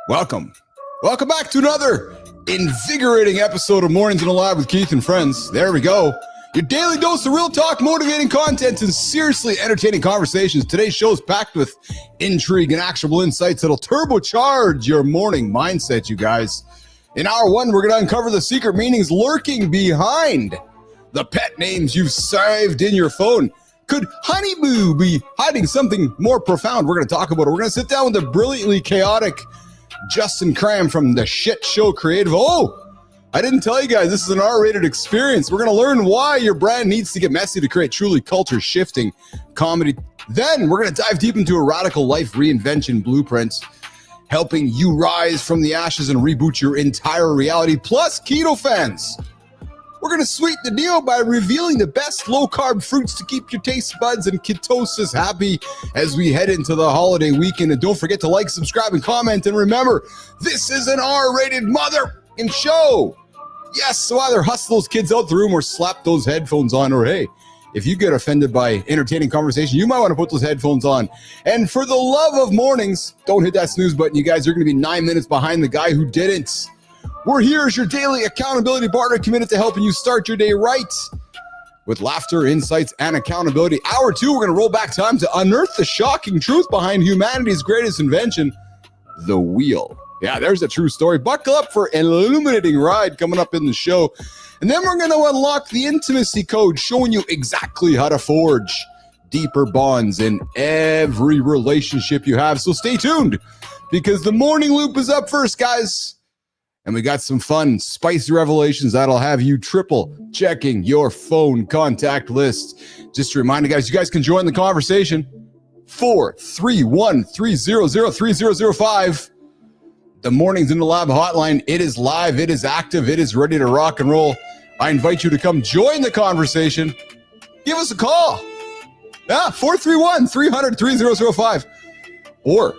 Welcome back to another invigorating episode of Mornings in the Lab with Keith and Friends. There we go. Your daily dose of real talk, motivating content, and seriously entertaining conversations. Today's show is packed with intrigue and actionable insights that'll turbocharge your morning mindset, you guys. In hour one, we're going to uncover the secret meanings lurking behind the pet names you've saved in your phone. Could Honeyboo be hiding something more profound? We're going to talk about it. We're going to sit down with the brilliantly chaotic Justin Kramm from the Shitshow Creative. Oh, I didn't tell you guys, this is an R-rated experience. We're going to learn why your brand needs to get messy to create truly culture-shifting comedy. Then we're going to dive deep into a radical life reinvention blueprint, helping you rise from the ashes and reboot your entire reality. Plus, keto fans, we're going to sweeten the deal by revealing the best low-carb fruits to keep your taste buds and ketosis happy as we head into the holiday weekend. And don't forget to like, subscribe, and comment. And remember, this is an R-rated mother-in show. Yes, so either hustle those kids out the room or slap those headphones on. Or hey, if you get offended by entertaining conversation, you might want to put those headphones on. And for the love of mornings, don't hit that snooze button. You guys are going to be 9 minutes behind the guy who didn't. We're here as your daily accountability partner, committed to helping you start your day right with laughter, insights, and accountability. Hour two, we're going to roll back time to unearth the shocking truth behind humanity's greatest invention, the wheel. Yeah, there's a true story. Buckle up for an illuminating ride coming up in the show. And then we're going to unlock the intimacy code, showing you exactly how to forge deeper bonds in every relationship you have. So stay tuned, because the morning loop is up first, guys. And we got some fun, spicy revelations that'll have you triple checking your phone contact list. Just a reminder, guys, you guys can join the conversation. 431-300-3005. The Mornings in the Lab hotline. It is live. It is active. It is ready to rock and roll. I invite you to come join the conversation. Give us a call. 431-300-3005. Or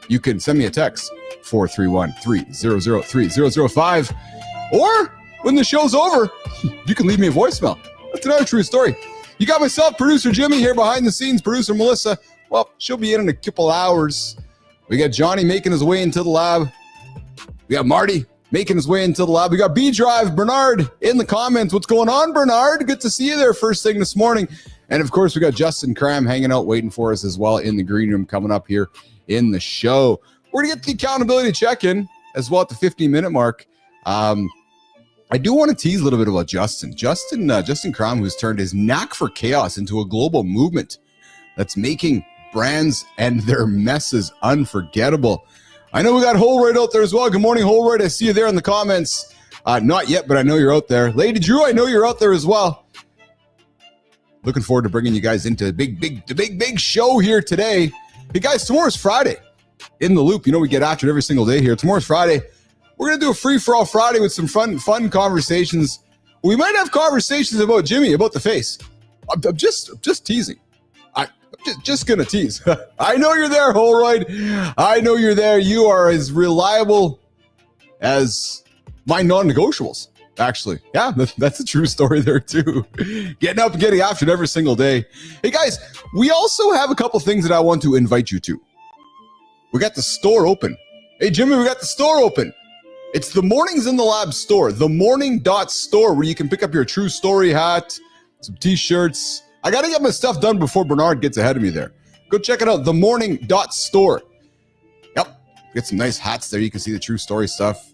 you can send me a text. 431-300-3005. Or when the show's over, you can leave me a voicemail. That's another true story. You got myself, producer Jimmy, here behind the scenes. Producer Melissa, well, she'll be in a couple hours. We got Johnny making his way into the lab. We got Marty making his way into the lab. We got B-Drive, Bernard in the comments. What's going on, Bernard? Good to see you there first thing this morning. And of course, we got Justin Kramm hanging out waiting for us as well in the green room coming up here in the show. We're going to get the accountability check-in as well at the 15-minute mark. I do want to tease a little bit about Justin Kramm, who's turned his knack for chaos into a global movement that's making brands and their messes unforgettable. I know we got Holroyd out there as well. Good morning, Holroyd. I see you there in the comments. Not yet, but I know you're out there. Lady Drew, I know you're out there as well. Looking forward to bringing you guys into the big show here today. Hey, guys, tomorrow's Friday. In the loop, you know we get after it every single day here. Tomorrow's Friday. We're going to do a free-for-all Friday with some fun conversations. We might have conversations about Jimmy, about the face. I'm just teasing. I'm just going to tease. I know you're there, Holroyd. I know you're there. You are as reliable as my non-negotiables, actually. Yeah, that's a true story there, too. Getting up and getting after it every single day. Hey, guys, we also have a couple things that I want to invite you to. We got the store open. Hey, Jimmy, we got the store open. It's the Mornings in the Lab store, the morning.store, where you can pick up your true story hat, some t-shirts. I got to get my stuff done before Bernard gets ahead of me there. Go check it out, the morning.store. Yep, get some nice hats there. You can see the true story stuff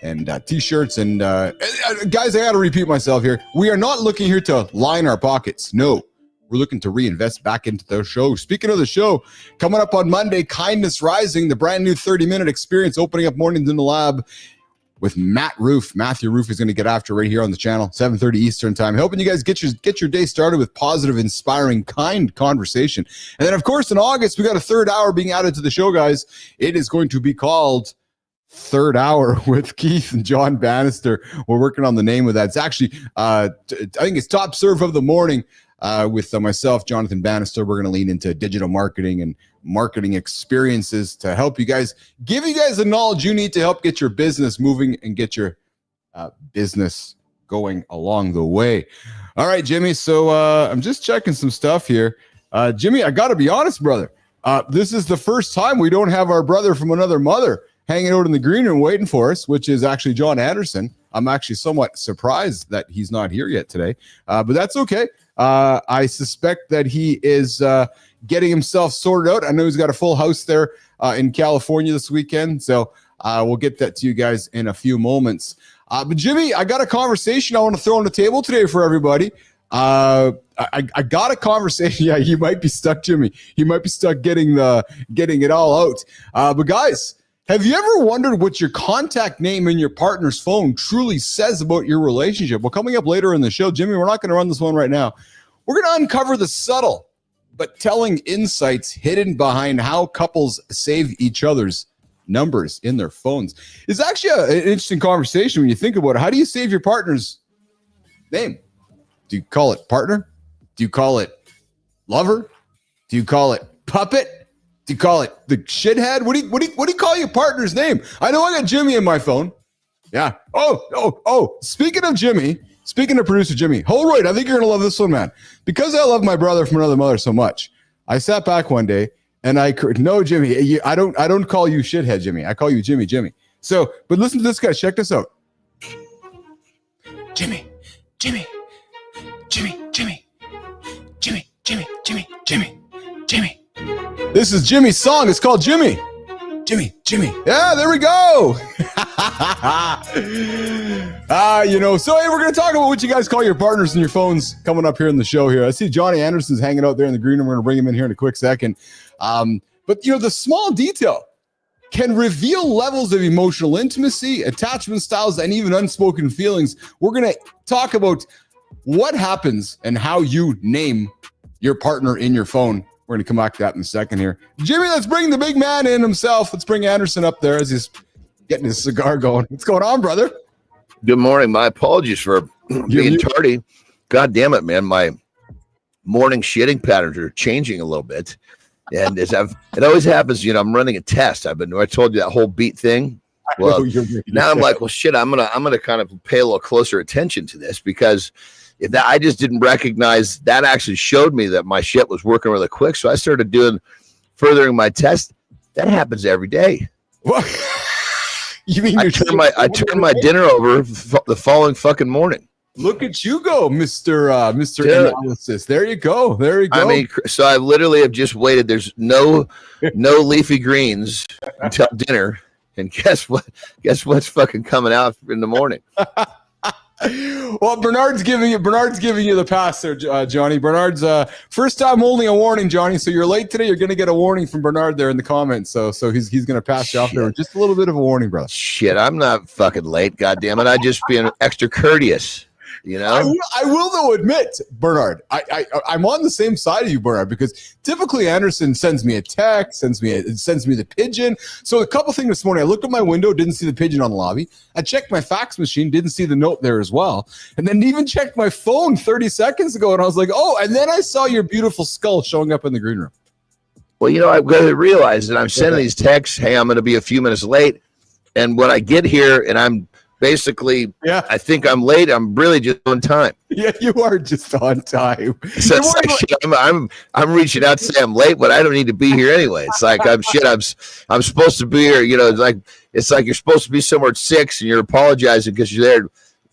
and t-shirts. And guys, I got to repeat myself here. We are not looking here to line our pockets. No. We're looking to reinvest back into the show. Speaking of the show, coming up on Monday, Kindness Rising, the brand new 30-minute experience opening up Mornings in the Lab with Matthew Roof is going to get after right here on the channel, 7:30 Eastern time, helping you guys get your day started with positive, inspiring, kind conversation. And then, of course, in August, we got a third hour being added to the show, guys. It is going to be called Third Hour with Keith and Jon Bannister. We're working on the name of that. It's actually, I think it's Top Serve of the Morning. With myself, Jonathan Bannister. We're going to lean into digital marketing and marketing experiences to help you guys, give you guys the knowledge you need to help get your business moving and get your business going along the way. All right, Jimmy. So I'm just checking some stuff here. Jimmy, I got to be honest, brother. This is the first time we don't have our brother from another mother hanging out in the green room waiting for us, which is actually Jon Andersen. I'm actually somewhat surprised that he's not here yet today, but that's okay. I suspect that he is getting himself sorted out. I know he's got a full house there in California this weekend, so we'll get that to you guys in a few moments. But Jimmy, I got a conversation I want to throw on the table today for everybody. I got a conversation. Yeah, you might be stuck, Jimmy. You might be stuck getting it all out. But guys, have you ever wondered what your contact name in your partner's phone truly says about your relationship? Well, coming up later in the show, Jimmy, we're not going to run this one right now. We're going to uncover the subtle but telling insights hidden behind how couples save each other's numbers in their phones. It's actually an interesting conversation when you think about it. How do you save your partner's name? Do you call it partner? Do you call it lover? Do you call it puppet? Do you call it the shithead? What do you call your partner's name? I know I got Jimmy in my phone. Yeah. Oh. Speaking of Jimmy, speaking of producer Jimmy, Holroyd, I think you're gonna love this one, man. Because I love my brother from another mother so much, I sat back one day and no, Jimmy, I don't call you shithead, Jimmy. I call you Jimmy. So, but listen to this guy. Check this out. Jimmy. This is Jimmy's song. It's called Jimmy. Yeah, there we go. So hey, we're going to talk about what you guys call your partners in your phones coming up here in the show here. I see Johnny Anderson's hanging out there in the green room. We're going to bring him in here in a quick second. But the small detail can reveal levels of emotional intimacy, attachment styles, and even unspoken feelings. We're going to talk about what happens and how you name your partner in your phone. We're going to come back to that in a second here. Jimmy, let's bring the big man in himself. Let's bring Anderson up there as he's getting his cigar going. What's going on, brother? Good morning. My apologies for being tardy. God damn it, man. My morning shitting patterns are changing a little bit. And it always happens, I'm running a test. I told you that whole beat thing. Well, now I'm like, well, shit, I'm gonna kind of pay a little closer attention to this, because I just didn't recognize that actually showed me that my shit was working really quick. So I started furthering my test. That happens every day. What? You mean I turned my dinner over the following fucking morning. Look at you go, Mr. Analysis. There you go. I mean, so I literally have just waited. There's no leafy greens until dinner. And guess what? Guess what's fucking coming out in the morning? Well, Bernard's giving you the pass there, Johnny. Bernard's first time only a warning, Johnny. So you're late today. You're going to get a warning from Bernard there in the comments. So he's going to pass you off there with just a little bit of a warning, brother. Shit, I'm not fucking late. God damn it. I just being extra courteous. I will though admit, Bernard, I'm on the same side of you, Bernard, because typically Anderson sends me a text, sends me the pigeon. So a couple things this morning, I looked at my window, didn't see the pigeon on the lobby. I checked my fax machine, didn't see the note there as well. And then even checked my phone 30 seconds ago, and I was like, oh, and then I saw your beautiful skull showing up in the green room. Well, I've got to realize that I'm sending these texts, hey, I'm going to be a few minutes late. And when I get here and I'm basically, I think I'm late, I'm really just on time. Yeah, you are just on time. So it's like, shit, I'm reaching out to say I'm late, but I don't need to be here anyway. It's like I'm supposed to be here. It's like you're supposed to be somewhere at 6 and you're apologizing because you're there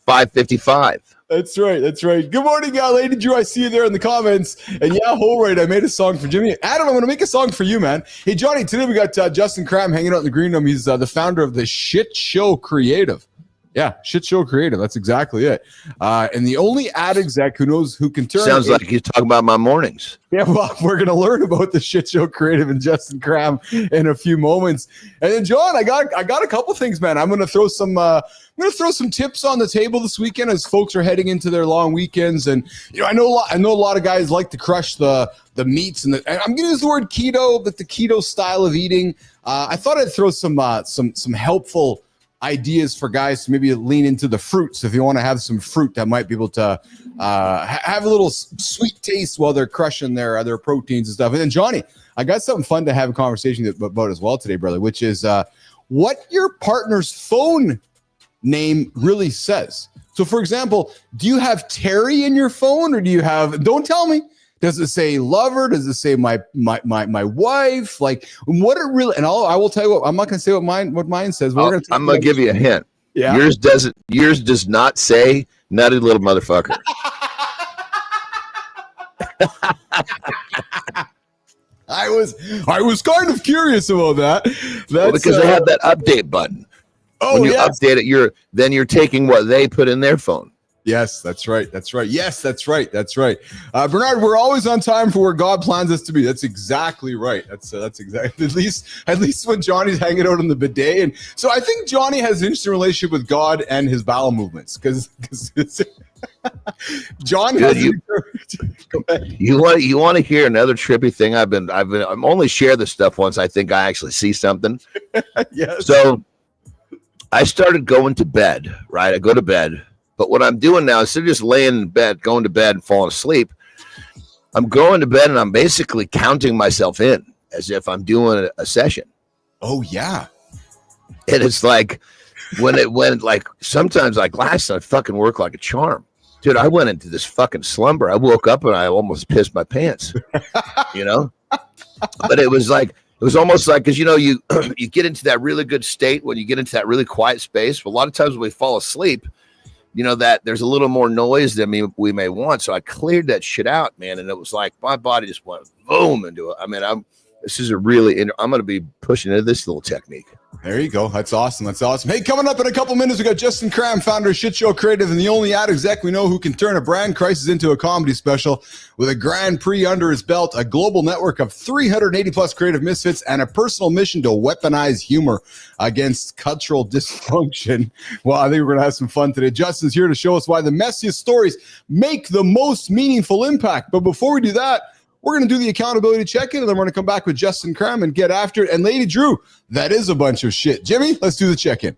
at 5:55. That's right. Good morning, Lady Drew. I see you there in the comments. And Holroyd, I made a song for Jimmy. Adam, I'm going to make a song for you, man. Hey, Johnny, today we got Justin Kramm hanging out in the green room. He's the founder of the Shitshow Creative. Yeah, Shitshow Creative. That's exactly it. And the only ad exec who can turn. Sounds like he's talking about my mornings. Yeah, well, we're going to learn about the Shitshow Creative and Justin Kramm in a few moments. And then, John, I got a couple things, man. I'm going to throw some tips on the table this weekend as folks are heading into their long weekends. And I know a lot of guys like to crush the meats and I'm going to use the word keto, but the keto style of eating. I thought I'd throw some helpful ideas for guys to maybe lean into the fruits. If you want to have some fruit that might be able to have a little sweet taste while they're crushing their proteins and stuff. And then, Johnny, I got something fun to have a conversation about as well today, brother, which is what your partner's phone name really says. So, for example, do you have Terry in your phone, or do you have? Don't tell me Does it say lover? Does it say my wife? Like what it really? And I will tell you what. I'm not going to say what mine says. But I'm going to give you a hint. Yeah. Yours does not say nutty little motherfucker. I was kind of curious about that. Because they have that update button. Oh, when you update it, you're taking what they put in their phone. Yes, that's right. Yes, that's right. Bernard, we're always on time for where God plans us to be. That's exactly right. That's exactly at least when Johnny's hanging out on the bidet. And so I think Johnny has an interesting relationship with God and his bowel movements because John has. Go ahead. You want to hear another trippy thing? I'm only share this stuff once I think I actually see something. Yes. So I started going to bed. Right, I go to bed. But what I'm doing now, instead of just laying in bed, going to bed and falling asleep, I'm going to bed and I'm basically counting myself in as if I'm doing a session. Oh, yeah. And it's like when like sometimes like last night, fucking work like a charm. Dude, I went into this fucking slumber. I woke up and I almost pissed my pants, But it was almost like, because, you get into that really good state when you get into that really quiet space. But a lot of times when we fall asleep, that there's a little more noise than we may want. So I cleared that shit out, man. And it was like my body just went boom into it. I mean, I'm going to be pushing into this little technique. There you go. That's awesome. Hey, coming up in a couple minutes, we got Justin Kramm, founder of Shitshow Creative and the only ad exec we know who can turn a brand crisis into a comedy special with a Grand Prix under his belt, a global network of 380 plus creative misfits, and a personal mission to weaponize humor against cultural dysfunction. Well, I think we're going to have some fun today. Justin's here to show us why the messiest stories make the most meaningful impact. But before we do that, we're going to do the accountability check-in, and then we're going to come back with Justin Kramm and get after it. And Lady Drew, that is a bunch of shit. Jimmy, let's do the check-in.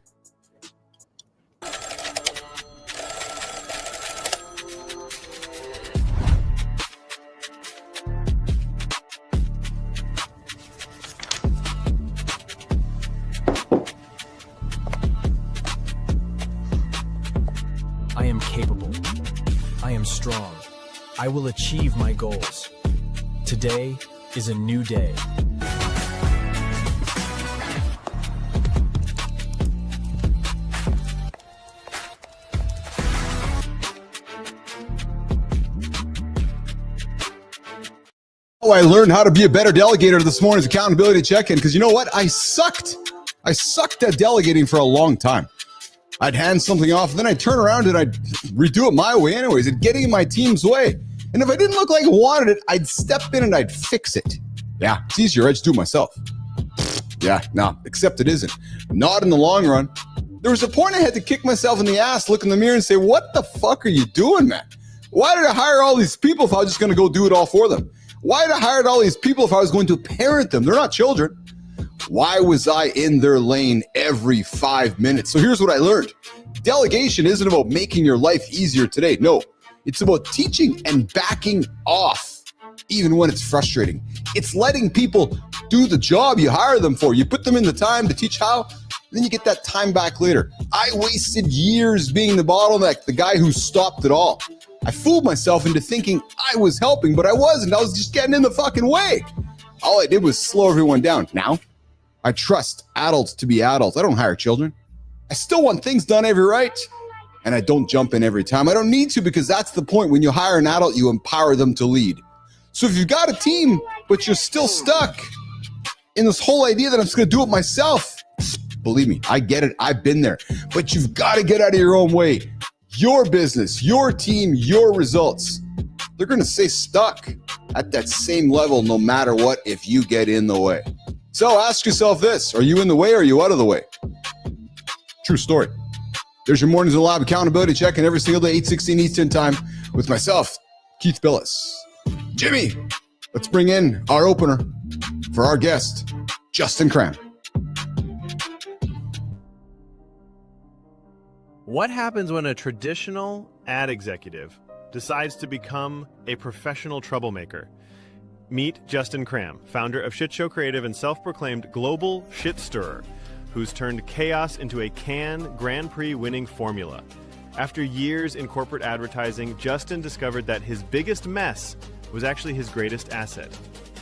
I am capable. I am strong. I will achieve my goals. Today is a new day. I learned how to be a better delegator this morning's accountability check-in because you know what? I sucked at delegating for a long time. I'd hand something off, and then I'd turn around and I'd redo it my way anyways, and getting in my team's way. And if I didn't look like I wanted it, I'd step in and I'd fix it. Yeah, it's easier. I just do it myself. Yeah, no, except it isn't. Not in the long run. There was a point I had to kick myself in the ass, look in the mirror and say, what the fuck are you doing, man? Why did I hire all these people if I was just going to go do it all for them? Why did I hire all these people if I was going to parent them? They're not children. Why was I in their lane every 5 minutes? So here's what I learned. Delegation isn't about making your life easier today. No. It's about teaching and backing off, even when it's frustrating. It's letting people do the job you hire them for. You put them in the time to teach how, and then you get that time back later. I wasted years being the bottleneck, the guy who stopped it all. I fooled myself into thinking I was helping, but I wasn't. I was just getting in the fucking way. All I did was slow everyone down. Now, I trust adults to be adults. I don't hire children. I still want things done every right. And I don't jump in every time. I don't need to because that's the point. When you hire an adult, you empower them to lead. So if you've got a team, but you're still stuck in this whole idea that I'm just going to do it myself, believe me, I get it. I've been there. But you've got to get out of your own way. Your business, your team, your results. They're going to stay stuck at that same level no matter what if you get in the way. So ask yourself this. Are you in the way or are you out of the way? True story. There's your Mornings in the Lab accountability check-in every single day, 8:16 Eastern time with myself, Keith Billis. Jimmy, let's bring in our opener for our guest, Justin Kramm. What happens when a traditional ad executive decides to become a professional troublemaker? Meet Justin Kramm, founder of Shitshow Creative and self-proclaimed global shit stirrer, who's turned chaos into a Cannes Grand Prix winning formula. After years in corporate advertising, Justin discovered that his biggest mess was actually his greatest asset.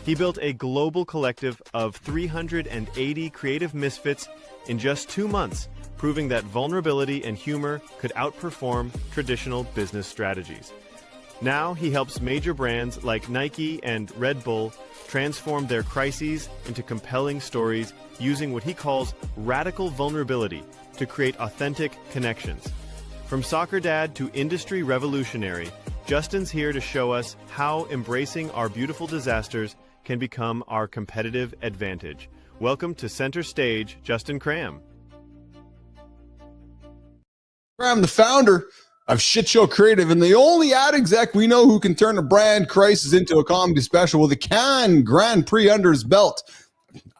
He built a global collective of 380 creative misfits in just 2 months, proving that vulnerability and humor could outperform traditional business strategies. Now he helps major brands like Nike and Red Bull transform their crises into compelling stories using what he calls radical vulnerability to create authentic connections. From soccer dad to industry revolutionary, Justin's here to show us how embracing our beautiful disasters can become our competitive advantage. Welcome to Center Stage, Justin Kramm. I'm the founder of Shitshow Creative and the only ad exec we know who can turn a brand crisis into a comedy special with a Cannes Grand Prix under his belt.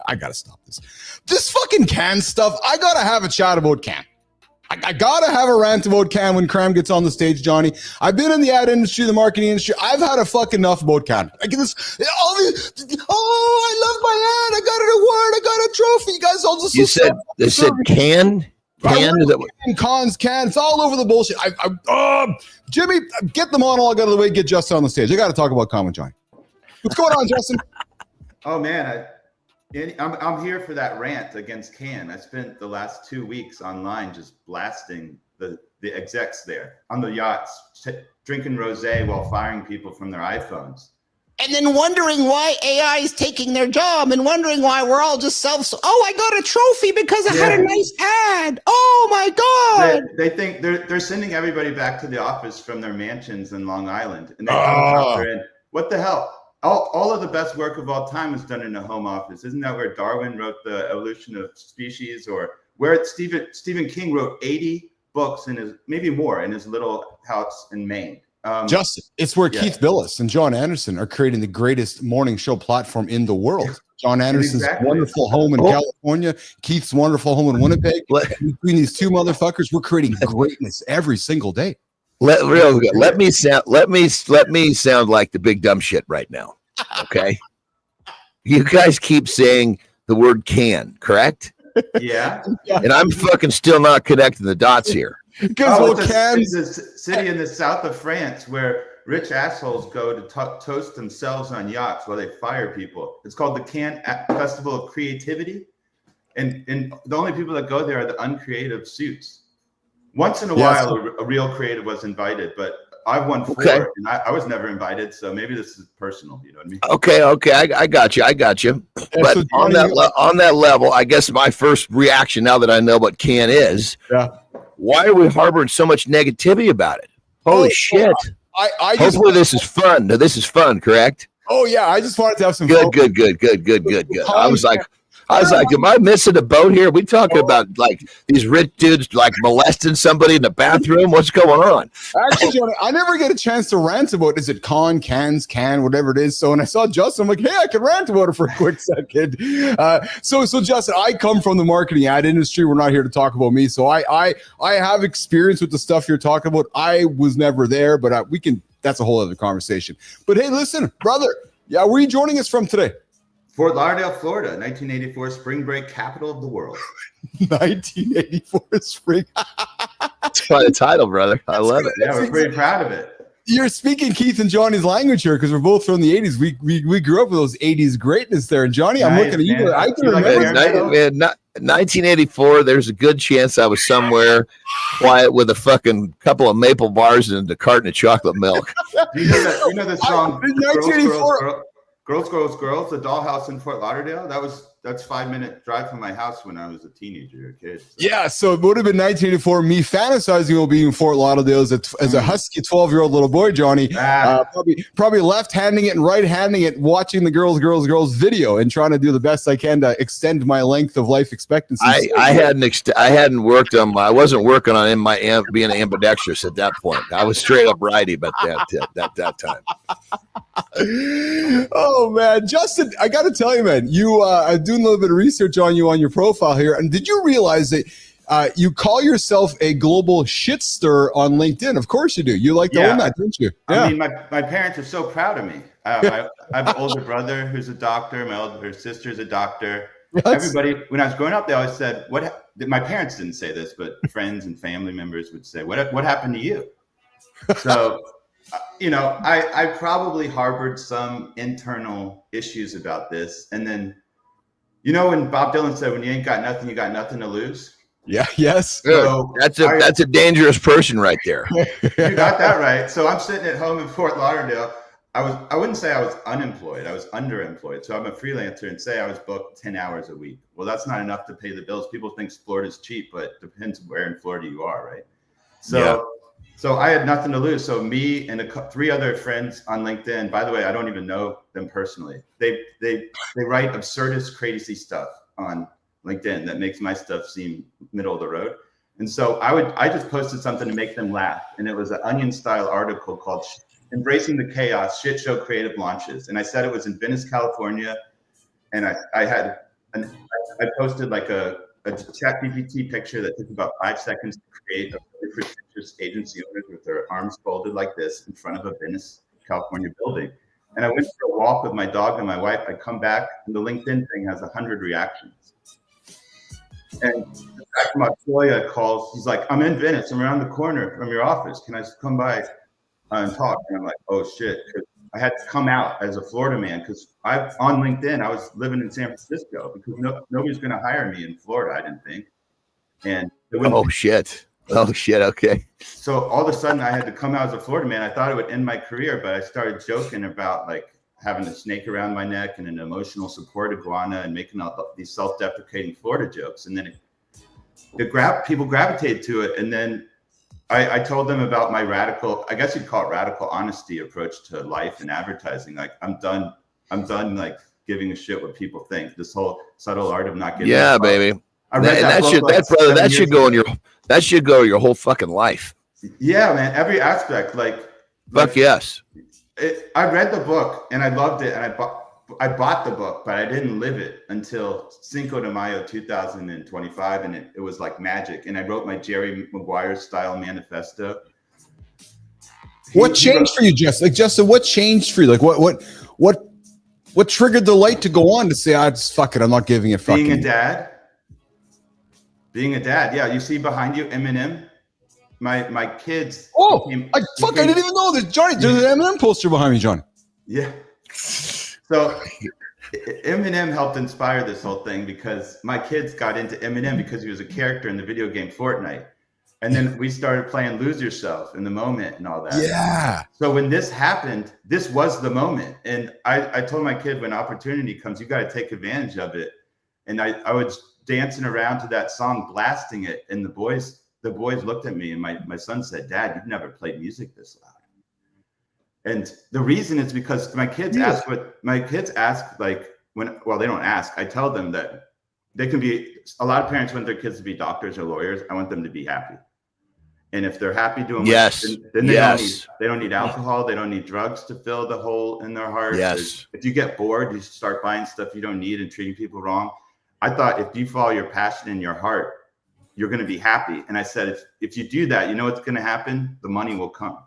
I gotta stop this. This fucking Cannes stuff, I gotta have a chat about Cannes. I gotta have a rant about Cannes when Kramm gets on the stage, Johnny. I've been in the ad industry, the marketing industry. I've had a fuck enough about Cannes. I get this, I love my ad. I got an award. I got a trophy. You guys all just... They said Cannes? Cons, Cannes, it's all over the bullshit. Jimmy, get them on all I got out of the way, get Justin on the stage. I got to talk about Con with Johnny. What's going on, Justin? Oh man, I'm here for that rant against Cannes. I spent the last 2 weeks online just blasting the execs there on the yachts, drinking rosé while firing people from their iPhones. And then wondering why AI is taking their job and wondering why we're all just I got a trophy because I had a nice ad. Oh my God. They think they're sending everybody back to the office from their mansions in Long Island. And they come in. What the hell? All of the best work of all time is done in a home office. Isn't that where Darwin wrote The Evolution of Species, or where Stephen King wrote 80 books maybe more in his little house in Maine? Justin, it's where Keith Billis and Jon Andersen are creating the greatest morning show platform in the world. Jon Andersen's wonderful home in California, Keith's wonderful home in Winnipeg. Between these two motherfuckers, we're creating greatness every single day. Let me sound like the big dumb shit right now. Okay. You guys keep saying the word can, correct? Yeah. And I'm fucking still not connecting the dots here. Because it's a city in the south of France where rich assholes go to toast themselves on yachts while they fire people. It's called the Cannes Festival of Creativity. And the only people that go there are the uncreative suits. Once in a while, a real creative was invited, but I've won 4, and I was never invited, so maybe this is personal. You know what I mean? Okay, I got you. But so on that level, I guess my first reaction now that I know what Cannes is, why are we harboring so much negativity about it? Holy shit! Hopefully this is fun. No, this is fun, correct? Oh yeah, I just wanted to have some good. I was like, am I missing a boat here? Are we talking about like these rich dudes like molesting somebody in the bathroom? What's going on? Actually, Johnny, I never get a chance to rant about, is it Cannes, whatever it is. So when I saw Justin, I'm like, hey, I can rant about it for a quick second. So Justin, I come from the marketing ad industry. We're not here to talk about me. So I have experience with the stuff you're talking about. I was never there, but that's a whole other conversation. But hey, listen, brother, where are you joining us from today? Fort Lauderdale, Florida, 1984 spring break capital of the world. 1984 spring. That's quite a title, brother. I love it. Yeah, we're pretty proud of it. You're speaking Keith and Johnny's language here because we're both from the 80s. We grew up with those 80s greatness there. And Johnny, I'm looking at you. I can remember. 1984, there's a good chance I was somewhere quiet with a fucking couple of maple bars and a carton of chocolate milk. You know the song 1984. Girls, the dollhouse in Fort Lauderdale. That's 5-minute drive from my house when I was a teenager, a kid. So. Yeah, so it would have been 1984. Me fantasizing about being in Fort Lauderdale as a husky 12-year-old little boy, Johnny. Probably left-handing it and right-handing it, watching the girls video and trying to do the best I can to extend my length of life expectancy. I wasn't working on being ambidextrous at that point. I was straight up righty, but that time. Oh man, Justin, I got to tell you, man, I'm doing a little bit of research on you on your profile here, and did you realize that you call yourself a global shitster on LinkedIn? Of course you do. You like to own that, don't you? Yeah. I mean, my parents are so proud of me. I have an older brother who's a doctor. My older sister's a doctor. Everybody, when I was growing up, they always said, my parents didn't say this, but friends and family members would say, what happened to you? So I probably harbored some internal issues about this. And then, when Bob Dylan said, when you ain't got nothing, you got nothing to lose. Yeah. Yes. So that's a dangerous person right there. You got that right. So I'm sitting at home in Fort Lauderdale. I wouldn't say I was unemployed. I was underemployed. So I'm a freelancer and say I was booked 10 hours a week. Well, that's not enough to pay the bills. People think Florida's cheap, but it depends where in Florida you are, right? So I had nothing to lose. So me and 3 other friends on LinkedIn, by the way, I don't even know them personally. They write absurdist, crazy stuff on LinkedIn that makes my stuff seem middle of the road. And so I just posted something to make them laugh. And it was an Onion style article called Embracing the Chaos, Shitshow Creative Launches. And I said it was in Venice, California. And I posted like a ChatGPT picture that took about 5 seconds to create of really prestigious agency owners with their arms folded like this in front of a Venice, California building. And I went for a walk with my dog and my wife. I come back and the LinkedIn thing has 100 reactions. And the guy from Australia calls, he's like, I'm in Venice, I'm around the corner from your office. Can I come by and talk? And I'm like, oh shit. I had to come out as a Florida man because on LinkedIn, I was living in San Francisco because nobody's going to hire me in Florida, I didn't think. And shit. Okay. So all of a sudden I had to come out as a Florida man. I thought it would end my career, but I started joking about like having a snake around my neck and an emotional support iguana and making all these self-deprecating Florida jokes. And then people gravitated to it. And then I told them about my radical, I guess you'd call it radical honesty approach to life and advertising. Like I'm done like giving a shit what people think. This whole subtle art of not giving a fuck. Baby. That should go your whole fucking life. Yeah, man. Every aspect, yes. I read the book and I loved it, and I bought the book, but I didn't live it until Cinco de Mayo 2025, and it was like magic. And I wrote my Jerry Maguire style manifesto. What changed for you, Justin? Like, Justin, what changed for you? Like, what triggered the light to go on to say, just fuck it, I'm not giving a fuck. Being a dad. Yeah, you see behind you, Eminem. My kids. Oh, I didn't even know this, Johnny. There's an Eminem poster behind me, Johnny. Yeah. So Eminem helped inspire this whole thing because my kids got into Eminem because he was a character in the video game Fortnite. And then we started playing Lose Yourself in the moment and all that. Yeah. So when this happened, this was the moment. And I told my kid, when opportunity comes, you got to take advantage of it. And I was dancing around to that song, blasting it. And the boys looked at me, and my son said, Dad, you've never played music this loud. And the reason is because my kids ask, like, they don't ask. I tell them that they can be, a lot of parents want their kids to be doctors or lawyers. I want them to be happy. And if they're happy doing then they don't need alcohol. They don't need drugs to fill the hole in their heart. Yes. If you get bored, you start buying stuff you don't need and treating people wrong. I thought if you follow your passion in your heart, you're going to be happy. And I said, if you do that, you know what's going to happen? The money will come.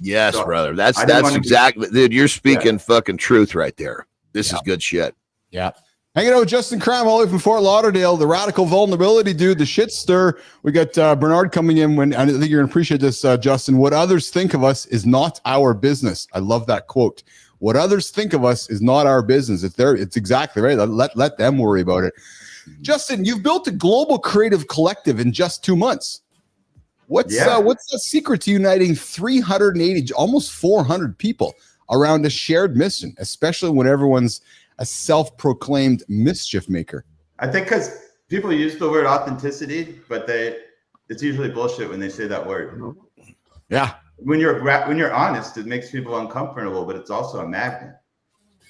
Yes, so, brother. That's exactly, dude, you're speaking fucking truth right there. This is good shit. Yeah. Hanging out with Justin Kramm all the way from Fort Lauderdale, the radical vulnerability dude, the shit stir. We got Bernard coming in. I think you're going to appreciate this, Justin. What others think of us is not our business. I love that quote. What others think of us is not our business. It's exactly right. Let them worry about it. Justin, you've built a global creative collective in just 2 months. What's the secret to uniting 380, almost 400 people around a shared mission, especially when everyone's a self-proclaimed mischief maker? I think because people use the word authenticity, but it's usually bullshit when they say that word. Yeah. When you're honest, it makes people uncomfortable, but it's also a magnet.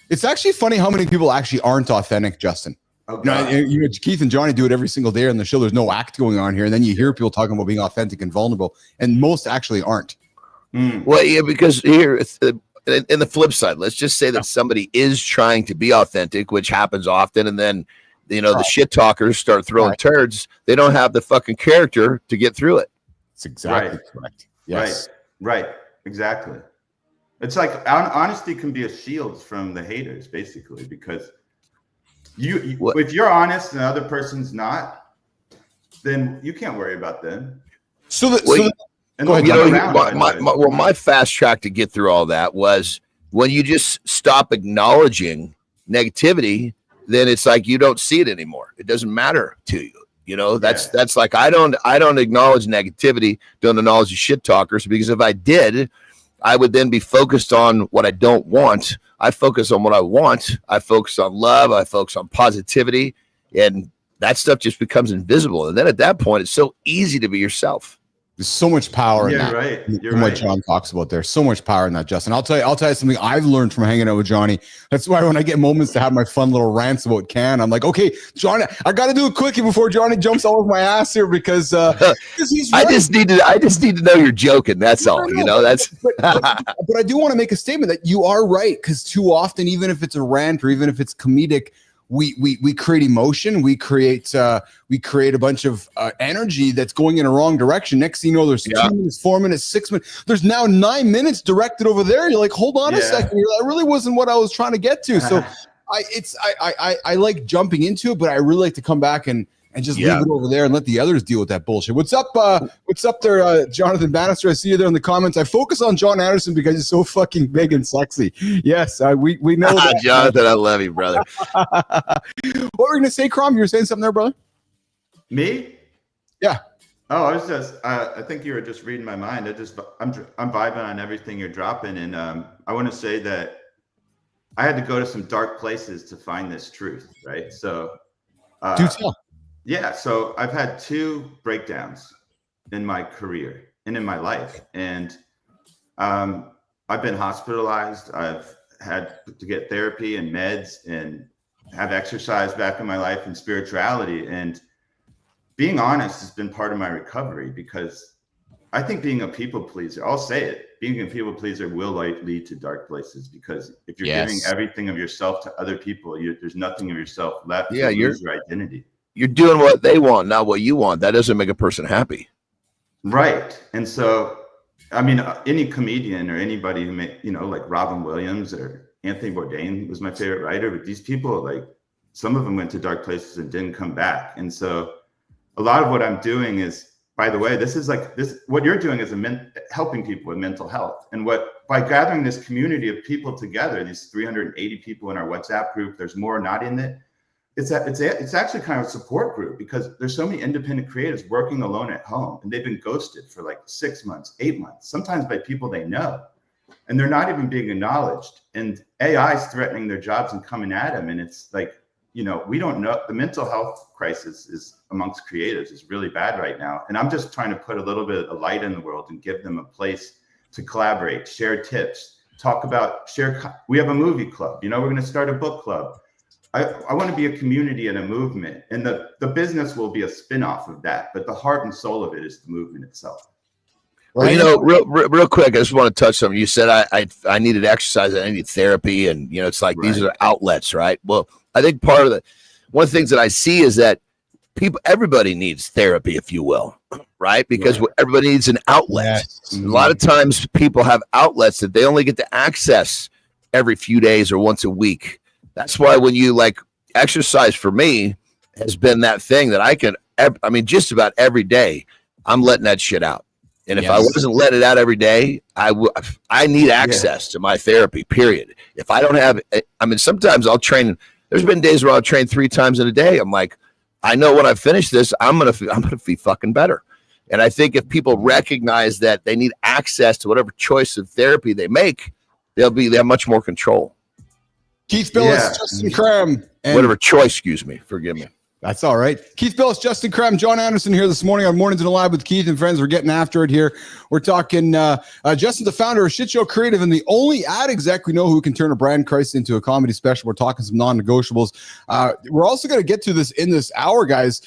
It's actually funny how many people actually aren't authentic, Justin. You Keith and Johnny do it every single day on the show. There's no act going on here. And then you hear people talking about being authentic and vulnerable, and most actually aren't. Well, yeah, because here, in the flip side, let's just say that somebody is trying to be authentic, which happens often. And then, the shit talkers start throwing turds. They don't have the fucking character to get through it. That's exactly correct. Yes. Right. Exactly. It's like honesty can be a shield from the haters, basically, because if you're honest and the other person's not, then you can't worry about them. So And Go ahead, You look know, around, my fast track to get through all that was when you just stop acknowledging negativity, then it's like you don't see it anymore. It doesn't matter to you. You know, that's like I don't acknowledge negativity, don't acknowledge the shit talkers, because if I did, I would then be focused on what I don't want. I focus on what I want. I focus on love. I focus on positivity, and that stuff just becomes invisible. And then at that point, it's so easy to be yourself. There's so much power in You're that. right. You're in what right. John talks about there. So much power in that, Justin. I'll tell you something I've learned from hanging out with Johnny. That's why when I get moments to have my fun little rants about Can, I'm like, okay, Johnny, I got to do a quickie before Johnny jumps all over my ass here because he's right. I just need to know you're joking. That's all. You know, that's. but I do want to make a statement that you are right, because too often, even if it's a rant or even if it's comedic, we create emotion, we create a bunch of energy that's going in a wrong direction. Next thing you know, there's 2 minutes, 4 minutes, 6 minutes. There's now 9 minutes directed over there. You're like, hold on a second, that really wasn't what I was trying to get to. So I like jumping into it, but I really like to come back and just leave it over there and let the others deal with that bullshit. What's up there, Jonathan Bannister? I see you there in the comments. I focus on Jon Andersen because he's so fucking big and sexy. Yes, we know that. Jonathan, I love you, brother. What were you gonna say, Kramm? You were saying something there, brother? Me? Yeah. Oh, I was just. I think you were just reading my mind. I'm vibing on everything you're dropping, and I want to say that I had to go to some dark places to find this truth, right? So, do tell. Yeah, so I've had 2 breakdowns in my career and in my life, and I've been hospitalized. I've had to get therapy and meds and have exercise back in my life and spirituality. And being honest has been part of my recovery, because I think being a people pleaser, I'll say it, being a people pleaser will lead to dark places, because if you're giving everything of yourself to other people, there's nothing of yourself left. You lose your identity. You're doing what they want, not what you want. That doesn't make a person happy. Right. And so, I mean, any comedian or anybody who like Robin Williams or Anthony Bourdain was my favorite writer, but these people, like, some of them went to dark places and didn't come back. And so a lot of what I'm doing is, by the way, what you're doing is helping people with mental health. And by gathering this community of people together, these 380 people in our WhatsApp group, there's more not in it. It's actually kind of a support group, because there's so many independent creatives working alone at home, and they've been ghosted for like 6 months, 8 months, sometimes by people they know, and they're not even being acknowledged. And AI is threatening their jobs and coming at them. And it's like, we don't know. The mental health crisis is amongst creatives is really bad right now. And I'm just trying to put a little bit of light in the world and give them a place to collaborate, share tips, we have a movie club, we're going to start a book club. I want to be a community and a movement, and the business will be a spin-off of that, but the heart and soul of it is the movement itself. Well, real quick, I just want to touch something. You said I needed exercise, I needed therapy, and it's like these are outlets, right? Well, I think one of the things that I see is that everybody needs therapy, if you will, right? Because everybody needs an outlet. Yes. A lot of times people have outlets that they only get to access every few days or once a week. That's why when you exercise, for me, has been that thing that just about every day, I'm letting that shit out. And if I wasn't letting it out every day, I need access to my therapy, period. If I don't have, sometimes I'll train. There's been days where I'll train 3 times in a day. I'm like, I know when I finish this, I'm going to be fucking better. And I think if people recognize that they need access to whatever choice of therapy they make, they have much more control. Keith Billis, Justin Kramm, whatever choice, excuse me, forgive me. That's all right. Keith Billis, Justin Kramm, Jon Andersen here this morning on Mornings in the Lab with Keith and friends. We're getting after it here. We're talking Justin, the founder of Shitshow Creative and the only ad exec we know who can turn a brand crisis into a comedy special. We're talking some non-negotiables. We're also going to get to this in this hour, guys.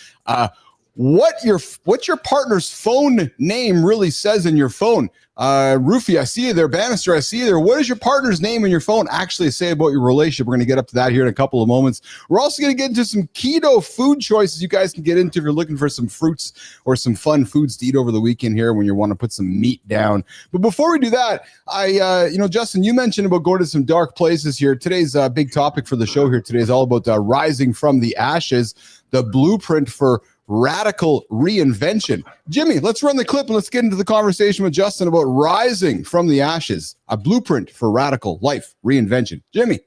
What your partner's phone name really says in your phone. Rufy, I see you there. Bannister, I see you there. What does your partner's name in your phone actually say about your relationship? We're going to get up to that here in a couple of moments. We're also going to get into some keto food choices you guys can get into if you're looking for some fruits or some fun foods to eat over the weekend here when you want to put some meat down. But before we do that, Justin, you mentioned about going to some dark places here. Today's big topic for the show here today is all about rising from the ashes, the blueprint for radical reinvention. Jimmy, let's run the clip and let's get into the conversation with Justin about rising from the ashes, a blueprint for radical life reinvention. Jimmy.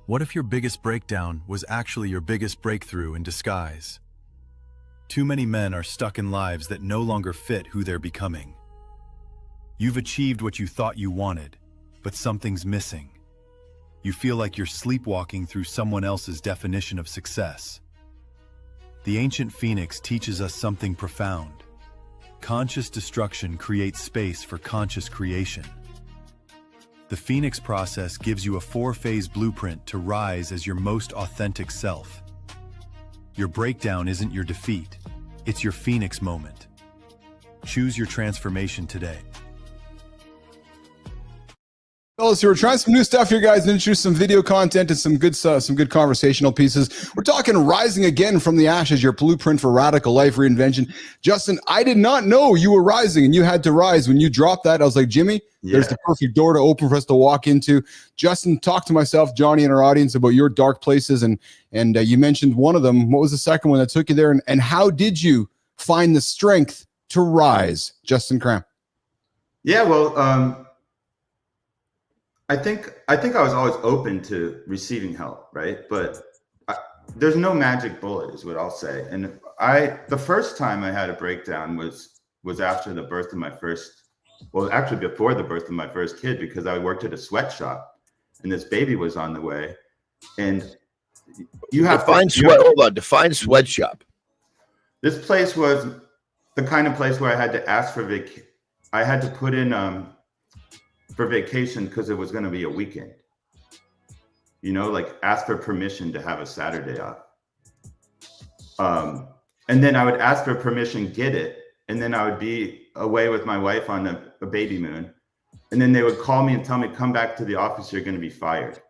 What if your biggest breakdown was actually your biggest breakthrough in disguise? Too many men are stuck in lives that no longer fit who they're becoming. You've achieved what you thought you wanted, but something's missing. You feel like you're sleepwalking through someone else's definition of success. The ancient phoenix teaches us something profound. Conscious destruction creates space for conscious creation. The Phoenix process gives you a 4-phase blueprint to rise as your most authentic self. Your breakdown isn't your defeat, it's your Phoenix moment. Choose your transformation today. Fellas, we're trying some new stuff here, guys, and introduce some video content and some good conversational pieces. We're talking rising again from the ashes, your blueprint for radical life reinvention. Justin, I did not know you were rising and you had to rise. When you dropped that, I was like, Jimmy, there's the perfect door to open for us to walk into. Justin, talk to myself, Johnny, and our audience about your dark places, and you mentioned one of them. What was the second one that took you there, and how did you find the strength to rise, Justin Kramm? Yeah, well, I think I was always open to receiving help, right? But there's no magic bullet, is what I'll say. And the first time I had a breakdown was after the birth of my first, well, actually before the birth of my first kid, because I worked at a sweatshop and this baby was on the way. And you have define sweatshop. This place was the kind of place where I had to ask for I had to put in for vacation because it was going to be a weekend, like ask for permission to have a Saturday off. And then I would ask for permission, get it. And then I would be away with my wife on a baby moon. And then they would call me and tell me, come back to the office, you're going to be fired.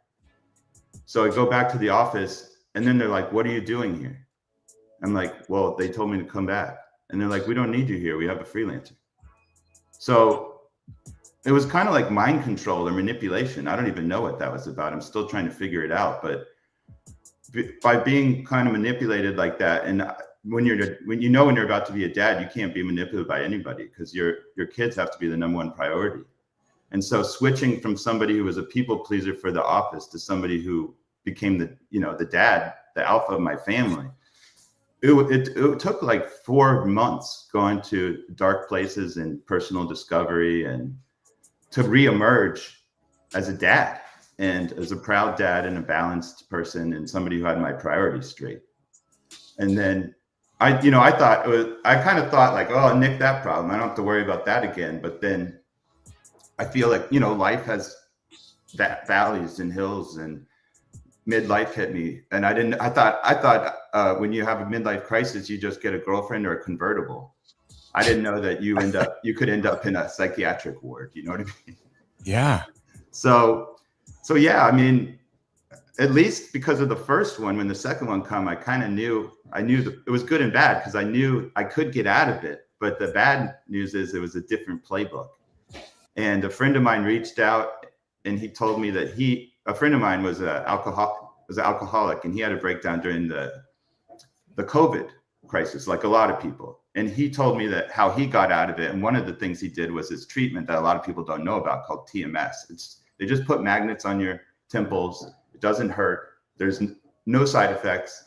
So I go back to the office and then they're like, what are you doing here? I'm like, well, they told me to come back. And they're like, we don't need you here. We have a freelancer. So it was kind of like mind control or manipulation. I don't even know what that was about. I'm still trying to figure it out. But by being kind of manipulated like that, and when you're about to be a dad, you can't be manipulated by anybody because your kids have to be the number one priority. And so switching from somebody who was a people pleaser for the office to somebody who became the dad, the alpha of my family, it took like 4 months going to dark places and personal discovery and to reemerge as a dad and as a proud dad and a balanced person and somebody who had my priorities straight. And then I kind of thought like, oh, nick that problem. I don't have to worry about that again. But then I feel like, life has valleys and hills, and midlife hit me. And I thought when you have a midlife crisis, you just get a girlfriend or a convertible. I didn't know that you could end up in a psychiatric ward. You know what I mean? Yeah. So yeah, I mean, at least because of the first one, when the second one come, I kind of knew that it was good and bad because I knew I could get out of it. But the bad news is it was a different playbook. And a friend of mine reached out and he told me that a friend of mine was an alcoholic, and he had a breakdown during the COVID crisis, like a lot of people. And he told me that how he got out of it. And one of the things he did was this treatment that a lot of people don't know about called TMS. They just put magnets on your temples. It doesn't hurt. There's no side effects.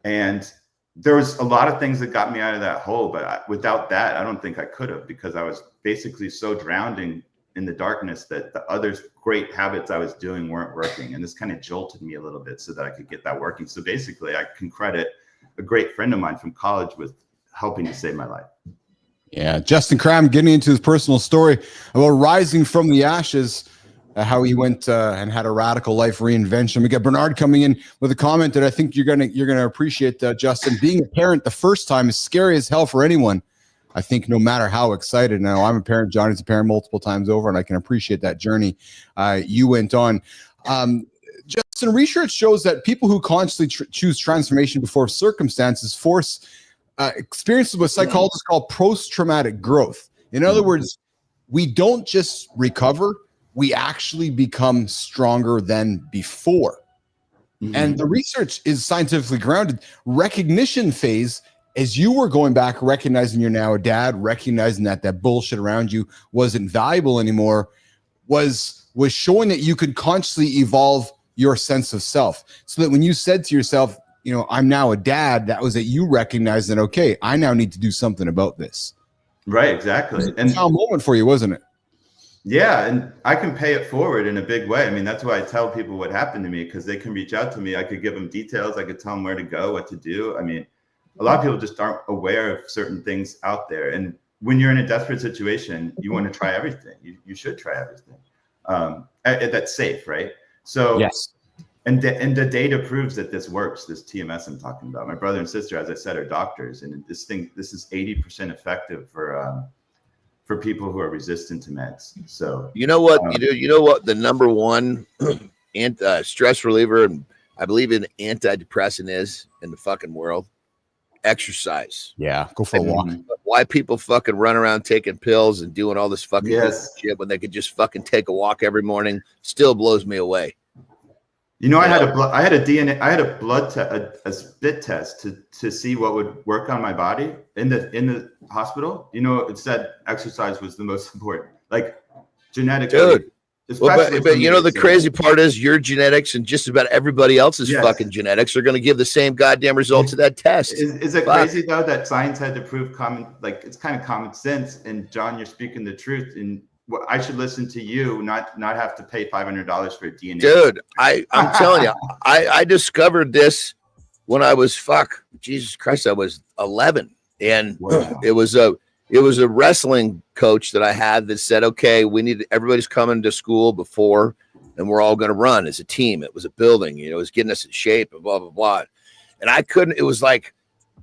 And there was a lot of things that got me out of that hole. But without that, I don't think I could have, because I was basically so drowning in the darkness that the other great habits I was doing weren't working. And this kind of jolted me a little bit so that I could get that working. So basically, I can credit a great friend of mine from college with helping to save my life. Yeah, Justin Kramm getting into his personal story about rising from the ashes, how he went and had a radical life reinvention. We got Bernard coming in with a comment that I think you're gonna appreciate, Justin. Being a parent the first time is scary as hell for anyone. I think no matter how excited. Now I'm a parent. Johnny's a parent multiple times over, and I can appreciate that journey you went on. Justin, research shows that people who constantly choose transformation before circumstances force experiences what psychologists call post-traumatic growth. In other words, we don't just recover, we actually become stronger than before. And the research is scientifically grounded. Recognition phase, as you were going back, recognizing you're now a dad, recognizing that bullshit around you wasn't valuable anymore, was showing that you could consciously evolve your sense of self. So that when you said to yourself, you know, I'm now a dad, that was that you recognized that, okay, I now need to do something about this. Right, exactly. It was a moment for you, wasn't it? Yeah, and I can pay it forward in a big way. I mean, that's why I tell people what happened to me, because they can reach out to me. I could give them details. I could tell them where to go, what to do. I mean, a lot of people just aren't aware of certain things out there. And when you're in a desperate situation, you want to try everything. You should try everything. That's safe, right? So yes. And the data proves that this works, this TMS I'm talking about. My brother and sister, as I said, are doctors. And this is 80% effective for people who are resistant to meds. So you know what you know what the number one stress reliever and I believe an antidepressant is in the fucking world? Exercise. Yeah, go for a walk. Why people fucking run around taking pills and doing all this fucking shit when they could just fucking take a walk every morning still blows me away. You know, I had a blood test, a spit test to see what would work on my body in the hospital. You know, it said exercise was the most important, like genetically. Dude, but you know, the crazy part is your genetics and just about everybody else's fucking genetics are going to give the same goddamn result to that test. Is it crazy though that science had to prove it's kind of common sense? And John, you're speaking the truth. And I should listen to you, not have to pay $500 for a DNA. Dude, I'm telling you, I discovered this when I was Jesus Christ, I was 11, and it was a wrestling coach that I had that said, okay, everybody's coming to school before, and we're all going to run as a team. It was a building, you know, it was getting us in shape and blah blah blah. And it was like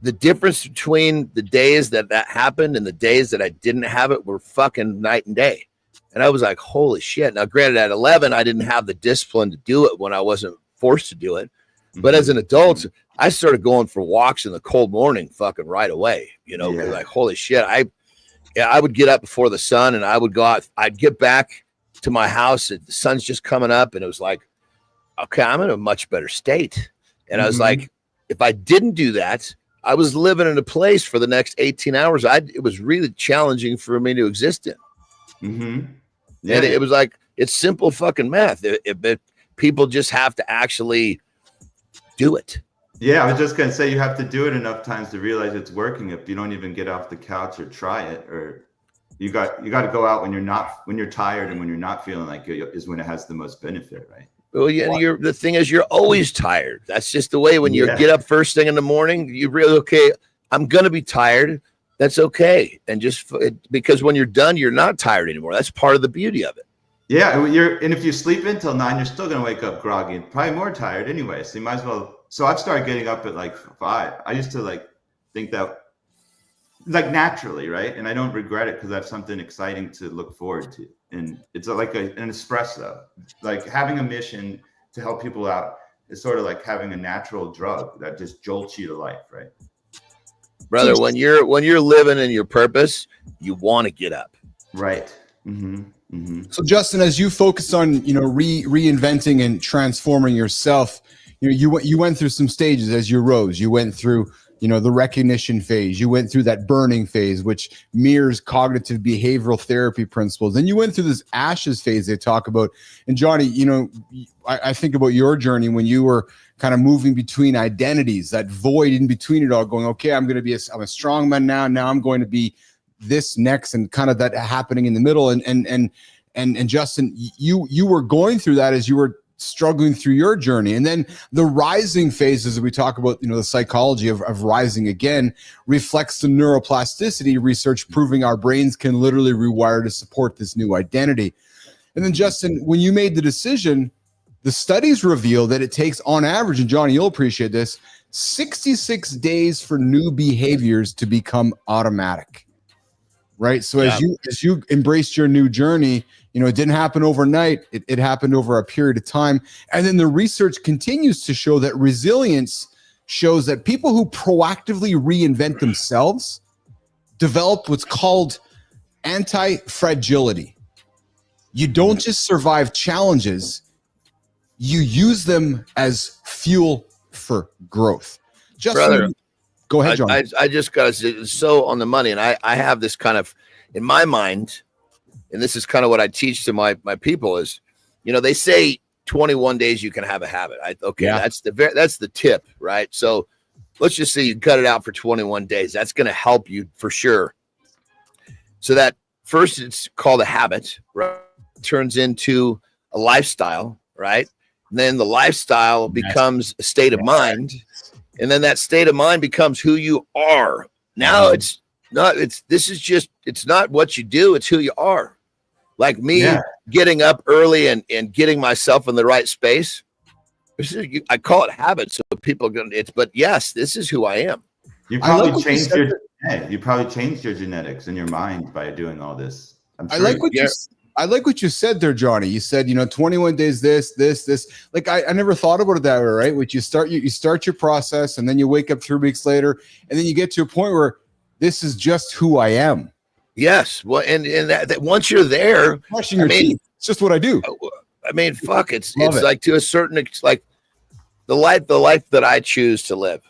the difference between the days that happened and the days that I didn't have it were fucking night and day. And I was like, holy shit. Now, granted, at 11, I didn't have the discipline to do it when I wasn't forced to do it. But as an adult, I started going for walks in the cold morning fucking right away. You know, like, holy shit. I would get up before the sun and I would go out. I'd get back to my house. And the sun's just coming up. And it was like, okay, I'm in a much better state. And I was like, if I didn't do that, I was living in a place for the next 18 hours. It was really challenging for me to exist in. And it was like, it's simple fucking math. People just have to actually do it. Yeah, I was just going to say, you have to do it enough times to realize it's working. If you don't even get off the couch or try it, or you got to go out when you're tired and when you're not feeling like it is when it has the most benefit, right? Well, yeah, the thing is, you're always tired. That's just the way when you get up first thing in the morning, you really, okay, I'm going to be tired. That's okay. And because when you're done, you're not tired anymore. That's part of the beauty of it. Yeah. And if you sleep until 9, you're still going to wake up groggy and probably more tired anyway. So you might as well. So I've started getting up at like 5. I used to think that naturally, right? And I don't regret it because I have something exciting to look forward to. And it's like an espresso, like having a mission to help people out is sort of like having a natural drug that just jolts you to life, right? Brother, when you're living in your purpose, you want to get up. Right. So Justin, as you focus on, reinventing and transforming yourself, you went through some stages as you rose. You went through, the recognition phase. You went through that burning phase, which mirrors cognitive behavioral therapy principles. Then you went through this ashes phase they talk about. And Johnny, I think about your journey when you were kind of moving between identities, that void in between it all, going, okay, I'm a strong man now. Now I'm going to be this next, and kind of that happening in the middle. And Justin, you were going through that as you were struggling through your journey. And then the rising phases that we talk about, the psychology of rising again, reflects the neuroplasticity research proving our brains can literally rewire to support this new identity. And then Justin, when you made the decision, the studies reveal that it takes on average, and Johnny, you'll appreciate this, 66 days for new behaviors to become automatic. Right. So as you embraced your new journey, it didn't happen overnight. It happened over a period of time. And then the research continues to show that resilience shows that people who proactively reinvent themselves develop what's called anti-fragility. You don't just survive challenges. you use them as fuel for growth. Brother, go ahead, John. I just got to so on the money. And I have this kind of in my mind, and this is kind of what I teach to my people is, they say 21 days you can have a habit. That's the tip, right? So let's just say you cut it out for 21 days. That's going to help you for sure. So that first it's called a habit, right? Turns into a lifestyle, right? And then the lifestyle becomes a state of mind. And then that state of mind becomes who you are. Now it's not what you do, it's who you are. Like me getting up early and getting myself in the right space. I call it habits. So people but yes, this is who I am. You probably changed your genetics in your mind by doing all this. I like what you said there, Johnny. You said, 21 days, this. Like I never thought about it that way, right? Which you start your process and then you wake up 3 weeks later and then you get to a point where this is just who I am. Yes. Well, and that once you're there, brushing your teeth. It's just what I do. I mean, fuck, it's like to a certain, it's like the life that I choose to live.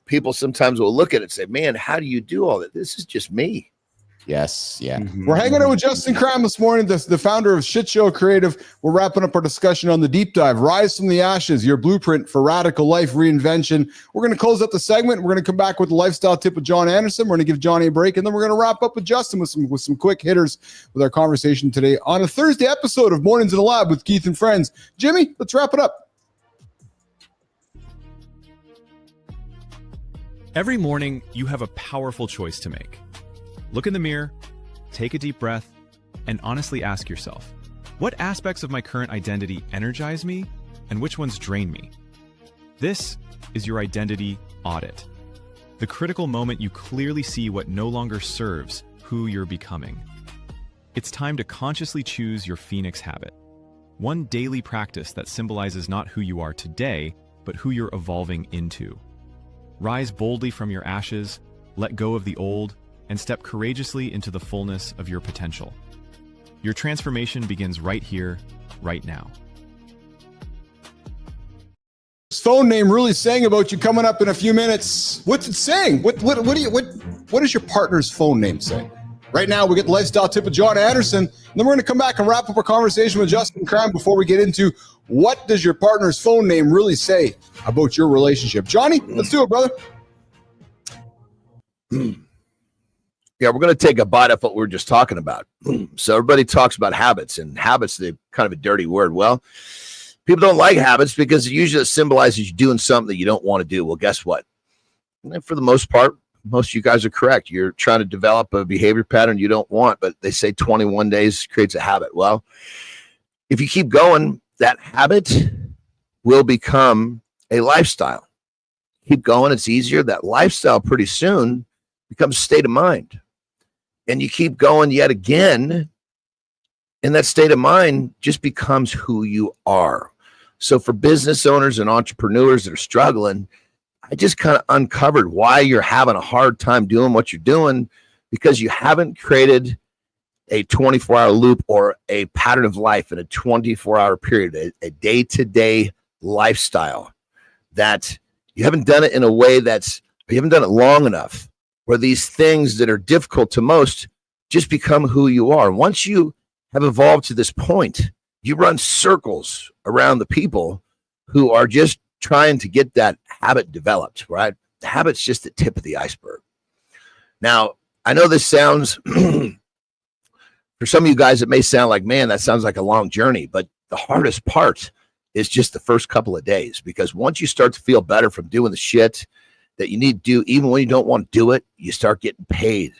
People sometimes will look at it and say, man, how do you do all that? This is just me. Yes. Yeah. Mm-hmm. We're hanging out with Justin Kramm this morning, the founder of Shitshow Creative. We're wrapping up our discussion on the deep dive, Rise from the Ashes, your blueprint for radical life reinvention. We're going to close up the segment. We're going to come back with the lifestyle tip with Jon Andersen. We're going to give Johnny a break, and then we're going to wrap up with Justin with some quick hitters with our conversation today on a Thursday episode of Mornings in the Lab with Keith and Friends. Jimmy, let's wrap it up. Every morning, you have a powerful choice to make. Look in the mirror, take a deep breath, and honestly ask yourself, what aspects of my current identity energize me and which ones drain me? This is your identity audit. The critical moment you clearly see what no longer serves who you're becoming. It's time to consciously choose your Phoenix habit. One daily practice that symbolizes not who you are today, but who you're evolving into. Rise boldly from your ashes, let go of the old, and step courageously into the fullness of your potential. Your transformation begins right here, right now. This phone name really saying about you coming up in a few minutes. What's it saying? What does your partner's phone name say? Right now, we get the lifestyle tip with Jon Andersen, and then we're going to come back and wrap up our conversation with Justin Kramm before we get into what does your partner's phone name really say about your relationship. Johnny, let's do it, brother. Yeah, we're going to take a bite of what we were just talking about. So everybody talks about habits, and habits, they're kind of a dirty word. Well, people don't like habits because it usually symbolizes you doing something that you don't want to do. Well, guess what? And for the most part, most of you guys are correct. You're trying to develop a behavior pattern you don't want, but they say 21 days creates a habit. Well, if you keep going, that habit will become a lifestyle. Keep going, it's easier. That lifestyle pretty soon becomes a state of mind. And you keep going yet again, and that state of mind just becomes who you are. So for business owners and entrepreneurs that are struggling, I just kind of uncovered why you're having a hard time doing what you're doing, because you haven't created a 24-hour loop or a pattern of life in a 24-hour period, a day-to-day lifestyle, that you haven't done it in a way you haven't done it long enough, where these things that are difficult to most just become who you are. Once you have evolved to this point, you run circles around the people who are just trying to get that habit developed, right? The habit's just the tip of the iceberg. Now, I know this sounds, for some of you guys, it may sound like, man, that sounds like a long journey, but the hardest part is just the first couple of days, because once you start to feel better from doing the shit that you need to do, even when you don't want to do it, you start getting paid.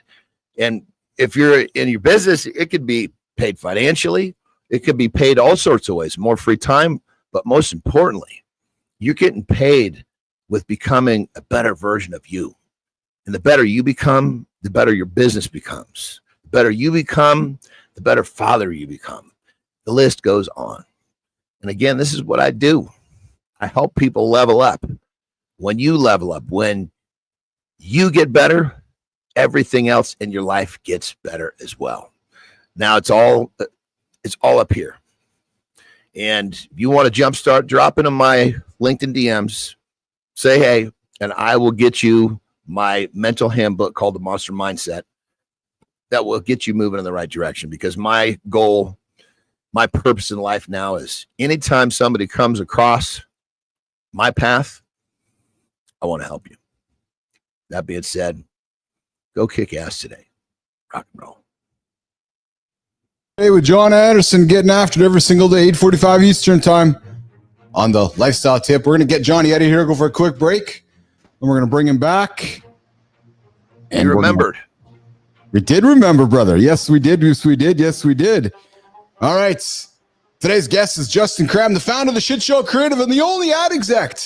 And if you're in your business, it could be paid financially. It could be paid all sorts of ways, more free time. But most importantly, you're getting paid with becoming a better version of you. And the better you become, the better your business becomes. The better you become, the better father you become. The list goes on. And again, this is what I do. I help people level up. When you level up, when you get better, everything else in your life gets better as well. Now it's all up here. And if you want to jumpstart, drop into my LinkedIn DMs, say hey, and I will get you my mental handbook called the Monster Mindset that will get you moving in the right direction. Because my goal, my purpose in life now is anytime somebody comes across my path, I want to help you. That being said, go kick ass today. Rock and roll. Hey, with Jon Andersen getting after it every single day, 8:45 Eastern time on the Lifestyle Tip. We're going to get Johnny out of here, go for a quick break, and we're going to bring him back. And you remembered. We did remember, brother. Yes, we did. Yes, we did. Yes, we did. All right. Today's guest is Justin Kramm, the founder of the Shitshow Creative and the only ad exec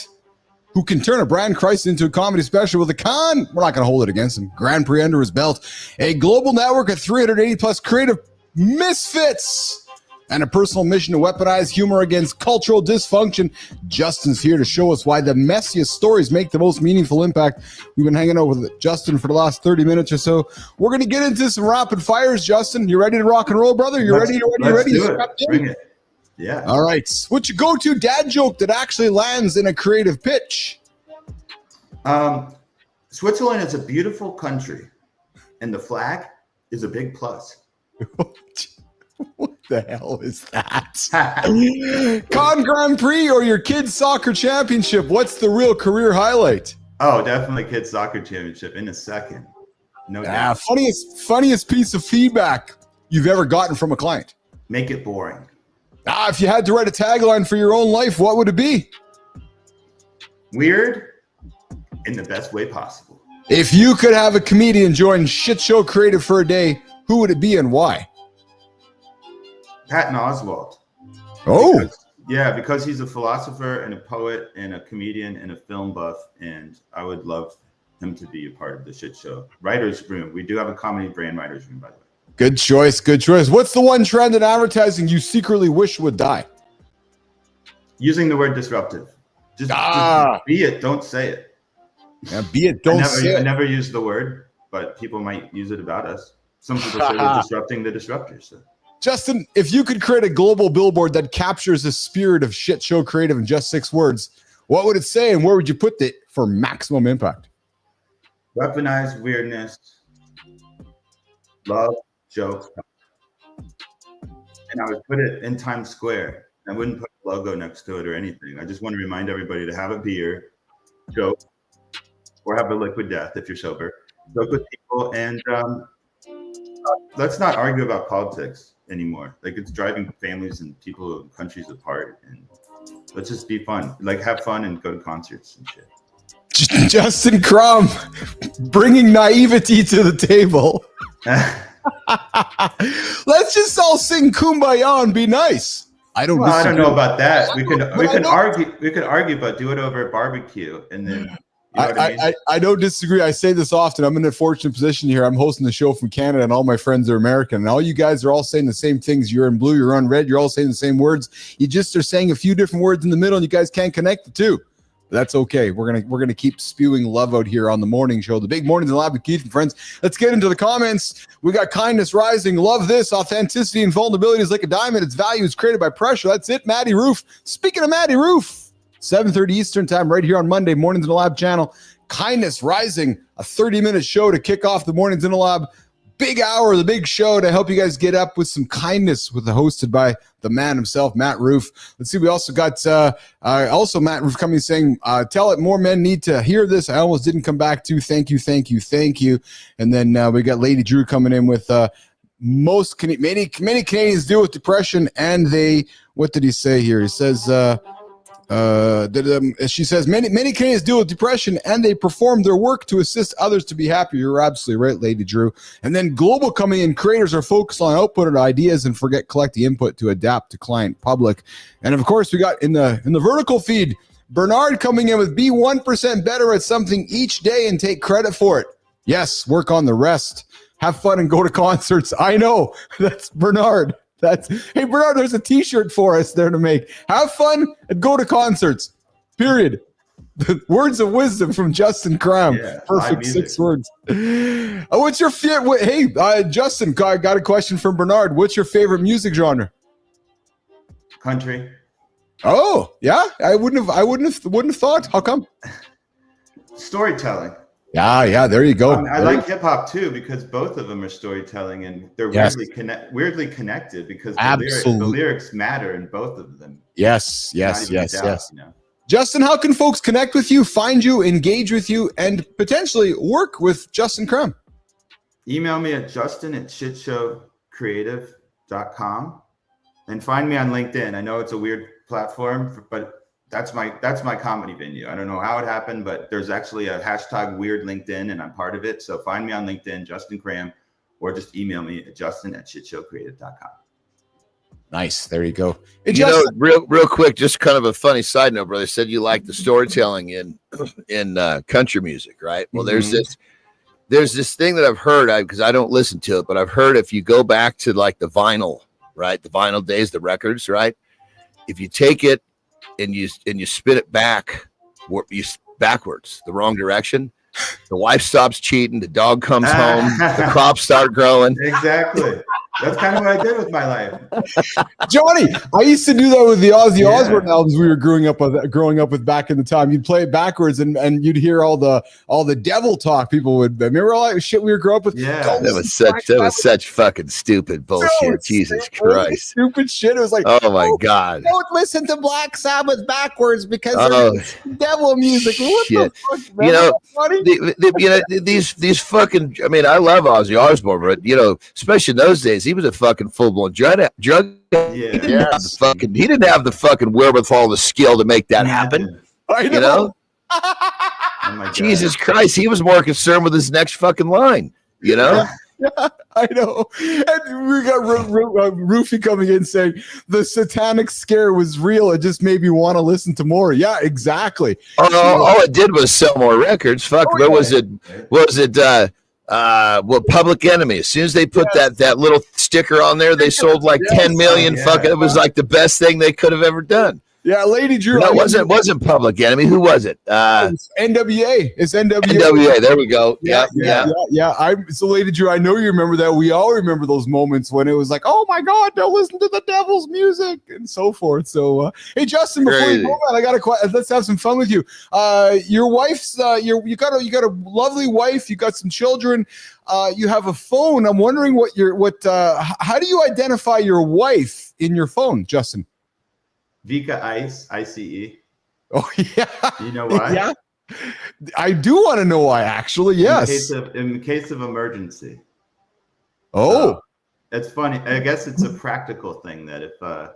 who can turn a brand crisis into a comedy special with a con. We're not going to hold it against him. Grand Prix under his belt. A global network of 380 plus creative misfits and a personal mission to weaponize humor against cultural dysfunction. Justin's here to show us why the messiest stories make the most meaningful impact. We've been hanging out with Justin for the last 30 minutes or so. We're going to get into some rapid fires. Justin, you ready to rock and roll, brother? You ready? Let's do it. Bring it. Yeah. All right. What's your go-to dad joke that actually lands in a creative pitch? Switzerland is a beautiful country, and the flag is a big plus. What the hell is that? Con Grand Prix or your kids' soccer championship? What's the real career highlight? Oh, definitely kids' soccer championship in a second. No doubt. Funniest piece of feedback you've ever gotten from a client? Make it boring. If you had to write a tagline for your own life, what would it be? Weird in the best way possible. If you could have a comedian join Shitshow Creative for a day, who would it be and why? Patton Oswalt. Oh. Because he's a philosopher and a poet and a comedian and a film buff, and I would love him to be a part of the Shitshow. Writer's Room. We do have a comedy brand Writer's Room, by the way. Good choice. Good choice. What's the one trend in advertising you secretly wish would die? Using the word disruptive. Just be it. Don't say it. Yeah, be it. Don't say it. I never use the word, but people might use it about us. Some people say we're disrupting the disruptors. So. Justin, if you could create a global billboard that captures the spirit of Shitshow Creative in just 6 words, what would it say and where would you put it for maximum impact? Weaponize weirdness, love, joke, and I would put it in Times Square. I wouldn't put a logo next to it or anything. I just want to remind everybody to have a beer, joke, or have a liquid death if you're sober. Joke with people, and let's not argue about politics anymore. Like, it's driving families and people and countries apart. And let's just be fun. Like, have fun and go to concerts and shit. Justin Kramm, bringing naivety to the table. Let's just all sing Kumbaya and be nice. I don't know about that. We could argue, but do it over a barbecue, and then I don't disagree. I say this often. I'm in a fortunate position here. I'm hosting the show from Canada, and all my friends are American, and all you guys are all saying the same things. You're in blue, you're on red, you're all saying the same words. You just are saying a few different words in the middle, and you guys can't connect the two. That's okay. We're gonna keep spewing love out here on the morning show, the Big Mornings in Live with Keith and friends. Let's get into the comments. We got kindness rising. Love this. Authenticity and vulnerability is like a diamond. Its value is created by pressure. That's it. Maddie Roof. Speaking of Maddie Roof, 7:30 Eastern time, right here on Monday Mornings in the Lab channel. Kindness rising, a 30-minute show to kick off the Mornings in the Lab. Big hour, the big show to help you guys get up with some kindness, with hosted by the man himself, Matt Roof. Let's see, we also got Matt Roof coming saying, tell it more men need to hear this. I almost didn't come back to. Thank you. And then we got Lady Drew coming in with many Canadians deal with depression, and they, what did he say here? He says, she says many Canadians deal with depression and they perform their work to assist others to be happy. You're absolutely right, Lady Drew. And then global coming in, creators are focused on output and ideas and forget collecting input to adapt to client public. And of course, we got in the vertical feed, Bernard coming in with be 1% better at something each day and take credit for it. Yes, work on the rest. Have fun and go to concerts. I know, that's Bernard. Hey, Bernard, there's a t-shirt for us there to make. Have fun and go to concerts. Period. The words of wisdom from Justin Kramm. Yeah, perfect 6 words. What's your favorite? Hey, Justin, I got a question from Bernard. What's your favorite music genre? Country. Oh, yeah. I wouldn't have thought. How come? Storytelling. Yeah. There you go. I like hip hop too because both of them are storytelling, and they're weirdly connected because the lyrics matter in both of them. Yes. You know? Justin, how can folks connect with you, find you, engage with you, and potentially work with Justin Kramm? Email me at justin@shitshowcreative.com and find me on LinkedIn. I know it's a weird platform, but that's my comedy venue. I don't know how it happened, but there's actually a hashtag weird LinkedIn and I'm part of it. So find me on LinkedIn, Justin Kramm, or just email me at justin@shitshowcreative.com. Nice. There you go. Hey, real quick, just kind of a funny side note, brother. Said you like the storytelling in country music, right? Well, there's this thing that I've heard, because I don't listen to it, but I've heard if you go back to like the vinyl, right? The vinyl days, the records, right? If you take it and you spin it backwards, the wrong direction, the wife stops cheating, the dog comes home, the crops start growing. Exactly. That's kind of what I did with my life. Johnny, I used to do that with the Ozzy Osbourne albums we were growing up with back in the time. You'd play it backwards and you'd hear all the devil talk people would remember all that shit we were growing up with. Yeah. That was such fucking stupid bullshit. Jesus Christ. Stupid shit. It was like, oh my God. Don't listen to Black Sabbath backwards because it's devil music. What shit. the fuck, man? These fucking, I mean, I love Ozzy Osbourne, but especially in those days, he was a fucking full-blown drug. He didn't have the fucking wherewithal, the skill to make that happen. I know. Oh my God. Jesus Christ, he was more concerned with his next fucking line. Yeah, I know. And we got Roofy coming in saying the satanic scare was real. It just made me want to listen to more. Yeah, exactly. All it did was sell more records. Was it Public Enemy? As soon as they put that little sticker on there, they sold like 10 million. It was like the best thing they could have ever done. Yeah, Lady Drew. No, it wasn't Public Enemy. Who was it? NWA. It's NWA. NWA. There we go. Yeah. So, Lady Drew, I know you remember that. We all remember those moments when it was like, oh my God, don't listen to the devil's music and so forth. So, hey, Justin, before you go on, I got a question. Let's have some fun with you. Your wife's, you got a lovely wife. You got some children. You have a phone. I'm wondering how do you identify your wife in your phone, Justin? Vika Ice, ICE. Oh, yeah. You know why? Yeah. I do want to know why, actually. Yes. In the case of emergency. Oh. It's funny. I guess it's a practical thing that if I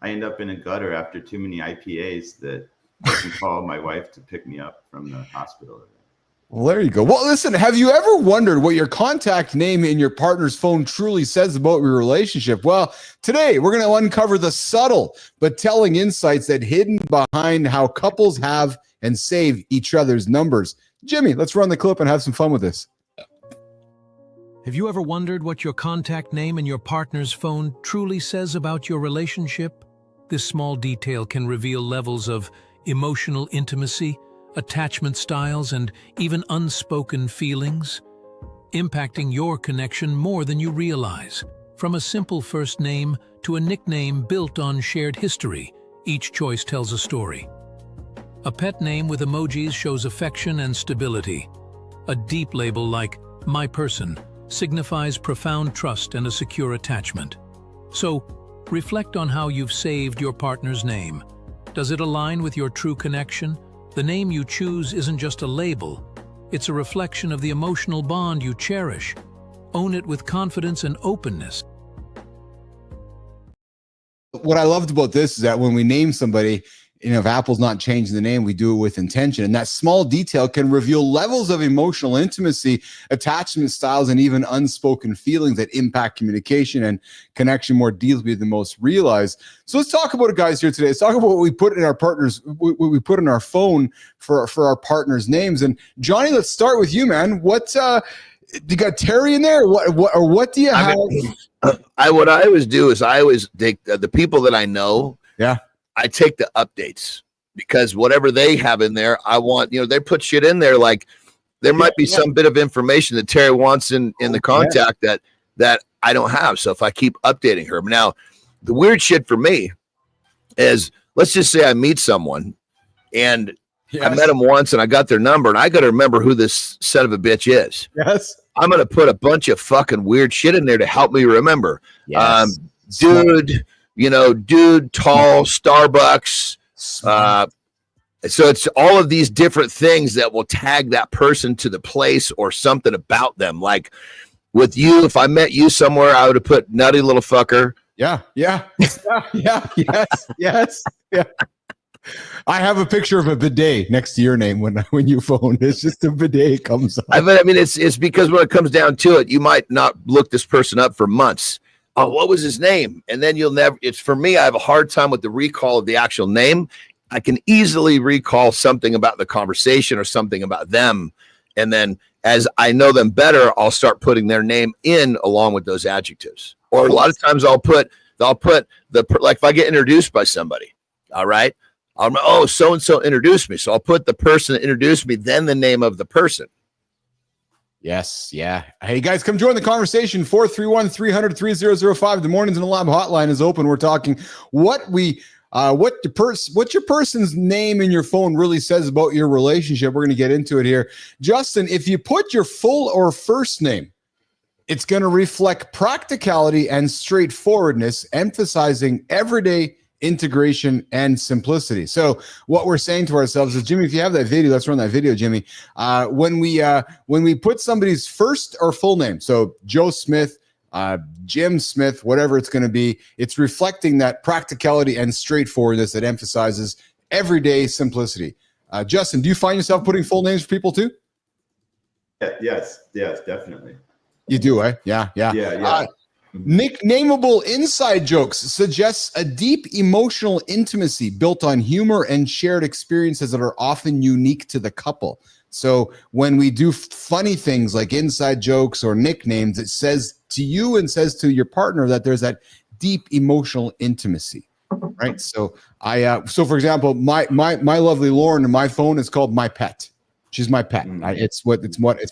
end up in a gutter after too many IPAs, that I can call my wife to pick me up from the hospital. Well, there you go. Well, listen, have you ever wondered what your contact name in your partner's phone truly says about your relationship? Well, today we're going to uncover the subtle but telling insights that hidden behind how couples have and save each other's numbers. Jimmy, let's run the clip and have some fun with this. Have you ever wondered what your contact name in your partner's phone truly says about your relationship? This small detail can reveal levels of emotional intimacy, attachment styles, and even unspoken feelings, impacting your connection more than you realize. From a simple first name to a nickname built on shared history, each choice tells a story. A pet name with emojis shows affection and stability. A deep label like "My Person" signifies profound trust and a secure attachment. So, reflect on how you've saved your partner's name. Does it align with your true connection? The name you choose isn't just a label, it's a reflection of the emotional bond you cherish. Own it with confidence and openness. What I loved about this is that when we name somebody, if Apple's not changing the name, we do it with intention. And that small detail can reveal levels of emotional intimacy, attachment styles, and even unspoken feelings that impact communication and connection more deeply than most realize. So let's talk about it, guys, here today. Let's talk about what we put in our partners, what we put in our phone for our partners' names. And Johnny, let's start with you, man. What you got Terry in there? What do you have? What I always do is I always take the people that I know. Yeah. I take the updates because whatever they have in there, I want, they put shit in there. Like there might be some bit of information that Terry wants in the contact that I don't have. So if I keep updating her now, the weird shit for me is let's just say I meet someone and I Yes. met them once and I got their number and I got to remember who this son of a bitch is. Yes. I'm going to put a bunch of fucking weird shit in there to help me remember. Yes. Dude, tall, Starbucks. So it's all of these different things that will tag that person to the place or something about them. Like with you, if I met you somewhere, I would have put nutty little fucker. Yeah. Yes. Yeah. I have a picture of a bidet next to your name when you phone. It's just a bidet comes up. I mean, it's because when it comes down to it, you might not look this person up for months. Oh, what was his name? And then it's for me, I have a hard time with the recall of the actual name. I can easily recall something about the conversation or something about them. And then as I know them better, I'll start putting their name in along with those adjectives. Or a lot of times I'll put like if I get introduced by somebody, all right, so-and-so introduced me. So I'll put the person that introduced me, then the name of the person. Yes. Yeah. Hey, guys, come join the conversation. 431-300-3005. The Mornings in the Lab hotline is open. We're talking what your person's name in your phone really says about your relationship. We're going to get into it here. Justin, if you put your full or first name, it's going to reflect practicality and straightforwardness, emphasizing everyday integration and simplicity. So what we're saying to ourselves is, Jimmy, if you have that video, let's run that video, Jimmy. When we put somebody's first or full name, so Joe Smith, Jim Smith, whatever it's going to be, it's reflecting that practicality and straightforwardness that emphasizes everyday simplicity. Justin, do you find yourself putting full names for people too? Yes, definitely. You do, eh? Yeah. Nicknameable inside jokes suggests a deep emotional intimacy built on humor and shared experiences that are often unique to the couple. So when we do funny things like inside jokes or nicknames, it says to you and says to your partner that there's that deep emotional intimacy, right? So so for example, my lovely Lauren, my phone is called My Pet. She's my pet. It's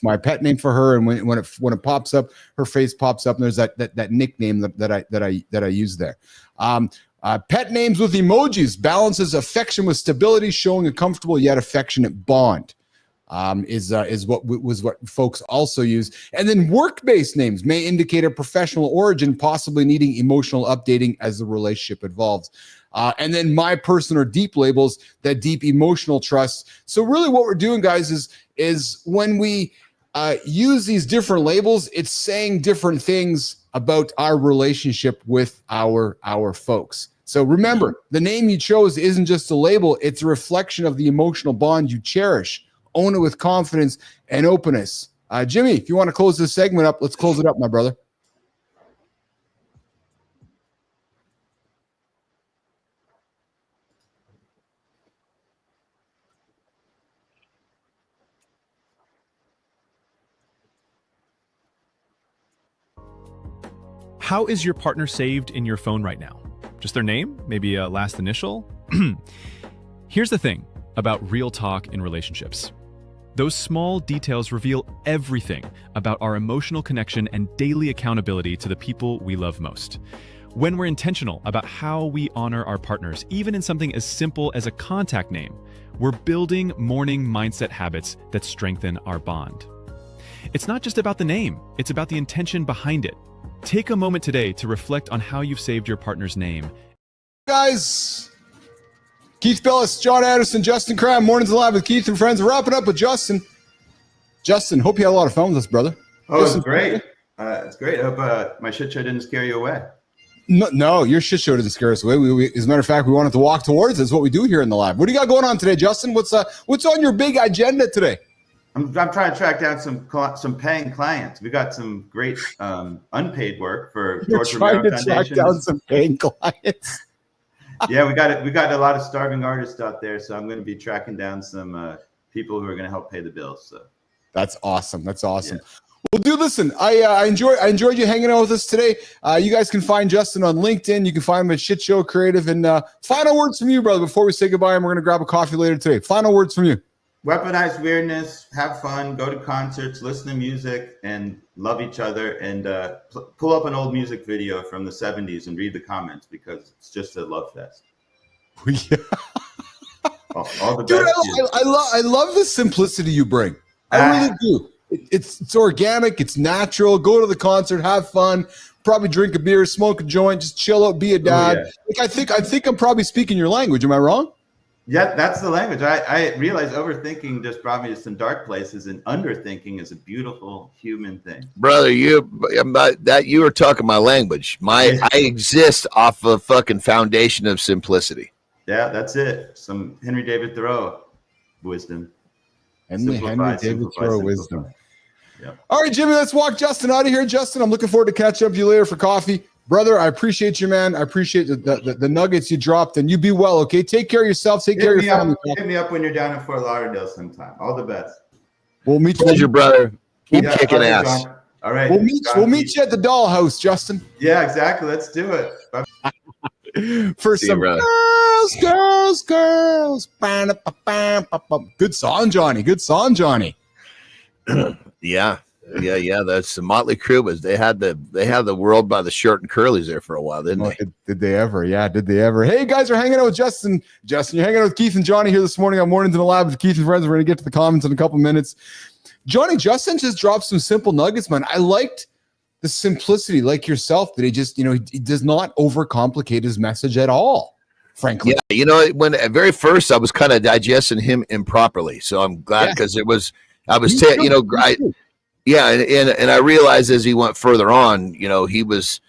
my pet name for her. And when it pops up, her face pops up, and there's that nickname that I use there. Pet names with emojis balances affection with stability, showing a comfortable yet affectionate bond. Is what folks also use. And then work-based names may indicate a professional origin, possibly needing emotional updating as the relationship evolves. And then my person or deep labels, that deep emotional trust. So really what we're doing, guys, is when we use these different labels, it's saying different things about our relationship with our folks. So remember, the name you chose isn't just a label, it's a reflection of the emotional bond you cherish. Own it with confidence and openness. Jimmy, if you want to close this segment up, let's close it up, my brother. How is your partner saved in your phone right now? Just their name? Maybe a last initial? Here's the thing about real talk in relationships. Those small details reveal everything about our emotional connection and daily accountability to the people we love most. When we're intentional about how we honor our partners, even in something as simple as a contact name, we're building morning mindset habits that strengthen our bond. It's not just about the name, it's about the intention behind it. Take a moment today to reflect on how you've saved your partner's name. Guys, Keith Bellis, Jon Andersen, Justin Kramm, Mornings Alive with Keith and friends. We're wrapping up with Justin. Justin, hope you had a lot of fun with us, brother. Oh, it's great. It's great. I hope my shit show didn't scare you away. No, your shit show didn't scare us away. As a matter of fact, we wanted to walk towards it. It's what we do here in the lab. What do you got going on today, Justin? What's on your big agenda today? I'm trying to track down some paying clients. We got some great unpaid work for George Romero Foundation. Track down some paying clients. Yeah, we got a lot of starving artists out there, so I'm going to be tracking down some people who are going to help pay the bills. So that's awesome. Yeah. Well, dude, listen, I enjoyed you hanging out with us today. You guys can find Justin on LinkedIn. You can find him at Shitshow Creative. And final words from you, brother, before we say goodbye, and we're going to grab a coffee later today. Final words from you. Weaponize weirdness, have fun, go to concerts, listen to music, and love each other. And pull up an old music video from the 70s and read the comments, because it's just a love fest. Yeah. All the Dude, best. I love the simplicity you bring. I really do. It's organic. It's natural. Go to the concert, have fun, probably drink a beer, smoke a joint, just chill out, be a dad. Yeah. Like I think I'm probably speaking your language. Am I wrong? Yeah, that's the language. I realize overthinking just brought me to some dark places, and underthinking is a beautiful human thing. Brother, you were talking my language. I exist off a fucking foundation of simplicity. Yeah, that's it. Some Henry David Thoreau wisdom. Henry David Thoreau wisdom. Yep. All right, Jimmy, let's walk Justin out of here. Justin, I'm looking forward to catching up with you later for coffee. Brother, I appreciate you, man. I appreciate the nuggets you dropped, and you be well, okay? Take care of yourself. Take care of your family. Hit me up when you're down in Fort Lauderdale sometime. All the best. We'll meet you. Pleasure, brother. Keep kicking okay, ass. John. All right. We'll meet you at the dollhouse, Justin. Yeah, exactly. Let's do it. Bye. For See some you, brother. girls. Good song, Johnny. Good song, Johnny. Yeah. That's the Motley Crue. Was they had the world by the short and curlies there for a while, didn't they? Did they ever? Yeah, did they ever? Hey, guys, we're hanging out with Justin. Justin, you're hanging out with Keith and Johnny here this morning on Mornings in the Lab with Keith and Friends. We're going to get to the comments in a couple minutes. Johnny, Justin just dropped some simple nuggets, man. I liked the simplicity, like yourself, that he just, he does not overcomplicate his message at all, frankly. Yeah, when at very first I was kind of digesting him improperly. So I'm glad because and I realized as he went further on, he was,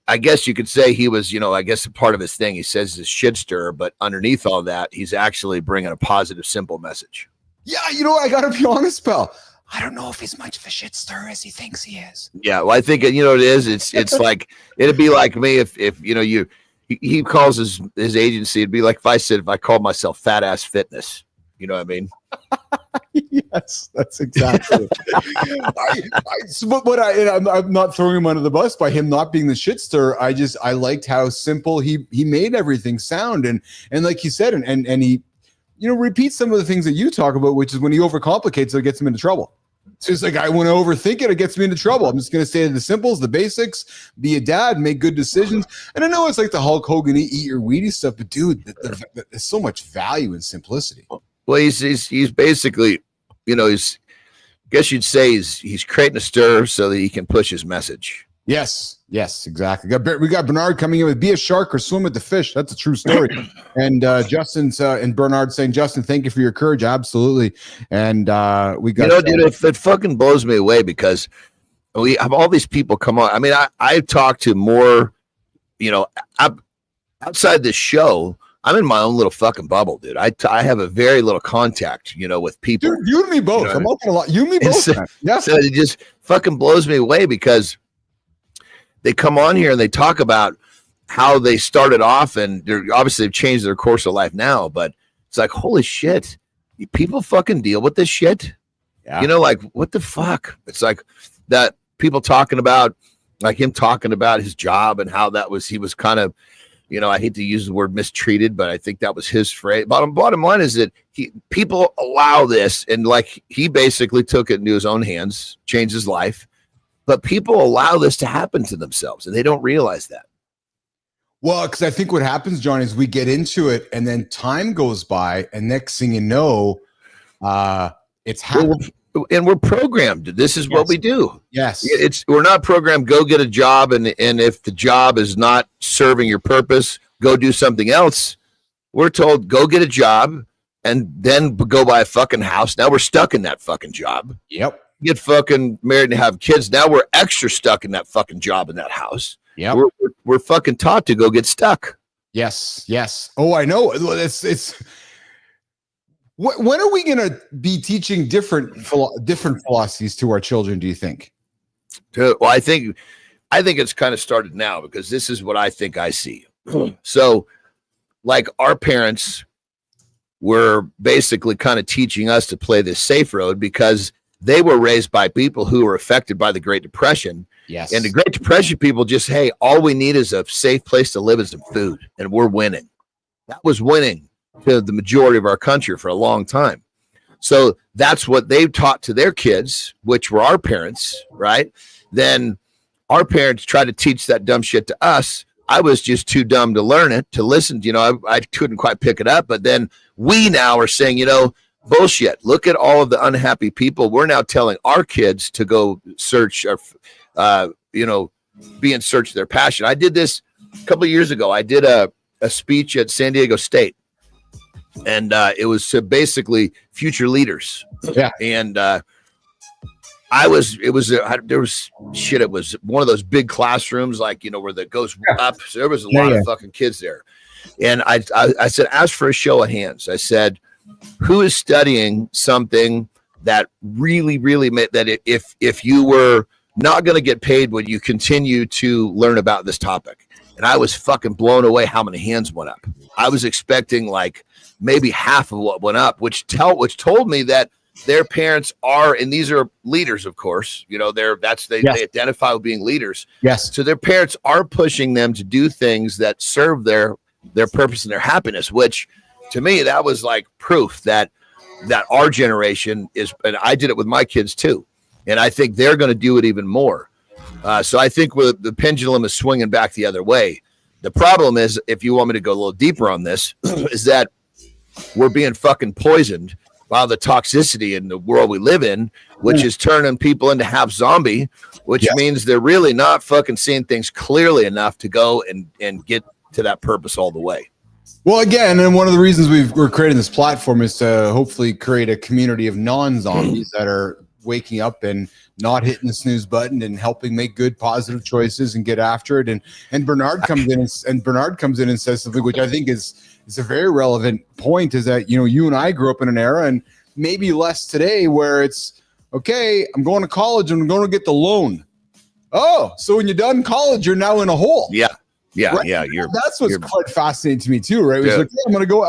I guess you could say he was, I guess a part of his thing, he says is shit stir, but underneath all that, he's actually bringing a positive, simple message. Yeah, I got to be honest, pal. I don't know if he's much of a shit stir as he thinks he is. Yeah, well, I think, it is. It's like, it'd be like me if he calls his agency, it'd be like if I called myself Fat Ass Fitness. You know what I mean? Yes, that's exactly it. I'm not throwing him under the bus by him not being the shit stir. I liked how simple he made everything sound, and like he said, and he repeats some of the things that you talk about, which is when he overcomplicates it, it gets him into trouble. So it's like, I want to overthink it gets me into trouble. I'm just going to say the simples, the basics, be a dad, make good decisions. And I know it's like the Hulk Hogan, eat your Wheaties stuff, but dude, there's so much value in simplicity. Well, he's basically, I guess you'd say he's creating a stir so that he can push his message. Yes, exactly. We got Bernard coming in with be a shark or swim with the fish. That's a true story. And Justin's and Bernard saying, Justin, thank you for your courage. Absolutely. And we got dude, it fucking blows me away because we have all these people come on. I mean, I talk to more, outside this show. I'm in my own little fucking bubble, dude. I have a very little contact, with people. Dude, you and me both. I'm not gonna lie. You and me both. Yeah. So it just fucking blows me away because they come on here and they talk about how they started off, and they're obviously they've changed their course of life now. But it's like, holy shit, people fucking deal with this shit. Yeah. Like what the fuck? It's like that people talking about, like him talking about his job and how he was kind of. I hate to use the word mistreated, but I think that was his phrase. Bottom line is that people allow this, and like he basically took it into his own hands, changed his life. But people allow this to happen to themselves, and they don't realize that. Well, because I think what happens, John, is we get into it, and then time goes by, and next thing you know, it's happening. And we're programmed. This is what we do. Yes. We're not programmed, go get a job. And if the job is not serving your purpose, go do something else. We're told, go get a job and then go buy a fucking house. Now we're stuck in that fucking job. Yep. Get fucking married and have kids. Now we're extra stuck in that fucking job in that house. Yeah. We're fucking taught to go get stuck. Yes. Oh, I know. It's when are we going to be teaching different philosophies to our children, do you think? Well, I think it's kind of started now because this is what I think I see. So like our parents were basically kind of teaching us to play this safe road because they were raised by people who were affected by the Great Depression. Yes. And the Great Depression people just, hey, all we need is a safe place to live and some food, and we're winning. That was winning to the majority of our country for a long time. So that's what they've taught to their kids, which were our parents, right? Then our parents tried to teach that dumb shit to us, I was just too dumb to learn it, to listen. I couldn't quite pick it up. But then we now are saying, bullshit. Look at all of the unhappy people. We're now telling our kids to go search, be in search of their passion. I did this a couple of years ago. I did a speech at San Diego State, and it was to basically future leaders. Yeah. And it was one of those big classrooms, like, where that goes up. So there was a lot of fucking kids there. And I said, ask for a show of hands. I said, who is studying something that really, really meant that if you were not going to get paid, would you continue to learn about this topic? And I was fucking blown away how many hands went up. I was expecting like maybe half of what went up, which told me that their parents are, and these are leaders, of course, they identify with being leaders. Yes. So their parents are pushing them to do things that serve their purpose and their happiness, which to me, that was like proof that our generation is, and I did it with my kids too. And I think they're going to do it even more. So I think the pendulum is swinging back the other way. The problem is, if you want me to go a little deeper on this, is that we're being fucking poisoned by the toxicity in the world we live in, which is turning people into half zombie, which means they're really not fucking seeing things clearly enough to go and get to that purpose all the way. Well, again, and one of the reasons we're creating this platform is to hopefully create a community of non-zombies that are waking up and not hitting the snooze button and helping make good, positive choices and get after it. And Bernard comes in and says something which I think is a very relevant point, is that, you and I grew up in an era, and maybe less today, where it's, okay, I'm going to college and I'm going to get the loan. Oh, so when you're done college, you're now in a hole. Yeah. Right? Yeah. That's what's quite fascinating to me too, right? It was like, I'm going to go.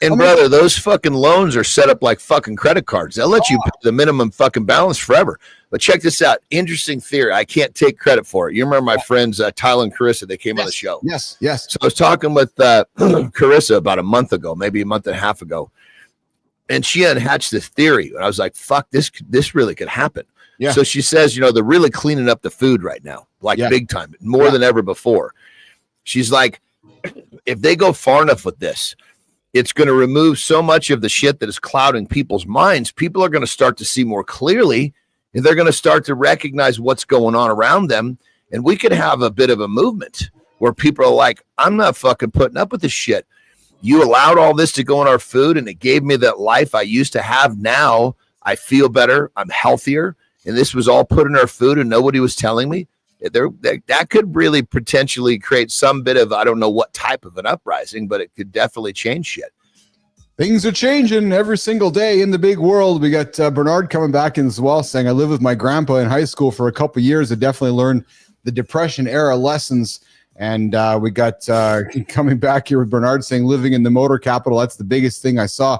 And brother, those fucking loans are set up like fucking credit cards. They'll let you pay the minimum fucking balance forever. But check this out. Interesting theory. I can't take credit for it. You remember my friends, Tyler and Carissa, they came on the show. Yes. So I was talking with Carissa about a month ago, maybe a month and a half ago. And she hatched this theory. And I was like, fuck, this really could happen. Yeah. So she says, they're really cleaning up the food right now, like big time, more than ever before. She's like, if they go far enough with this, it's going to remove so much of the shit that is clouding people's minds. People are going to start to see more clearly, and they're going to start to recognize what's going on around them. And we could have a bit of a movement where people are like, I'm not fucking putting up with this shit. You allowed all this to go in our food, and it gave me that life I used to have. Now I feel better. I'm healthier. And this was all put in our food, and nobody was telling me. That could really potentially create some bit of, I don't know what type of an uprising, but it could definitely change shit. Things are changing every single day in the big world. We got Bernard coming back in as well, saying, I lived with my grandpa in high school for a couple of years. I definitely learned the Depression era lessons. And we got coming back here with Bernard saying, living in the motor capital, that's the biggest thing I saw.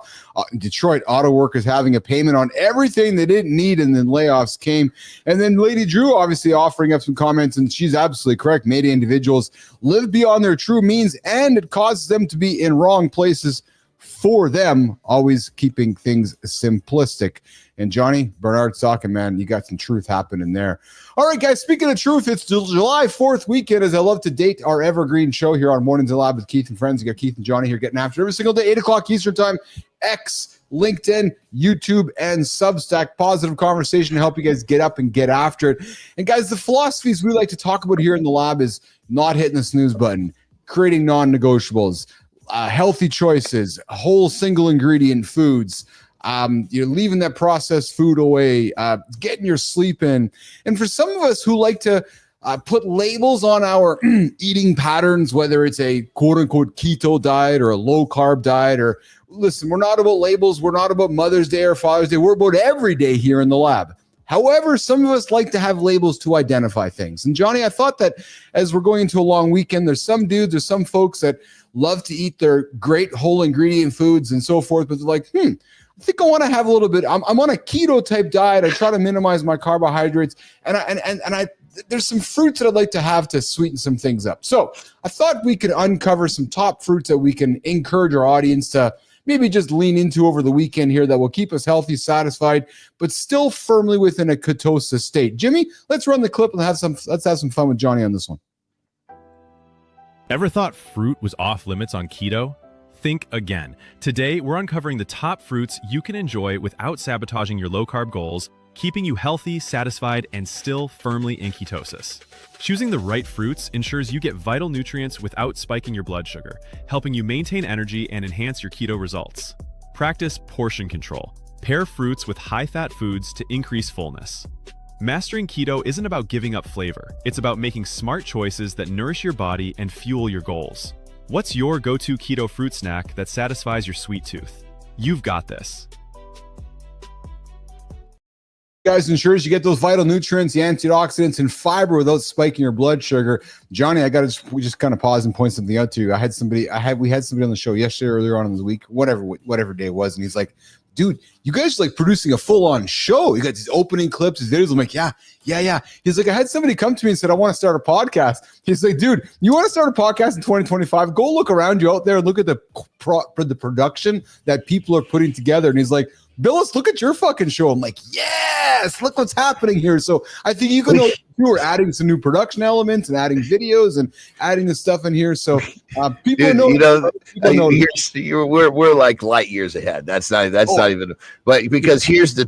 Detroit auto workers having a payment on everything they didn't need, and then layoffs came. And then Lady Drew obviously offering up some comments, and she's absolutely correct. Many individuals live beyond their true means, and it causes them to be in wrong places for them, always keeping things simplistic. And Johnny, Bernard's talking, man, you got some truth happening there. All right, guys, speaking of truth, it's the July 4th weekend, as I love to date our evergreen show here on Mornings in Lab with Keith and Friends. You got Keith and Johnny here getting after every single day, 8 o'clock Eastern time, X, LinkedIn, YouTube, and Substack. Positive conversation to help you guys get up and get after it. And guys, the philosophies we like to talk about here in the lab is not hitting the snooze button, creating non-negotiables, healthy choices, whole single ingredient foods, you're leaving that processed food away, getting your sleep in. And for some of us who like to put labels on our eating patterns, whether it's a quote unquote keto diet or a low carb diet, or listen, we're not about labels. We're not about Mother's Day or Father's Day. We're about every day here in the lab. However, some of us like to have labels to identify things. And Johnny, I thought that as we're going into a long weekend, there's some dudes, there's some folks that love to eat their great whole ingredient foods and so forth, but they're like, I think I want to have a little bit. I'm on a keto type diet. I try to minimize my carbohydrates, and I there's some fruits that I'd like to have to sweeten some things up. So I thought we could uncover some top fruits that we can encourage our audience to maybe just lean into over the weekend here that will keep us healthy, satisfied, but still firmly within a ketosis state. Jimmy, let's run the clip and let's have some fun with Johnny on this one. Ever thought fruit was off limits on keto? Think again. Today, we're uncovering the top fruits you can enjoy without sabotaging your low-carb goals, keeping you healthy, satisfied, and still firmly in ketosis. Choosing the right fruits ensures you get vital nutrients without spiking your blood sugar, helping you maintain energy and enhance your keto results. Practice portion control. Pair fruits with high-fat foods to increase fullness. Mastering keto isn't about giving up flavor. It's about making smart choices that nourish your body and fuel your goals. What's your go-to keto fruit snack that satisfies your sweet tooth? You've got this. Guys, ensures you get those vital nutrients, the antioxidants, and fiber without spiking your blood sugar. Johnny, we just kind of pause and point something out to you. We had somebody on the show yesterday, earlier on in the week, whatever day it was, and he's like, dude, you guys are like producing a full-on show. You got these opening clips, these videos. I'm like, yeah. He's like, I had somebody come to me and said, I want to start a podcast. He's like, dude, you want to start a podcast in 2025? Go look around you out there and look at the production that people are putting together. And he's like, Billis, look at your fucking show. I'm like, yes, look what's happening here. So I think you can know you are adding some new production elements and adding videos and adding the stuff in here. So people know. We're like light years ahead. That's not even. But because here's the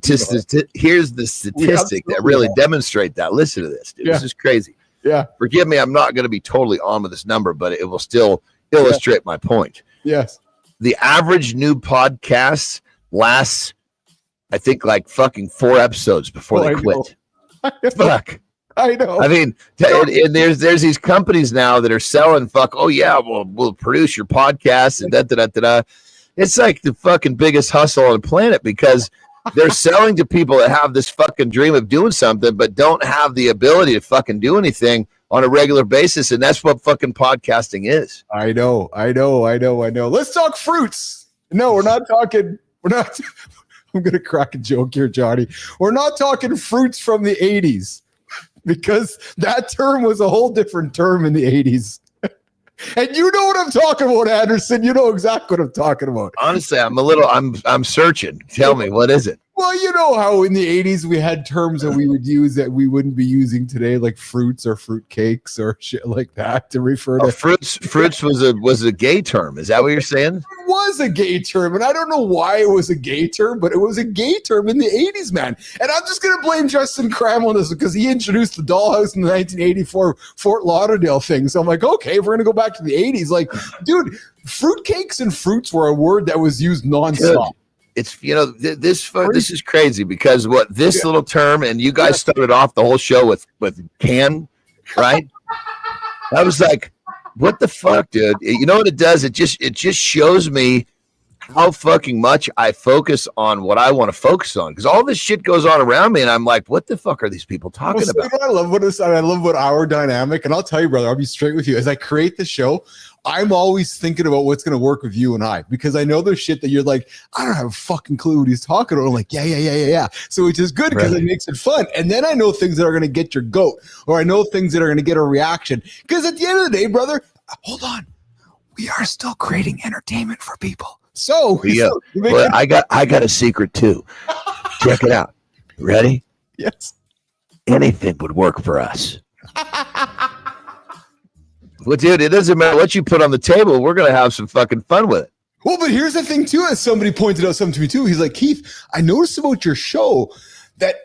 statistic that really demonstrate that. Listen to this, dude. Yeah. This is crazy. Yeah. Forgive me. I'm not going to be totally on with this number, but it will still illustrate my point. Yes. The average new podcast lasts, I think, like fucking 4 episodes before they quit. Fuck. I know. I mean, and there's these companies now that are selling oh yeah, we'll produce your podcast and da. It's like the fucking biggest hustle on the planet because they're selling to people that have this fucking dream of doing something but don't have the ability to fucking do anything on a regular basis, and that's what fucking podcasting is. I know. Let's talk fruits. No, we're not. I'm going to crack a joke here, Johnny. We're not talking fruits from the 80s because that term was a whole different term in the 80s. And you know what I'm talking about, Anderson. You know exactly what I'm talking about. Honestly, I'm searching. Tell me, what is it? Well, you know how in the 80s we had terms that we would use that we wouldn't be using today, like fruits or fruit cakes or shit like that to refer to. Fruits was a gay term. Is that what you're saying? It was a gay term, and I don't know why it was a gay term, but it was a gay term in the 80s, man. And I'm just going to blame Justin Kramm on this because he introduced the dollhouse in the 1984 Fort Lauderdale thing. So I'm like, okay, if we're going to go back to the 80s, like, dude, fruitcakes and fruits were a word that was used nonstop. It's, this is crazy because this little term, and you guys started off the whole show with can, right? I was like, what the fuck, dude? You know what it does? It just shows me how fucking much I focus on what I want to focus on because all this shit goes on around me, and I'm like, what the fuck are these people talking about? I love what our dynamic, and I'll tell you, brother, I'll be straight with you. As I create the show, I'm always thinking about what's going to work with you and I, because I know there's shit that you're like, I don't have a fucking clue what he's talking about. I'm like, yeah. So which is good because it makes it fun. And then I know things that are going to get your goat, or I know things that are going to get a reaction. Because at the end of the day, brother, hold on, we are still creating entertainment for people. So well, I got a secret too. Check it out. Ready? Yes. Anything would work for us. Well, dude, it doesn't matter what you put on the table. We're going to have some fucking fun with it. Well, but here's the thing, too. As somebody pointed out something to me, too. He's like, Keith, I noticed about your show that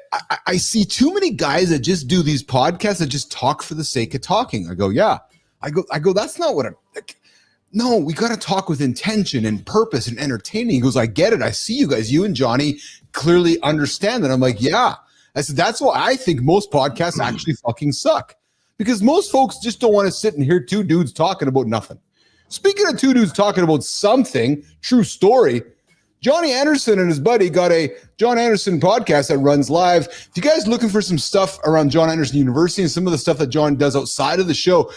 I see too many guys that just do these podcasts that just talk for the sake of talking. I go, yeah. I go, that's not what no, we got to talk with intention and purpose and entertaining. He goes, I get it. I see you guys. You and Johnny clearly understand that. I'm like, yeah. I said, that's why I think most podcasts actually fucking suck. Because most folks just don't want to sit and hear two dudes talking about nothing. Speaking of two dudes talking about something, true story, Johnny Andersen and his buddy got a Jon Andersen podcast that runs live. If you guys looking for some stuff around Jon Andersen University and some of the stuff that John does outside of the show,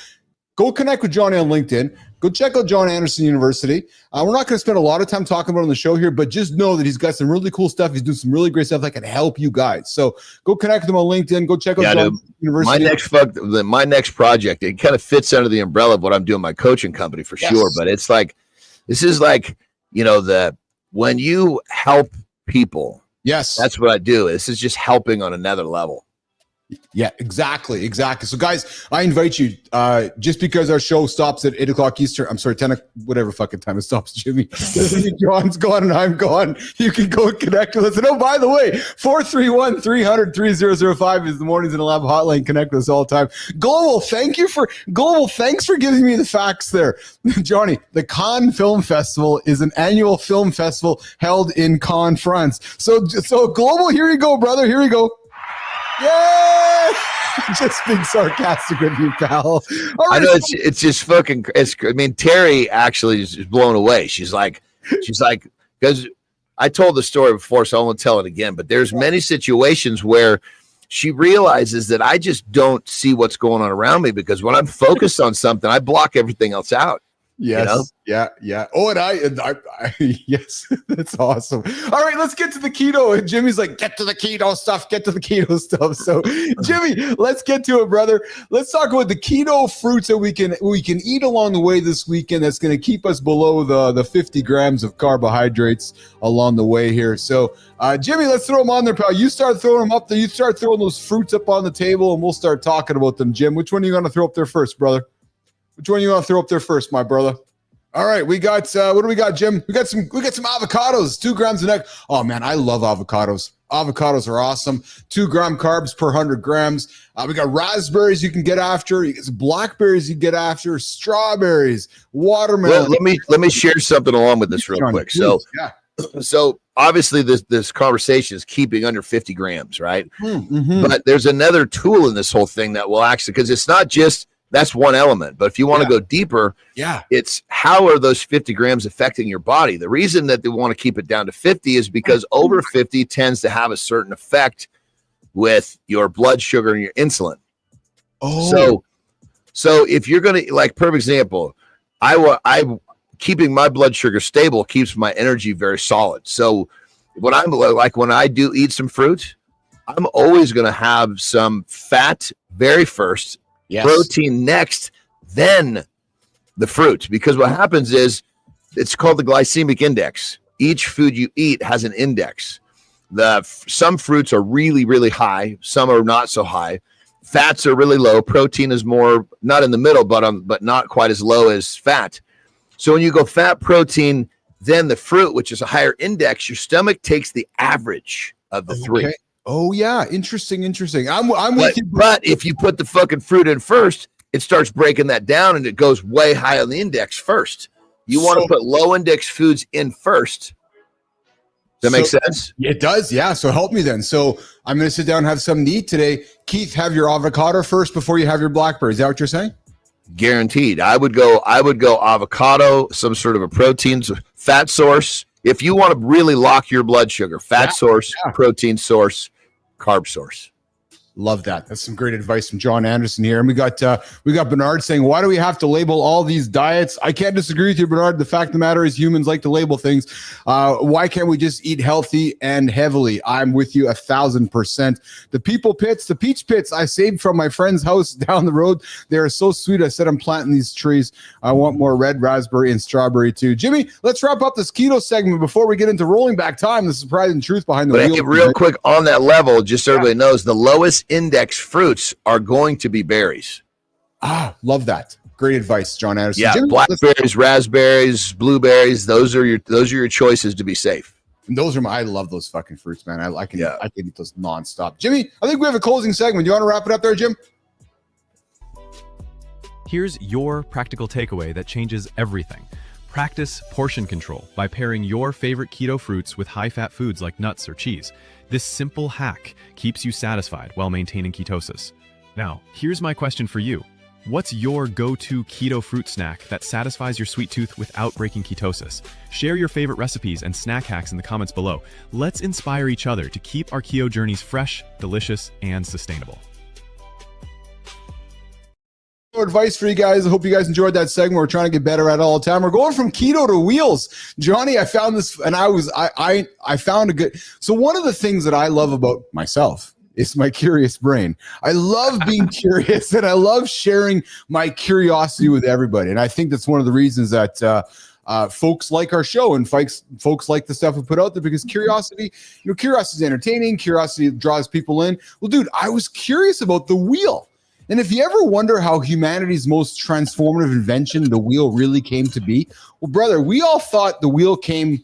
go connect with Johnny on LinkedIn. Go check out Jon Andersen University. We're not going to spend a lot of time talking about it on the show here, but just know that he's got some really cool stuff. He's doing some really great stuff that can help you guys. So go connect with him on LinkedIn. Go check out Jon University. My next project, it kind of fits under the umbrella of what I'm doing my coaching company for sure. But it's like, this is like, when you help people. Yes. That's what I do. This is just helping on another level. Yeah, exactly. So guys, I invite you, just because our show stops at 8 o'clock Eastern, I'm sorry, 10, whatever fucking time it stops, Jimmy. John's gone and I'm gone. You can go and connect with us. And oh, by the way, 431-300-3005 is the Mornings in the Lab hotline. Connect with us all the time. Global, thanks for giving me the facts there. Johnny, the Cannes Film Festival is an annual film festival held in Cannes, France. So Global, here you go, brother. Here you go. Yay! Just being sarcastic with you, pal. All right. I know it's just fucking. I mean, Terry actually is blown away. She's like, because I told the story before, so I won't tell it again. But there's many situations where she realizes that I just don't see what's going on around me, because when I'm focused on something, I block everything else out. Yes. You know? Yeah. Oh, and I yes, that's awesome. All right, let's get to the keto. And Jimmy's like, get to the keto stuff. So, Jimmy, let's get to it, brother. Let's talk about the keto fruits that we can eat along the way this weekend. That's going to keep us below the 50 grams of carbohydrates along the way here. So, Jimmy, let's throw them on there, pal. You start throwing them up there. You start throwing those fruits up on the table, and we'll start talking about them. Jim, which one are you going to throw up there first, brother? Which one you want to throw up there first, my brother? All right, we got what do we got, Jim? We got some avocados, 2 grams a neck. Oh man, I love avocados. Avocados are awesome. 2 gram carbs per 100 grams. We got raspberries you can get after. You get some blackberries you can get after. Strawberries, watermelon. Well, let me share something along with this real quick. So obviously this conversation is keeping under 50 grams, right? Mm-hmm. But there's another tool in this whole thing that will actually, because it's not just. That's one element. But if you want to go deeper, it's how are those 50 grams affecting your body? The reason that they want to keep it down to 50 is because over 50 tends to have a certain effect with your blood sugar and your insulin. Oh, so if you're going to, like, perfect example, I keeping my blood sugar stable keeps my energy very solid. So when I do eat some fruit, I'm always going to have some fat very first. Yes. Protein next, then the fruit. Because what happens is it's called the glycemic index. Each food you eat has an index. Some fruits are really, really high. Some are not so high. Fats are really low. Protein is more not in the middle, but not quite as low as fat. So when you go fat, protein, then the fruit, which is a higher index, your stomach takes the average of the three. Oh yeah, interesting. I'm with you. But if you put the fucking fruit in first, it starts breaking that down and it goes way high on the index first. You want to put low index foods in first. Does that make sense? It does, yeah. So help me then. So I'm going to sit down and have something to eat today. Keith, have your avocado first before you have your blackberry. Is that what you're saying? Guaranteed. I would go avocado, some sort of a protein, fat source. If you want to really lock your blood sugar, fat source, protein source, carb source. Love that. That's some great advice from Jon Andersen here. And we got Bernard saying, why do we have to label all these diets? I can't disagree with you, Bernard. The fact of the matter is humans like to label things. Why can't we just eat healthy and heavily? I'm with you 1,000%. The peach pits I saved from my friend's house down the road. They're so sweet. I said I'm planting these trees. I want more red raspberry and strawberry too. Jimmy, let's wrap up this keto segment before we get into rolling back time, the surprising truth behind the wheel. Real quick on that level, just so everybody knows, the lowest index fruits are going to be berries. Love that. Great advice, Jon Andersen. Yeah, Jimmy, blackberries, raspberries, blueberries, those are your choices to be safe. And I love those fucking fruits, man. I can eat those nonstop. Jimmy, I think we have a closing segment. You want to wrap it up there, Jim? Here's your practical takeaway that changes everything. Practice portion control by pairing your favorite keto fruits with high-fat foods like nuts or cheese. This simple hack keeps you satisfied while maintaining ketosis. Now, here's my question for you. What's your go-to keto fruit snack that satisfies your sweet tooth without breaking ketosis? Share your favorite recipes and snack hacks in the comments below. Let's inspire each other to keep our keto journeys fresh, delicious, and sustainable. Advice for you guys. I hope you guys enjoyed that segment. We're trying to get better at it all the time. We're going from keto to wheels. Johnny, I found this and I found a good. So one of the things that I love about myself is my curious brain. I love being curious and I love sharing my curiosity with everybody. And I think that's one of the reasons that folks like our show and folks like the stuff we put out there because curiosity is entertaining. Curiosity draws people in. Well, dude, I was curious about the wheel. And if you ever wonder how humanity's most transformative invention, the wheel, really came to be, well, brother, we all thought the wheel came.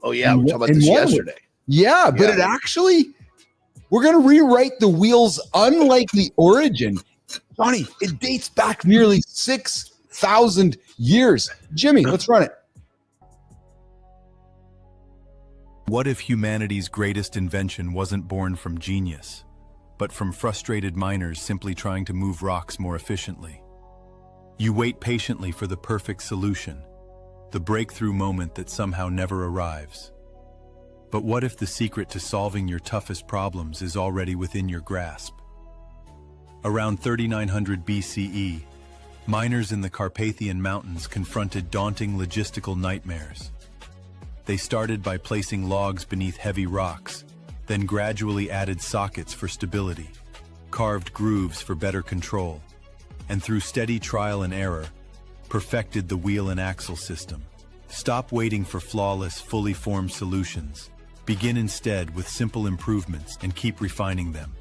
Oh, yeah. We were talking about this yesterday. Yeah, but it actually, we're going to rewrite the wheel's unlikely origin. Johnny, it dates back nearly 6,000 years. Jimmy, let's run it. What if humanity's greatest invention wasn't born from genius, but from frustrated miners simply trying to move rocks more efficiently? You wait patiently for the perfect solution, the breakthrough moment that somehow never arrives. But what if the secret to solving your toughest problems is already within your grasp? Around 3900 BCE, miners in the Carpathian Mountains confronted daunting logistical nightmares. They started by placing logs beneath heavy rocks, then gradually added sockets for stability, carved grooves for better control, and through steady trial and error, perfected the wheel and axle system. Stop waiting for flawless, fully formed solutions. Begin instead with simple improvements and keep refining them.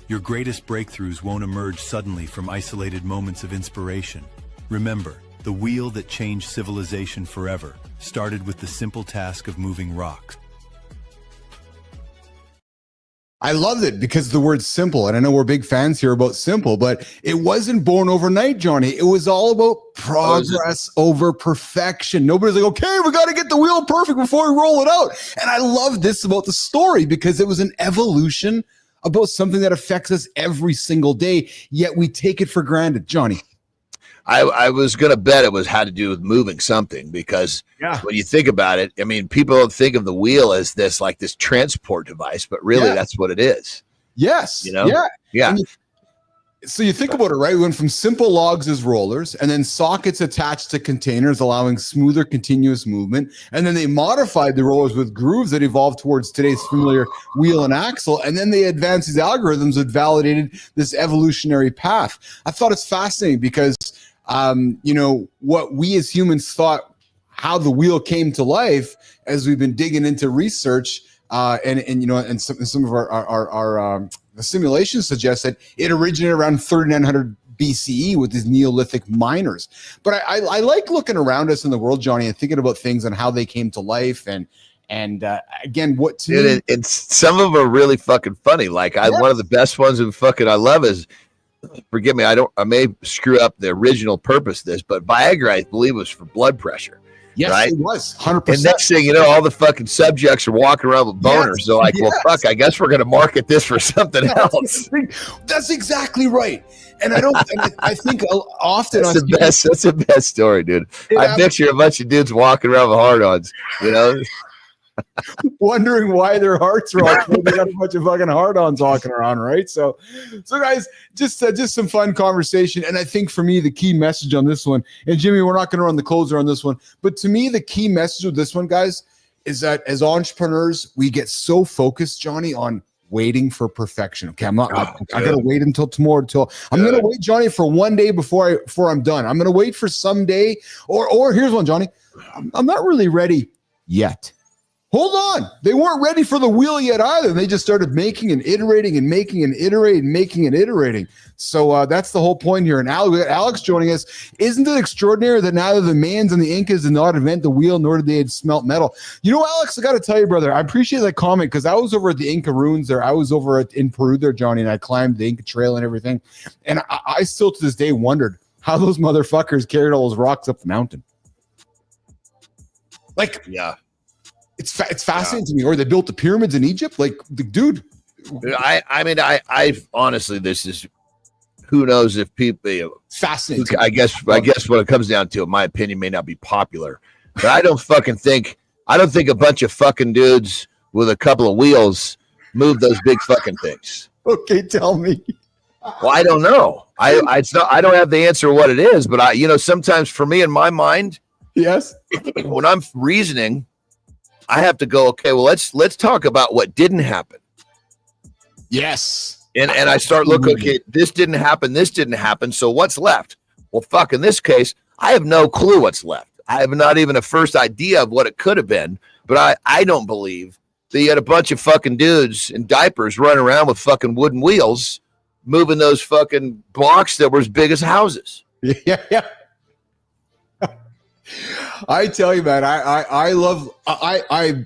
Your greatest breakthroughs won't emerge suddenly from isolated moments of inspiration. Remember, the wheel that changed civilization forever started with the simple task of moving rocks. I love it because the word simple, and I know we're big fans here about simple, but it wasn't born overnight, Johnny. It was all about progress over perfection. Nobody's like, okay, we got to get the wheel perfect before we roll it out. And I love this about the story because it was an evolution about something that affects us every single day, yet we take it for granted. Johnny. I was going to bet it had to do with moving something because when you think about it, I mean, people don't think of the wheel as this transport device, but really that's what it is. Yes. You know? Yeah. So you think about it, right? We went from simple logs as rollers and then sockets attached to containers, allowing smoother, continuous movement. And then they modified the rollers with grooves that evolved towards today's familiar wheel and axle. And then they advanced these algorithms that validated this evolutionary path. I thought it's fascinating because what we as humans thought, how the wheel came to life, as we've been digging into research, and some of our simulations suggest that it originated around 3900 BCE with these Neolithic miners. But I like looking around us in the world, Johnny, and thinking about things and how they came to life, and again, what to me, and some of them are really fucking funny. Like one of the best ones I love is. Forgive me, I may screw up the original purpose of this, but Viagra, I believe, was for blood pressure. Yes, right? It was 100%. And next thing you know, all the fucking subjects are walking around with boners. They're like, well, fuck, I guess we're going to market this for something else. That's exactly right. And I think often that's the best story, dude. I picture a bunch of dudes walking around with hard-ons, wondering why their hearts are all they got a bunch of fucking hard-ons walking around, right? So guys, just some fun conversation. And I think for me, the key message on this one, and Jimmy, we're not going to run the closer on this one, but to me, the key message of this one, guys, is that as entrepreneurs, we get so focused, Johnny, on waiting for perfection. Okay, I gotta wait until tomorrow. I'm gonna wait, Johnny, for one day before I'm done. I'm gonna wait for someday, or here's one, Johnny. I'm not really ready yet. Hold on. They weren't ready for the wheel yet either. They just started making and iterating and making and iterating, making and iterating. So that's the whole point here. And Alex joining us. Isn't it extraordinary that neither the Mayans and the Incas did not invent the wheel, nor did they smelt metal? Alex, I got to tell you, brother, I appreciate that comment because I was over at the Inca ruins there. I was over in Peru there, Johnny, and I climbed the Inca Trail and everything. And I still to this day wondered how those motherfuckers carried all those rocks up the mountain. It's fascinating to me. Or they built the pyramids in Egypt. Like, dude. I honestly, this is, who knows if people, fascinating. I guess what it comes down to, in my opinion, may not be popular, but I don't think a bunch of fucking dudes with a couple of wheels move those big fucking things. Okay, tell me. Well, I don't know. I don't have the answer what it is, but sometimes for me in my mind, yes, when I'm reasoning, I have to go, okay, well, let's talk about what didn't happen. Yes. And I start looking, okay, this didn't happen. So what's left? Well, fuck, in this case, I have no clue what's left. I have not even a first idea of what it could have been, but I don't believe that you had a bunch of fucking dudes in diapers running around with fucking wooden wheels moving those fucking blocks that were as big as houses. Yeah. I tell you, man, I love, I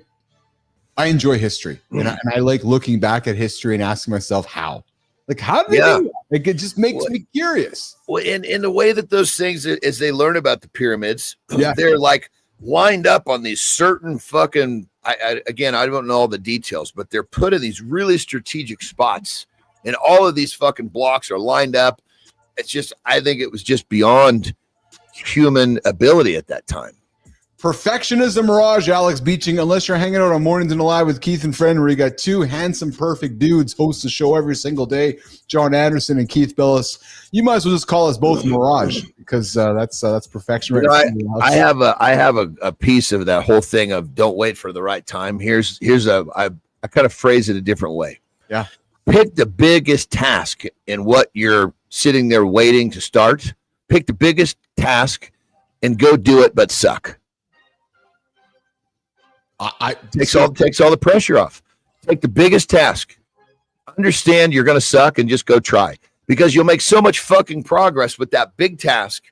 enjoy history, and I like looking back at history and asking myself how. Like, how did they do that? Like, it just makes me curious. Well, in the way that those things, as they learn about the pyramids, they're like lined up on these certain fucking, again, I don't know all the details, but they're put in these really strategic spots, and all of these fucking blocks are lined up. It's just, I think it was just beyond human ability at that time. Perfectionism Mirage, Alex Beaching. Unless you're hanging out on Mornings and Alive with Keith and Friend, where you got two handsome, perfect dudes host the show every single day, Jon Andersen and Keith Billis. You might as well just call us both Mirage, because that's perfection. Right? I have a piece of that whole thing of don't wait for the right time. I kind of phrase it a different way. Yeah. Pick the biggest task in what you're sitting there waiting to start. Pick the biggest task and go do it, but suck. Takes all the pressure off. Take the biggest task. Understand you're going to suck and just go try, because you'll make so much fucking progress with that big task.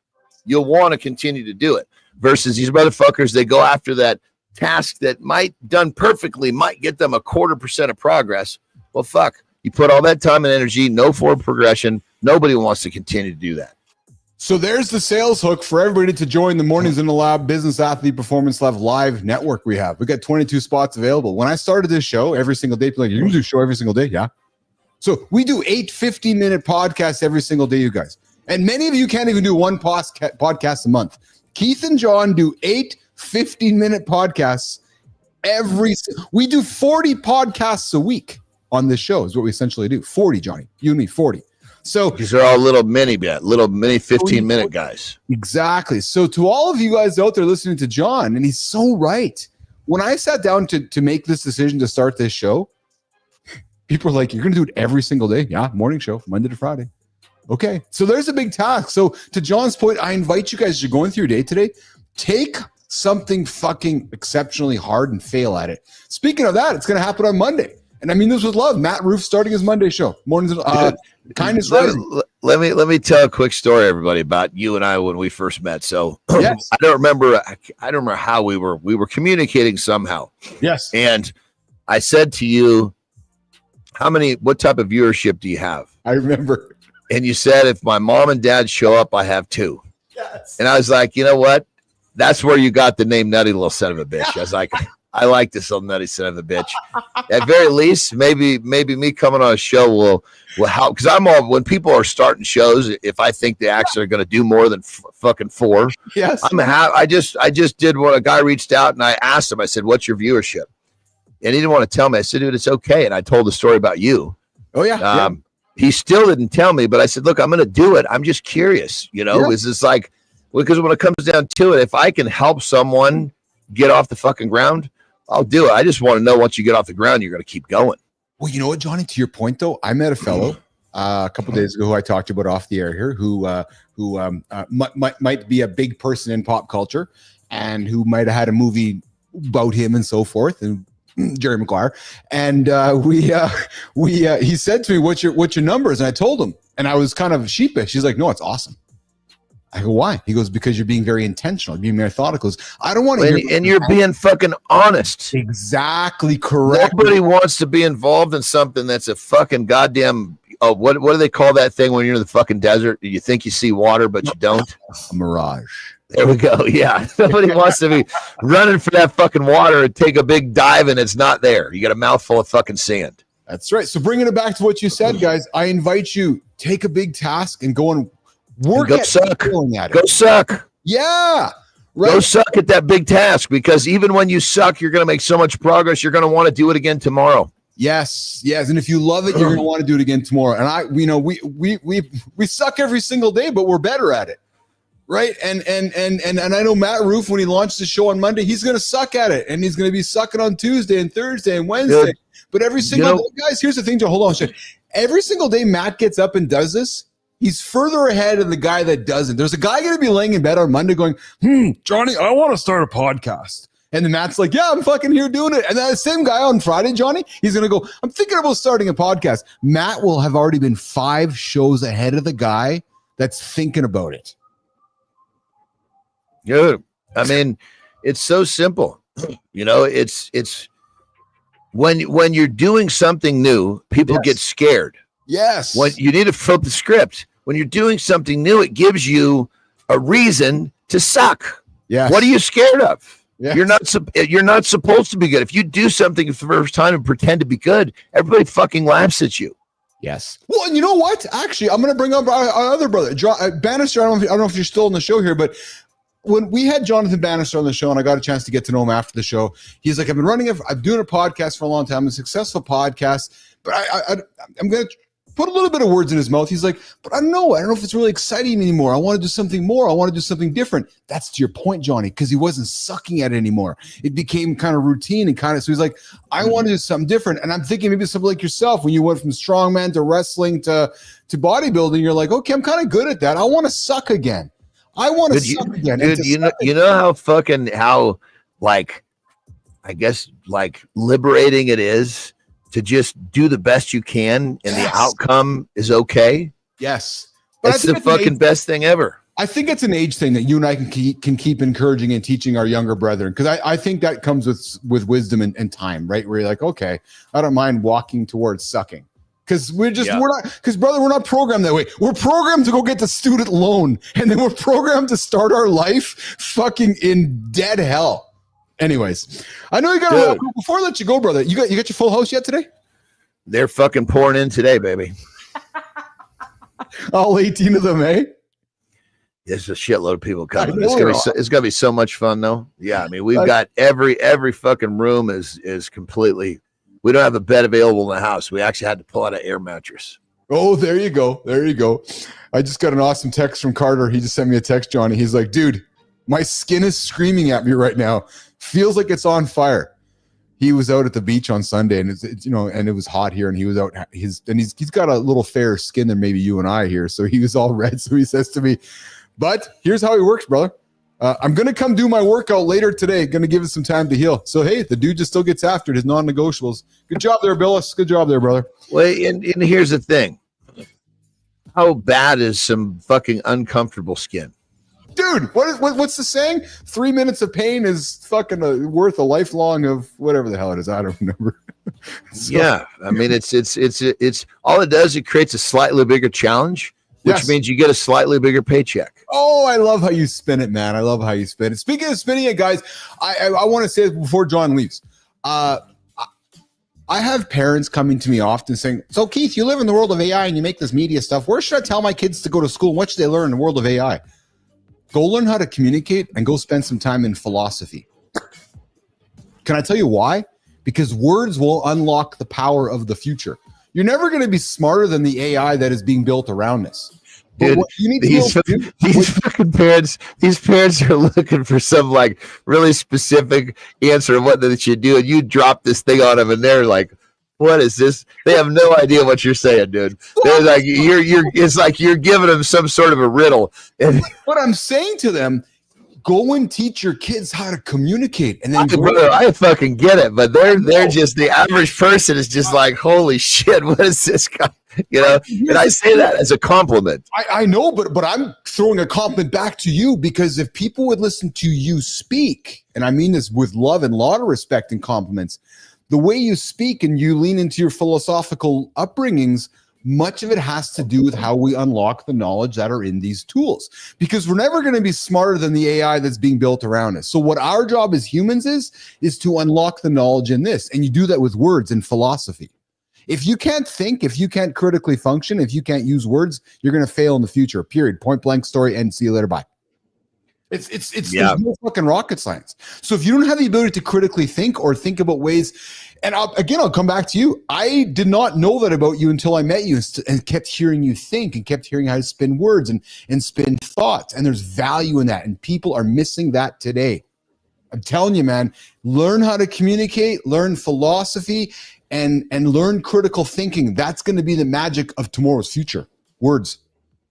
You'll want to continue to do it versus these motherfuckers. They go after that task that might done perfectly, might get them 0.25% of progress. Well, fuck, you put all that time and energy, no forward progression. Nobody wants to continue to do that. So there's the sales hook for everybody to join the Mornings in the Lab Business Athlete Performance Lab live network we have. We got 22 spots available. When I started this show every single day, people are like, you can do a show every single day? Yeah. So we do 8 15-minute podcasts every single day, you guys. And many of you can't even do one podcast a month. Keith and Jon do 8 15-minute podcasts we do 40 podcasts a week on this show is what we essentially do. 40, Johnny. You and me, 40. So these are all little mini 15-minute guys. Exactly. So to all of you guys out there listening to Jon, and he's so right. When I sat down to make this decision to start this show, people are like, you're going to do it every single day? Yeah, morning show, Monday to Friday. Okay. So there's a big task. So to Jon's point, I invite you guys, as you're going through your day today, take something fucking exceptionally hard and fail at it. Speaking of that, it's going to happen on Monday. And I mean this with love. Matt Roof starting his Monday show. Mornings, kindness rising. Let me tell a quick story, everybody, about you and I when we first met. So yes. I don't remember how we were communicating somehow. Yes. And I said to you, what type of viewership do you have? I remember. And you said, if my mom and dad show up, I have 2. Yes. And I was like, you know what? That's where you got the name Nutty Little Son of a Bitch. I was like, I like this little nutty son of a bitch. At very least, maybe me coming on a show will help, because I'm all, when people are starting shows, if I think they actually are going to do more than fucking 4, yes, I just did what a guy reached out and I asked him. I said, "What's your viewership?" And he didn't want to tell me. I said, "Dude, it's okay." And I told the story about you. Oh yeah. He still didn't tell me, but I said, "Look, I'm going to do it. I'm just curious. Is this like?" Because when it comes down to it, if I can help someone get off the fucking ground, I'll do it. I just want to know, once you get off the ground, you're going to keep going. Well, you know what, Johnny, to your point, though, I met a fellow a couple days ago who I talked about off the air here, who might be a big person in pop culture and who might have had a movie about him and so forth, and Jerry Maguire. And he said to me, what's your numbers? And I told him, and I was kind of sheepish. He's like, "No, it's awesome." I go, "Why?" He goes, "Because you're being very intentional, being methodical." I don't want to hear. And you're being fucking honest. Exactly correct. Nobody wants to be involved in something that's a fucking goddamn. Oh, what do they call that thing when you're in the fucking desert? You think you see water, but you don't. A mirage. There we go. Yeah, nobody wants to be running for that fucking water and take a big dive and it's not there. You got a mouthful of fucking sand. That's right. So bringing it back to what you said, guys, I invite you, take a big task and go and work at suck. Go suck. Yeah. Right. Go suck at that big task, because even when you suck, you're going to make so much progress. You're going to want to do it again tomorrow. Yes. And if you love it, you're going to want to do it again tomorrow. And we suck every single day, but we're better at it. Right. And I know Matt Roof, when he launched the show on Monday, he's going to suck at it, and he's going to be sucking on Tuesday and Thursday and Wednesday. Good. But every single day, guys, here's the thing, hold on a second. Every single day Matt gets up and does this, He's further ahead of the guy that doesn't. There's a guy going to be laying in bed on Monday going, Johnny, I want to start a podcast. And then Matt's like, yeah, I'm fucking here doing it. And then the same guy on Friday, Johnny, he's going to go, I'm thinking about starting a podcast. Matt will have already been 5 shows ahead of the guy that's thinking about it. Dude, I mean, it's so simple. You know, it's when you're doing something new, people get scared. Yes. When you need to flip the script. When you're doing something new, it gives you a reason to suck. Yes. What are you scared of? Yes. You're not supposed to be good. If you do something for the first time and pretend to be good, everybody fucking laughs at you. Yes. Well, and you know what? Actually, I'm going to bring up our other brother, Bannister. I don't know if you're still on the show here, but when we had Jonathan Bannister on the show and I got a chance to get to know him after the show, he's like, I'm doing a podcast for a long time, a successful podcast, but I'm going to put a little bit of words in his mouth. He's like, but I don't know if it's really exciting anymore. I want to do something more. I want to do something different. That's to your point, Johnny, because he wasn't sucking at it anymore. It became kind of routine and so he's like, I want to do something different. And I'm thinking maybe something like yourself, when you went from strongman to wrestling to bodybuilding, you're like, okay, I'm kind of good at that. I want to suck again. I want to suck again. Dude, you know how like, I guess, like liberating it is to just do the best you can and the outcome is okay. Yes. But it's the fucking best thing ever. I think it's an age thing that you and I can keep encouraging and teaching our younger brethren. Cause I think that comes with wisdom and time, right? Where you're like, okay, I don't mind walking towards sucking. Cause we're not programmed that way. We're programmed to go get the student loan. And then we're programmed to start our life fucking in dead hell. Anyways, I know you got to roll. Before I let you go, brother, you got your full house yet today? They're fucking pouring in today, baby. All 18 of them, eh? There's a shitload of people coming. It's gonna be so much fun, though. Yeah, I mean, we've got every fucking room is completely. We don't have a bed available in the house. We actually had to pull out an air mattress. Oh, there you go. There you go. I just got an awesome text from Carter. He just sent me a text, Johnny. He's like, dude, my skin is screaming at me right now. Feels like it's on fire. He was out at the beach on Sunday, and it's and it was hot here, and he was out. He's got a little fairer skin than maybe you and I here, so he was all red. So he says to me, "But here's how he works, brother. I'm gonna come do my workout later today. Gonna give it some time to heal. So hey, the dude just still gets after it. His non-negotiables. Good job there, Billis. Good job there, brother. Well, and here's the thing: how bad is some fucking uncomfortable skin? Dude, what's the saying? 3 minutes of pain is fucking worth a lifelong of whatever the hell it is. I don't remember. Yeah, I mean, it's all it does. It creates a slightly bigger challenge, which means you get a slightly bigger paycheck. Oh, I love how you spin it, man. I love how you spin it. Speaking of spinning it, guys, I want to say this before John leaves. I have parents coming to me often saying, so Keith, you live in the world of AI and you make this media stuff. Where should I tell my kids to go to school? What should they learn in the world of AI? Go learn how to communicate and go spend some time in philosophy. Can I tell you why? Because words will unlock the power of the future. You're never going to be smarter than the AI that is being built around us. Dude, these fucking parents, are looking for some like really specific answer of what they should do, and you drop this thing on them, and they're like, "What is this?" They have no idea what you're saying, dude. They're like, it's like you're giving them some sort of a riddle. And what I'm saying to them, go and teach your kids how to communicate, and then I fucking get it, but they're just the average person is just like, holy shit, what is this guy? You know, and I say that as a compliment. I know, but I'm throwing a compliment back to you, because if people would listen to you speak, and I mean this with love and a lot of respect and compliments, the way you speak and you lean into your philosophical upbringings, much of it has to do with how we unlock the knowledge that are in these tools, because we're never going to be smarter than the AI that's being built around us. So what our job as humans is to unlock the knowledge in this. And you do that with words and philosophy. If you can't think, if you can't critically function, if you can't use words, you're going to fail in the future, period. Point blank story, and see you later. Bye. There's no fucking rocket science. So if you don't have the ability to critically think or think about ways, and I'll come back to you. I did not know that about you until I met you and kept hearing you think and kept hearing how to spin words and spin thoughts. And there's value in that. And people are missing that today. I'm telling you, man, learn how to communicate, learn philosophy, and learn critical thinking. That's going to be the magic of tomorrow's future. Words.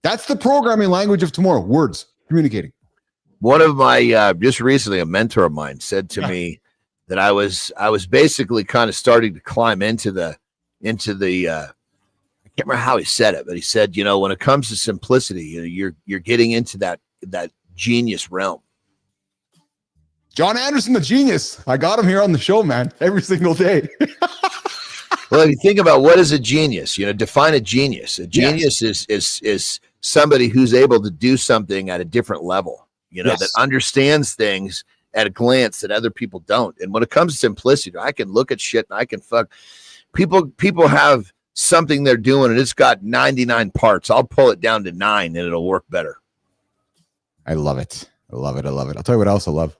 That's the programming language of tomorrow. Words, communicating. One of my just recently, a mentor of mine said to me that I was basically kind of starting to climb into the I can't remember how he said it, but he said, when it comes to simplicity, you're getting into that genius realm. Jon Andersen, the genius. I got him here on the show, man, every single day. Well, if you think about what is a genius, define a genius. A genius is somebody who's able to do something at a different level. That understands things at a glance that other people don't. And when it comes to simplicity, I can look at shit and I can fuck people have something they're doing and it's got 99 parts. I'll pull it down to 9 and it'll work better. I love it. I love it. I'll tell you what else I love.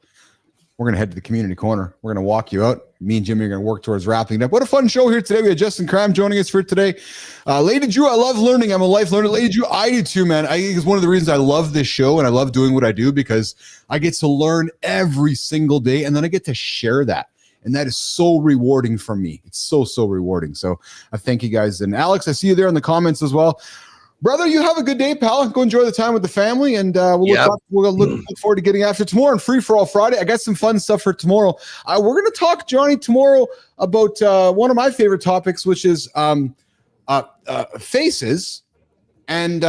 We're going to head to the community corner. We're going to walk you out. Me and Jimmy are going to work towards wrapping it up. What a fun show here today. We had Justin Kramm joining us for today. Lady Drew, I love learning. I'm a life learner. Lady Drew, I do too, man. I think it's one of the reasons I love this show and I love doing what I do because I get to learn every single day and then I get to share that. And that is so rewarding for me. It's so, so rewarding. So I thank you guys. And Alex, I see you there in the comments as well. Brother, you have a good day, pal. Go enjoy the time with the family, and we'll look forward to getting after tomorrow and Free for All Friday. I got some fun stuff for tomorrow. We're going to talk, Johnny, tomorrow about one of my favorite topics, which is faces and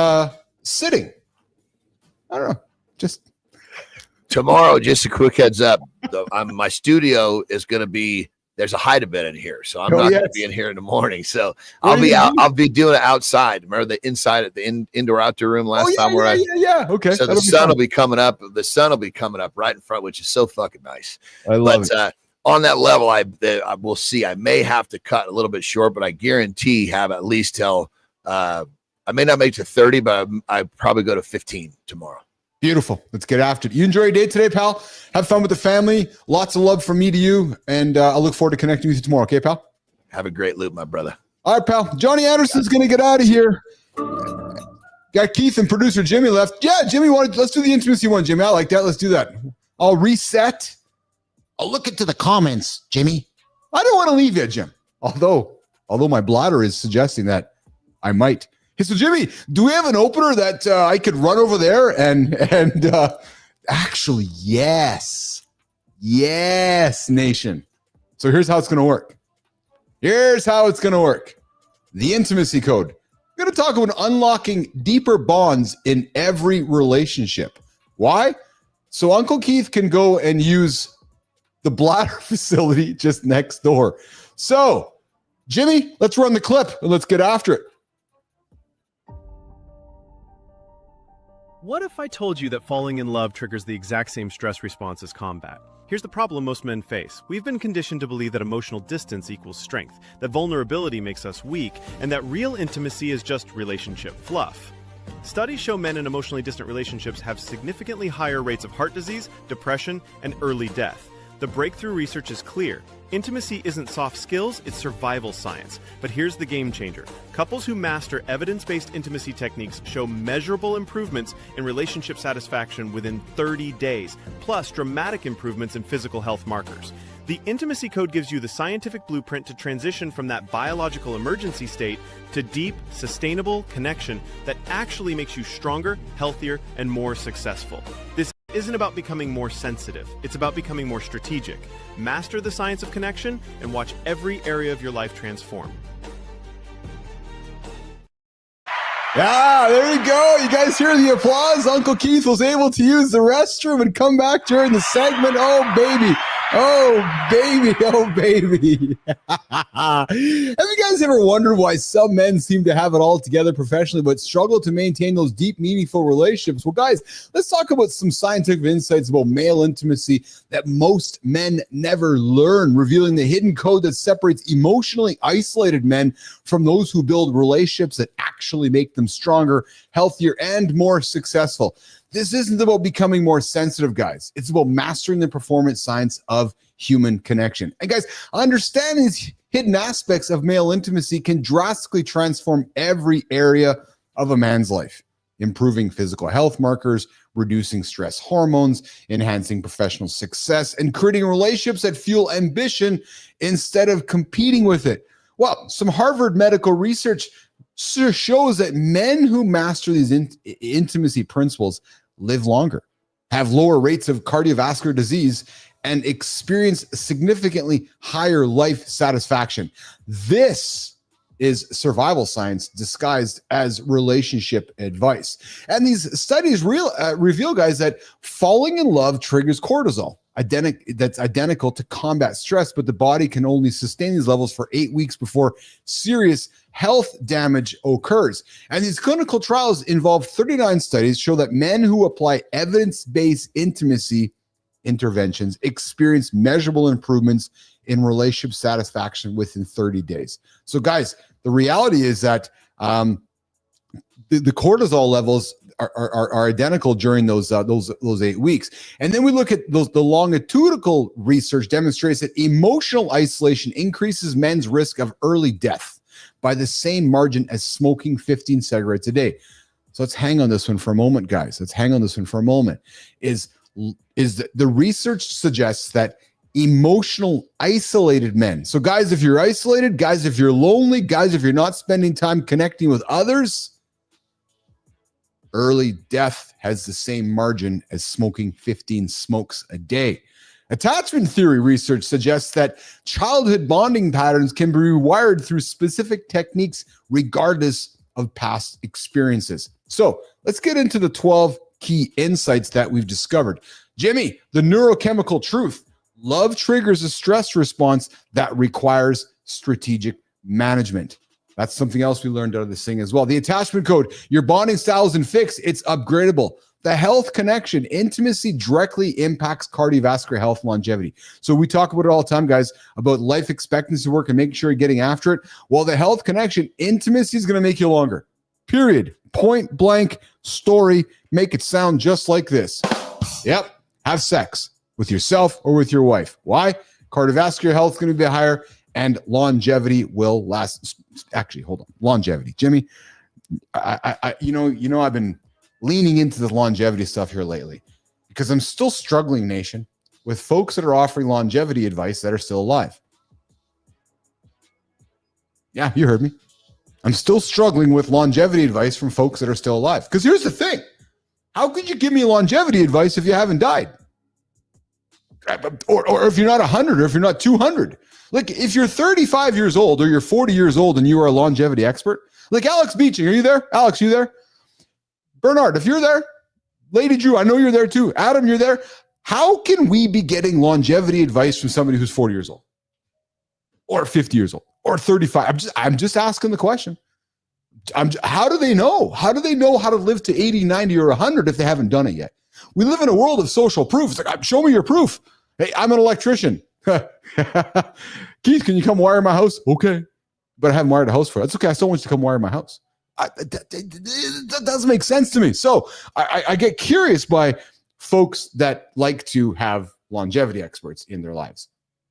sitting. I don't know, just tomorrow. Just a quick heads up: my studio is going to be. There's a hide-a-bit in here, so I'm not going to be in here in the morning. So I'll be out. I'll be doing it outside. Remember the inside at the indoor-outdoor room last time? Okay. So the sun will be coming up. The sun will be coming up right in front, which is so fucking nice. I love it. On that level, I will see. I may have to cut a little bit short, but I guarantee have at least till. I may not make it to 30, but I probably go to 15 tomorrow. Beautiful. Let's get after it. You enjoy your day today, pal. Have fun with the family. Lots of love from me to you. And I look forward to connecting with you tomorrow. Okay, pal? Have a great loop, my brother. All right, pal. Johnny Anderson's going to get out of here. Got Keith and producer Jimmy left. Yeah, Jimmy, let's do the intimacy one, Jimmy. I like that. Let's do that. I'll reset. I'll look into the comments, Jimmy. I don't want to leave yet, Jim. Although my bladder is suggesting that I might. Hey, so Jimmy, do we have an opener that I could run over there and actually, yes, nation. So here's how it's going to work. The intimacy code. We're going to talk about unlocking deeper bonds in every relationship. Why? So Uncle Keith can go and use the bladder facility just next door. So, Jimmy, let's run the clip and let's get after it. What if I told you that falling in love triggers the exact same stress response as combat? Here's the problem most men face. We've been conditioned to believe that emotional distance equals strength, that vulnerability makes us weak, and that real intimacy is just relationship fluff. Studies show men in emotionally distant relationships have significantly higher rates of heart disease, depression, and early death. The breakthrough research is clear. Intimacy isn't soft skills, it's survival science. But here's the game changer. Couples who master evidence-based intimacy techniques show measurable improvements in relationship satisfaction within 30 days, plus dramatic improvements in physical health markers. The Intimacy Code gives you the scientific blueprint to transition from that biological emergency state to deep, sustainable connection that actually makes you stronger, healthier, and more successful. This isn't about becoming more sensitive. It's about becoming more strategic. Master the science of connection and watch every area of your life transform. Yeah, there you go. You guys hear the applause? Uncle Keith was able to use the restroom and come back during the segment. Oh, baby. Oh, baby. Oh, baby. Have you guys ever wondered why some men seem to have it all together professionally but struggle to maintain those deep, meaningful relationships? Well, guys, let's talk about some scientific insights about male intimacy that most men never learn, revealing the hidden code that separates emotionally isolated men from those who build relationships that actually make them stronger, healthier, and more successful. This isn't about becoming more sensitive, guys. It's about mastering the performance science of human connection. And guys, understanding these hidden aspects of male intimacy can drastically transform every area of a man's life, improving physical health markers, reducing stress hormones, enhancing professional success, and creating relationships that fuel ambition instead of competing with it. Well, some Harvard medical research shows that men who master these intimacy principles live longer, have lower rates of cardiovascular disease, and experience significantly higher life satisfaction. This is survival science disguised as relationship advice. And these studies reveal, guys, that falling in love triggers cortisol. That's identical to combat stress, but the body can only sustain these levels for 8 weeks before serious health damage occurs. And these clinical trials involve 39 studies show that men who apply evidence-based intimacy interventions experience measurable improvements in relationship satisfaction within 30 days. So guys, the reality is that the cortisol levels are identical during those 8 weeks. And then we look at the longitudinal research demonstrates that emotional isolation increases men's risk of early death by the same margin as smoking 15 cigarettes a day. So let's hang on this one for a moment, guys. Let's hang on this one for a moment. Is the research suggests that emotional isolated men. So guys, if you're isolated, guys, if you're lonely, guys, if you're not spending time connecting with others, early death has the same margin as smoking 15 smokes a day. Attachment theory research suggests that childhood bonding patterns can be rewired through specific techniques regardless of past experiences. So let's get into the 12 key insights that we've discovered. Jimmy, the neurochemical truth. Love triggers a stress response that requires strategic management. That's something else we learned out of this thing as well. The attachment code, your bonding style isn't fixed, it's upgradable. The health connection, intimacy directly impacts cardiovascular health and longevity. So we talk about it all the time, guys, about life expectancy work and making sure you're getting after it. Well, the health connection, intimacy is going to make you longer. Period. Point blank story. Make it sound just like this. Yep. Have sex with yourself or with your wife. Why? Cardiovascular health is going to be higher and longevity will last. Actually, hold on. Longevity. Jimmy, I've been leaning into the longevity stuff here lately because I'm still struggling, nation, with folks that are offering longevity advice that are still alive. Yeah, you heard me. I'm still struggling with longevity advice from folks that are still alive. Because here's the thing. How could you give me longevity advice if you haven't died? Or if you're not 100 or if you're not 200. Like if you're 35 years old or you're 40 years old and you are a longevity expert, like Alex Beeching, are you there? Alex, you there? Bernard, if you're there, Lady Drew, I know you're there too. Adam, you're there. How can we be getting longevity advice from somebody who's 40 years old or 50 years old or 35? I'm just asking the question. How do they know? How do they know how to live to 80, 90, or 100 if they haven't done it yet? We live in a world of social proof. It's like, show me your proof. Hey, I'm an electrician. Keith, can you come wire my house? Okay. But I haven't wired a house for it. That's okay. I still want you to come wire my house. That doesn't make sense to me. So I get curious by folks that like to have longevity experts in their lives.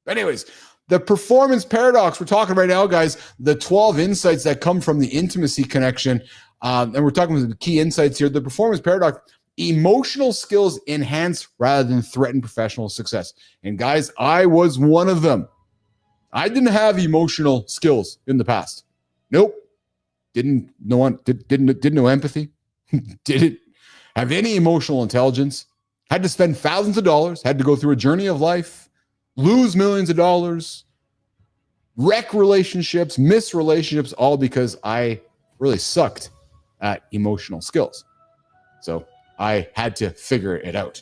Anyways, the performance paradox we're talking right now, guys, the 12 insights that come from the intimacy connection. And we're talking about the key insights here. The performance paradox, emotional skills enhance rather than threaten professional success. And guys, I was one of them. I didn't have emotional skills in the past. Nope. Didn't know empathy. Didn't have any emotional intelligence. Had to spend thousands of dollars. Had to go through a journey of life. Lose millions of dollars. Wreck relationships. Miss relationships. All because I really sucked at emotional skills. So I had to figure it out.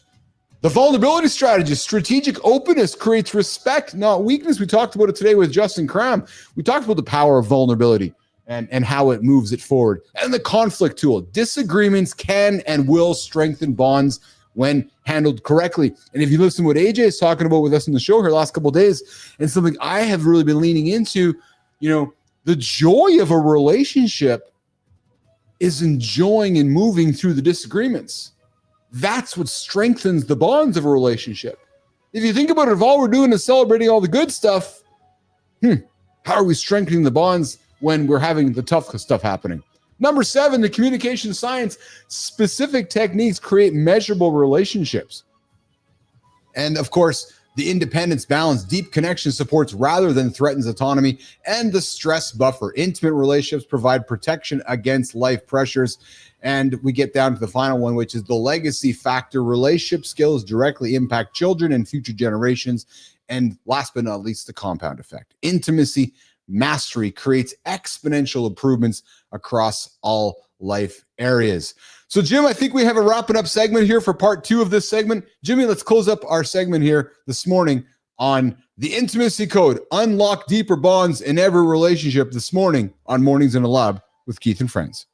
The vulnerability strategy, strategic openness creates respect, not weakness. We talked about it today with Justin Kramm. We talked about the power of vulnerability and how it moves it forward. And the conflict tool. Disagreements can and will strengthen bonds when handled correctly. And if you listen to what AJ is talking about with us in the show here the last couple of days, and something I have really been leaning into, the joy of a relationship is enjoying and moving through the disagreements. That's what strengthens the bonds of a relationship. If you think about it, if all we're doing is celebrating all the good stuff, how are we strengthening the bonds when we're having the tough stuff happening? Number 7, the communication science, specific techniques create measurable relationships. And of course, The independence balance, deep connection supports rather than threatens autonomy, and the stress buffer. Intimate relationships provide protection against life pressures. And we get down to the final one, which is the legacy factor. Relationship skills directly impact children and future generations. And last but not least, the compound effect. Intimacy mastery creates exponential improvements across all life areas. So, Jim, I think we have a wrapping up segment here for part 2 of this segment. Jimmy, let's close up our segment here this morning on the intimacy code. Unlock deeper bonds in every relationship this morning on Mornings in a Lab with Keith and Friends.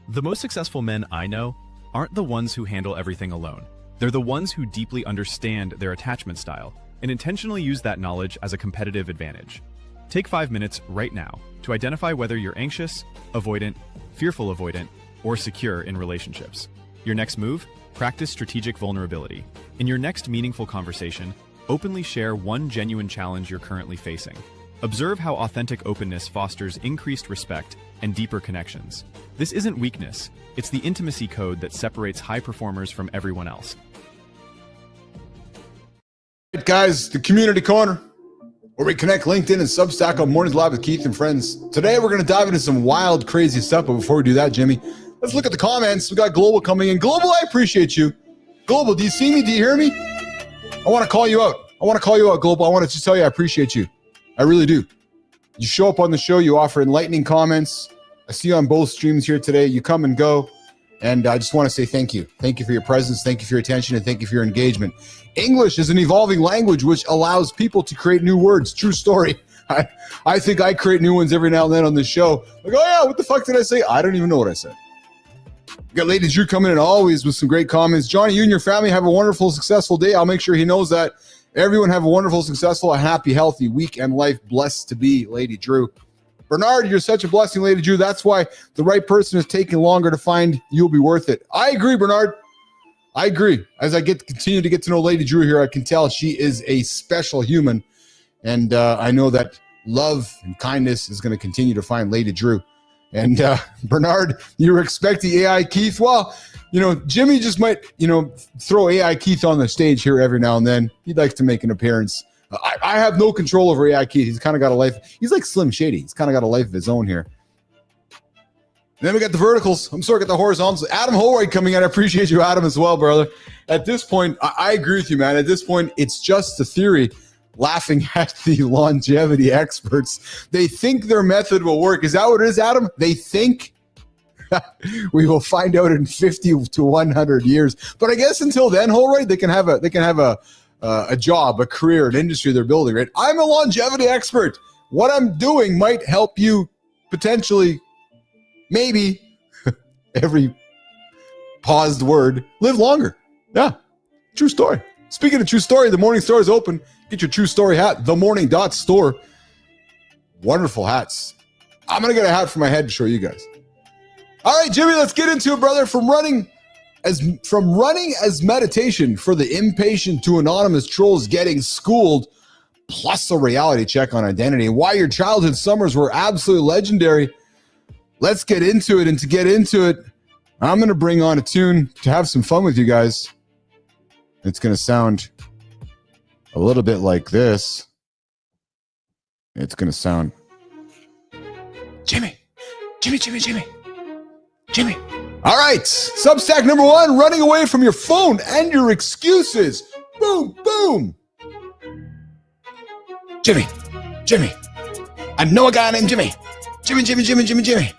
The most successful men I know aren't the ones who handle everything alone. They're the ones who deeply understand their attachment style and intentionally use that knowledge as a competitive advantage. Take 5 minutes right now to identify whether you're anxious, avoidant, fearful avoidant, or secure in relationships. Your next move? Practice strategic vulnerability. In your next meaningful conversation, openly share one genuine challenge you're currently facing. Observe how authentic openness fosters increased respect and deeper connections. This isn't weakness, it's the intimacy code that separates high performers from everyone else. Right, guys, the Community Corner, where we connect LinkedIn and Substack on Mornings Live with Keith and Friends. Today, we're going to dive into some wild, crazy stuff. But before we do that, Jimmy, let's look at the comments. We got Global coming in. Global, I appreciate you. Global, do you see me? Do you hear me? I want to call you out. Global. I want to just tell you I appreciate you. I really do. You show up on the show. You offer enlightening comments. I see you on both streams here today. You come and go. And I just want to say thank you. Thank you for your presence. Thank you for your attention. And thank you for your engagement. English is an evolving language which allows people to create new words. True story. I think I create new ones every now and then on this show. Like, oh yeah, what the fuck did I say? I don't even know what I said. We got Lady Drew coming in always with some great comments. Johnny, you and your family have a wonderful, successful day. I'll make sure he knows that. Everyone have a wonderful, successful, happy, healthy week and life. Blessed to be, Lady Drew. Bernard, you're such a blessing, Lady Drew. That's why the right person is taking longer to find. You'll be worth it. I agree, Bernard. I agree. As I continue to get to know Lady Drew here, I can tell she is a special human. And I know that love and kindness is going to continue to find Lady Drew. And Bernard, you were expecting AI Keith. Well, Jimmy just might, throw AI Keith on the stage here every now and then. He'd like to make an appearance. I have no control over AI Keith. He's kind of got a life. He's like Slim Shady. He's kind of got a life of his own here. And then we got the verticals. I'm sorry, got the horizontals. Adam Holroyd coming in. I appreciate you, Adam, as well, brother. At this point, I agree with you, man. At this point, it's just a theory. Laughing at the longevity experts. They think their method will work. Is that what it is, Adam? They think? We will find out in 50 to 100 years. But I guess until then, Holroyd, they can have a job, a career, an industry they're building, right? I'm a longevity expert. What I'm doing might help you potentially, maybe, every paused word, live longer. Yeah, true story. Speaking of true story, the Morning Store is open. Get your true story hat, themorning.store. Wonderful hats. I'm going to get a hat for my head to show you guys. All right, Jimmy, let's get into it, brother. From running as meditation for the impatient to anonymous trolls getting schooled, plus a reality check on identity, and why your childhood summers were absolutely legendary. Let's get into it. And to get into it, I'm going to bring on a tune to have some fun with you guys. It's going to sound a little bit like this. It's going to sound, Jimmy. All right, Substack number 1, running away from your phone and your excuses. Boom, boom. Jimmy. I know a guy named Jimmy. Jimmy.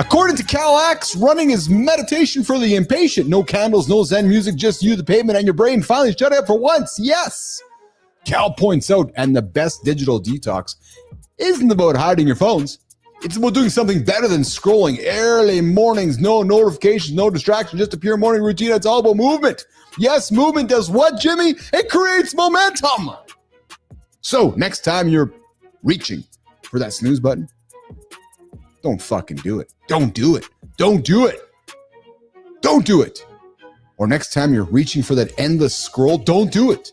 According to Cal Axe, running is meditation for the impatient. No candles, no Zen music, just you, the pavement, and your brain finally shut up for once. Yes. Cal points out, and the best digital detox isn't about hiding your phones. It's about doing something better than scrolling. Early mornings, no notifications, no distraction, just a pure morning routine. It's all about movement. Yes, movement does what, Jimmy? It creates momentum. So next time you're reaching for that snooze button, don't fucking do it. Don't do it. Or next time you're reaching for that endless scroll, don't do it.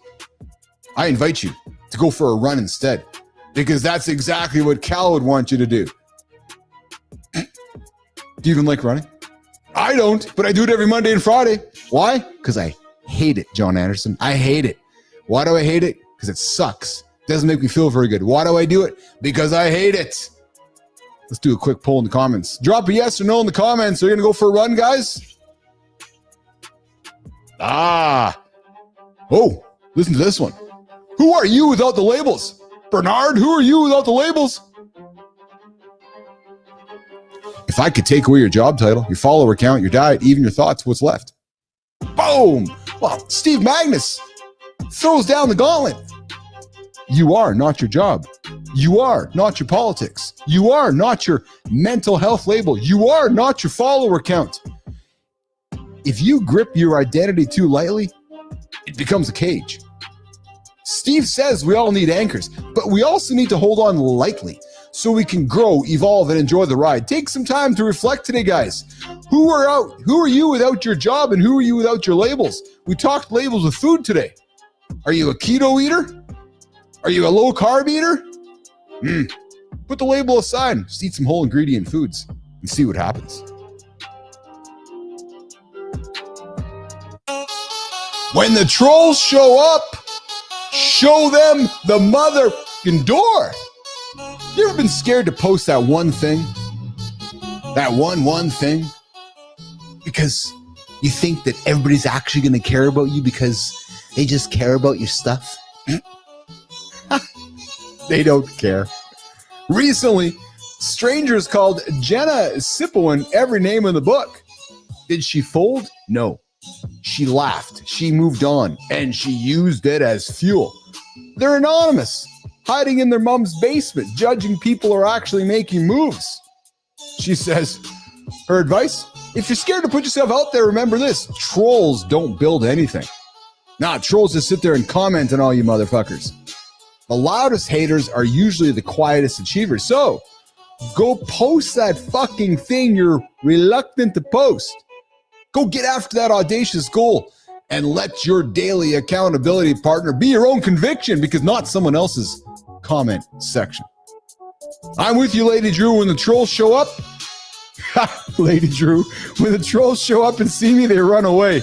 I invite you to go for a run instead, because that's exactly what Cal would want you to do. Do you even like running? I don't, but I do it every Monday and Friday. Why? Because I hate it, Jon Andersen. I hate it. Why do I hate it? Because it sucks. Doesn't make me feel very good. Why do I do it? Because I hate it. Let's do a quick poll in the comments. Drop a yes or no in the comments. Are you going to go for a run, guys? Oh, listen to this one. Who are you without the labels? Bernard, who are you without the labels? If I could take away your job title, your follower count, your diet, even your thoughts, what's left? Boom! Well, Steve Magnus throws down the gauntlet. You are not your job. You are not your politics. You are not your mental health label. You are not your follower count. If you grip your identity too lightly, it becomes a cage. Steve says we all need anchors, but we also need to hold on lightly so we can grow, evolve, and enjoy the ride. Take some time to reflect today, guys. Who are you without your job, and who are you without your labels? We talked labels with food today. Are you a keto eater? Are you a low carb eater? Put the label aside. Just eat some whole ingredient foods and see what happens. When the trolls show up, show them the motherfucking door. You ever been scared to post that one thing? That one thing? Because you think that everybody's actually going to care about you because they just care about your stuff? They don't care. Recently, strangers called Jenna Sipowin every name in the book. Did she fold? No. She laughed, she moved on, and she used it as fuel. They're anonymous, hiding in their mom's basement, judging people who are actually making moves. She says, her advice, if you're scared to put yourself out there, remember this, trolls don't build anything. Nah, trolls just sit there and comment on all you motherfuckers. The loudest haters are usually the quietest achievers. So, go post that fucking thing you're reluctant to post. Go get after that audacious goal and let your daily accountability partner be your own conviction, because not someone else's comment section. I'm with you, Lady Drew. When the trolls show up, Lady Drew, when the trolls show up and see me, they run away.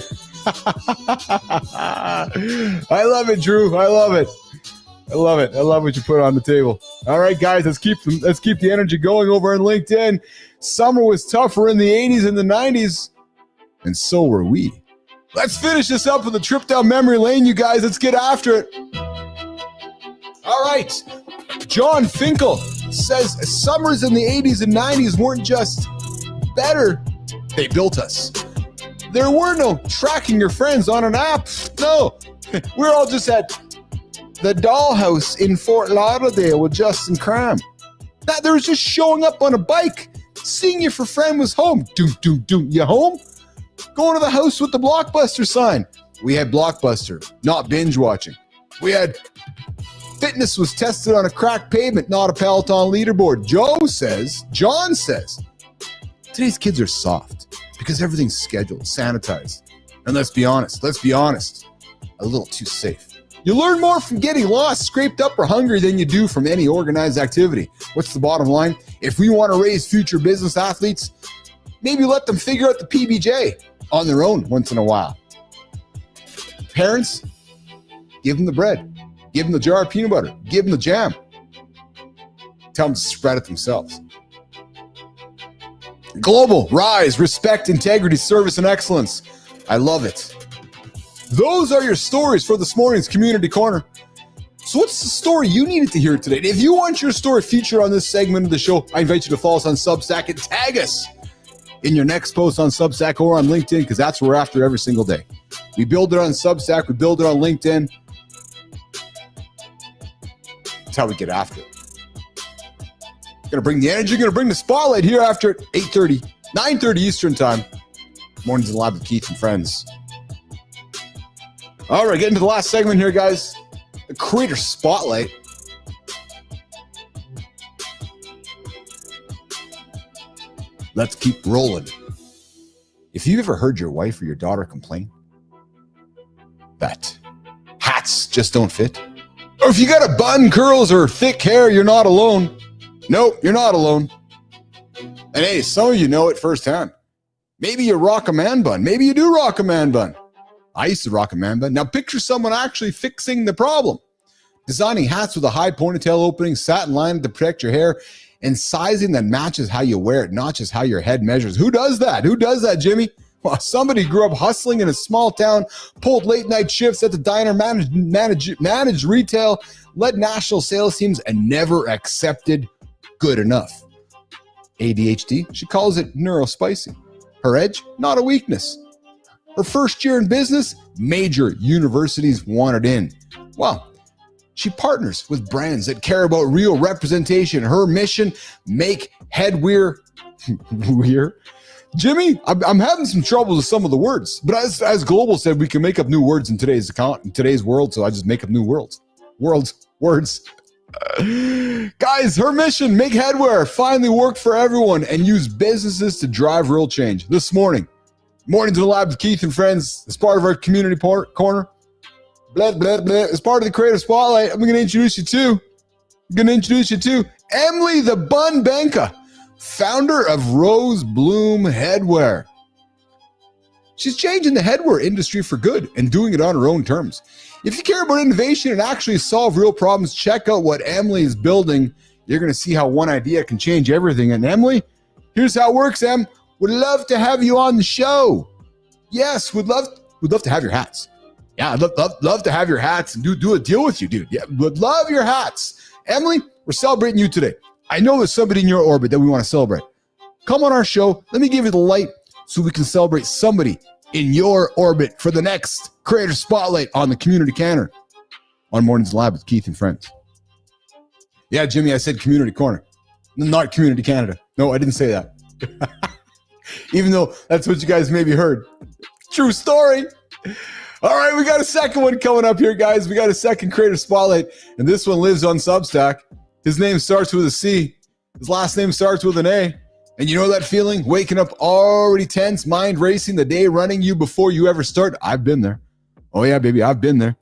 I love it, Drew. I love it. I love it. I love what you put on the table. All right, guys, let's keep the energy going over on LinkedIn. Summer was tougher in the 80s and the 90s, and so were we. Let's finish this up with a trip down memory lane, you guys. Let's get after it. All right. John Finkel says summers in the 80s and 90s weren't just better, they built us. There were no tracking your friends on an app. No, we're all just at the dollhouse in Fort Lauderdale with Justin Kramm. There was just showing up on a bike, seeing if your friend was home. You home? Going to the house with the Blockbuster sign. We had Blockbuster, not binge watching. We had fitness was tested on a cracked pavement, not a Peloton leaderboard. John says, today's kids are soft because everything's scheduled, sanitized. And let's be honest, a little too safe. You learn more from getting lost, scraped up, or hungry than you do from any organized activity. What's the bottom line? If we want to raise future business athletes, maybe let them figure out the PBJ on their own once in a while. Parents, give them the bread. Give them the jar of peanut butter. Give them the jam. Tell them to spread it themselves. Global, rise, respect, integrity, service, and excellence. I love it. Those are your stories for this morning's Community Corner. So what's the story you needed to hear today? If you want your story featured on this segment of the show, I invite you to follow us on Substack and tag us in your next post on Substack or on LinkedIn, because that's what we're after every single day. We build it on Substack. We build it on LinkedIn. That's how we get after it. Going to bring the energy, going to bring the spotlight here after 8:30, 9:30 Eastern time. Mornings in the Lab with Keith and friends. All right, getting to the last segment here, guys. The Creator Spotlight. Let's keep rolling. If you've ever heard your wife or your daughter complain that hats just don't fit, or if you got a bun, curls, or thick hair, you're not alone. Nope, you're not alone. And hey, some of you know it firsthand. Maybe you rock a man bun. Maybe you do rock a man bun. I used to rock a man bun. Now picture someone actually fixing the problem. Designing hats with a high ponytail opening, satin lining to protect your hair, and sizing that matches how you wear it, not just how your head measures. Who does that? Who does that, Jimmy? Well, somebody grew up hustling in a small town, pulled late night shifts at the diner, managed retail, led national sales teams, and never accepted good enough. ADHD, she calls it neurospicy. Her edge, not a weakness. Her first year in business, major universities wanted in. Well, she partners with brands that care about real representation. Her mission, make headwear weird. Jimmy, I'm having some trouble with some of the words, but as Global said, we can make up new words in today's world, so I just make up new words. Guys, her mission, make headwear, finally work for everyone and use businesses to drive real change. This morning, Mornings in the Lab with Keith and Friends, as part of our community corner, as part of the Creative Spotlight, I'm going to introduce you to Emily the Bun Benka, founder of Rose Bloom Headwear. She's changing the headwear industry for good and doing it on her own terms. If you care about innovation and actually solve real problems, check out what Emily is building. You're going to see how one idea can change everything. And Emily, here's how it works, Em. Would love to have you on the show. Yes, would love to have your hats. Yeah, I'd love to have your hats and do a deal with you, dude. Yeah, would love your hats. Emily, we're celebrating you today. I know there's somebody in your orbit that we want to celebrate. Come on our show. Let me give you the light so we can celebrate somebody in your orbit for the next Creator Spotlight on the Community Canner on Mornings Live with Keith and Friends. Yeah, Jimmy, I said Community Corner, not Community Canada. No, I didn't say that. Even though that's what you guys maybe heard. True story. All right, we got a second one coming up here, guys. We got a second Creator Spotlight, and this one lives on Substack. His name starts with a C. His last name starts with an A. And you know that feeling? Waking up already tense, mind racing, the day running you before you ever start? I've been there. Oh yeah, baby, I've been there.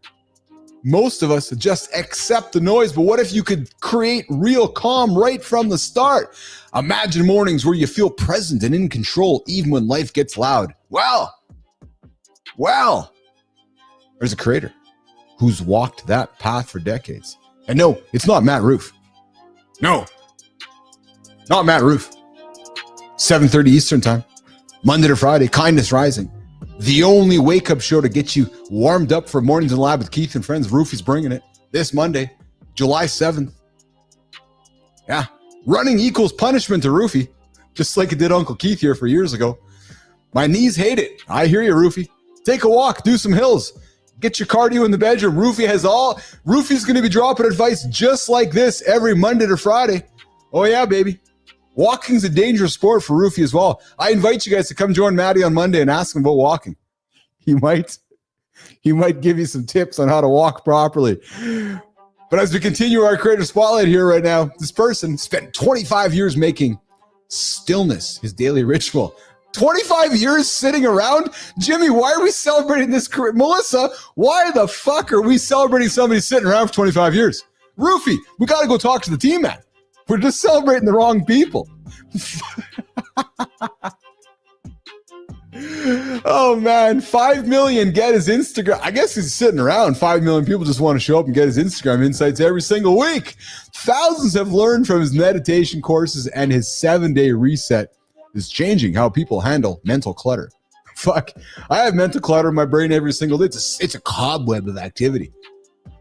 Most of us just accept the noise, but what if you could create real calm right from the start? Imagine mornings where you feel present and in control even when life gets loud. Well, there's a creator who's walked that path for decades. And no, it's not Matt Roof. No, not Matt Roof. 7:30 Eastern time, Monday to Friday, Kindness Rising. The only wake-up show to get you warmed up for Mornings in the Lab with Keith and Friends. Roofy's bringing it this Monday, July 7th. Yeah, running equals punishment to Roofy, just like it did Uncle Keith here for years ago. My knees hate it. I hear you, Roofy. Take a walk, do some hills. Get your cardio in the bedroom. Roofy's going to be dropping advice just like this every Monday to Friday. Oh yeah, baby. Walking's a dangerous sport for Roofy as well. I invite you guys to come join Maddie on Monday and ask him about walking. He might give you some tips on how to walk properly. But as we continue our Creator Spotlight here right now, this person spent 25 years making stillness his daily ritual. 25 years sitting around? Jimmy, why are we celebrating this? Melissa, why the fuck are we celebrating somebody sitting around for 25 years? Roofy, we got to go talk to the team, man. We're just celebrating the wrong people. Oh, man. 5 million get his Instagram. I guess he's sitting around. 5 million people just want to show up and get his Instagram insights every single week. Thousands have learned from his meditation courses, and his 7-day reset is changing how people handle mental clutter. Fuck. I have mental clutter in my brain every single day. It's a cobweb of activity.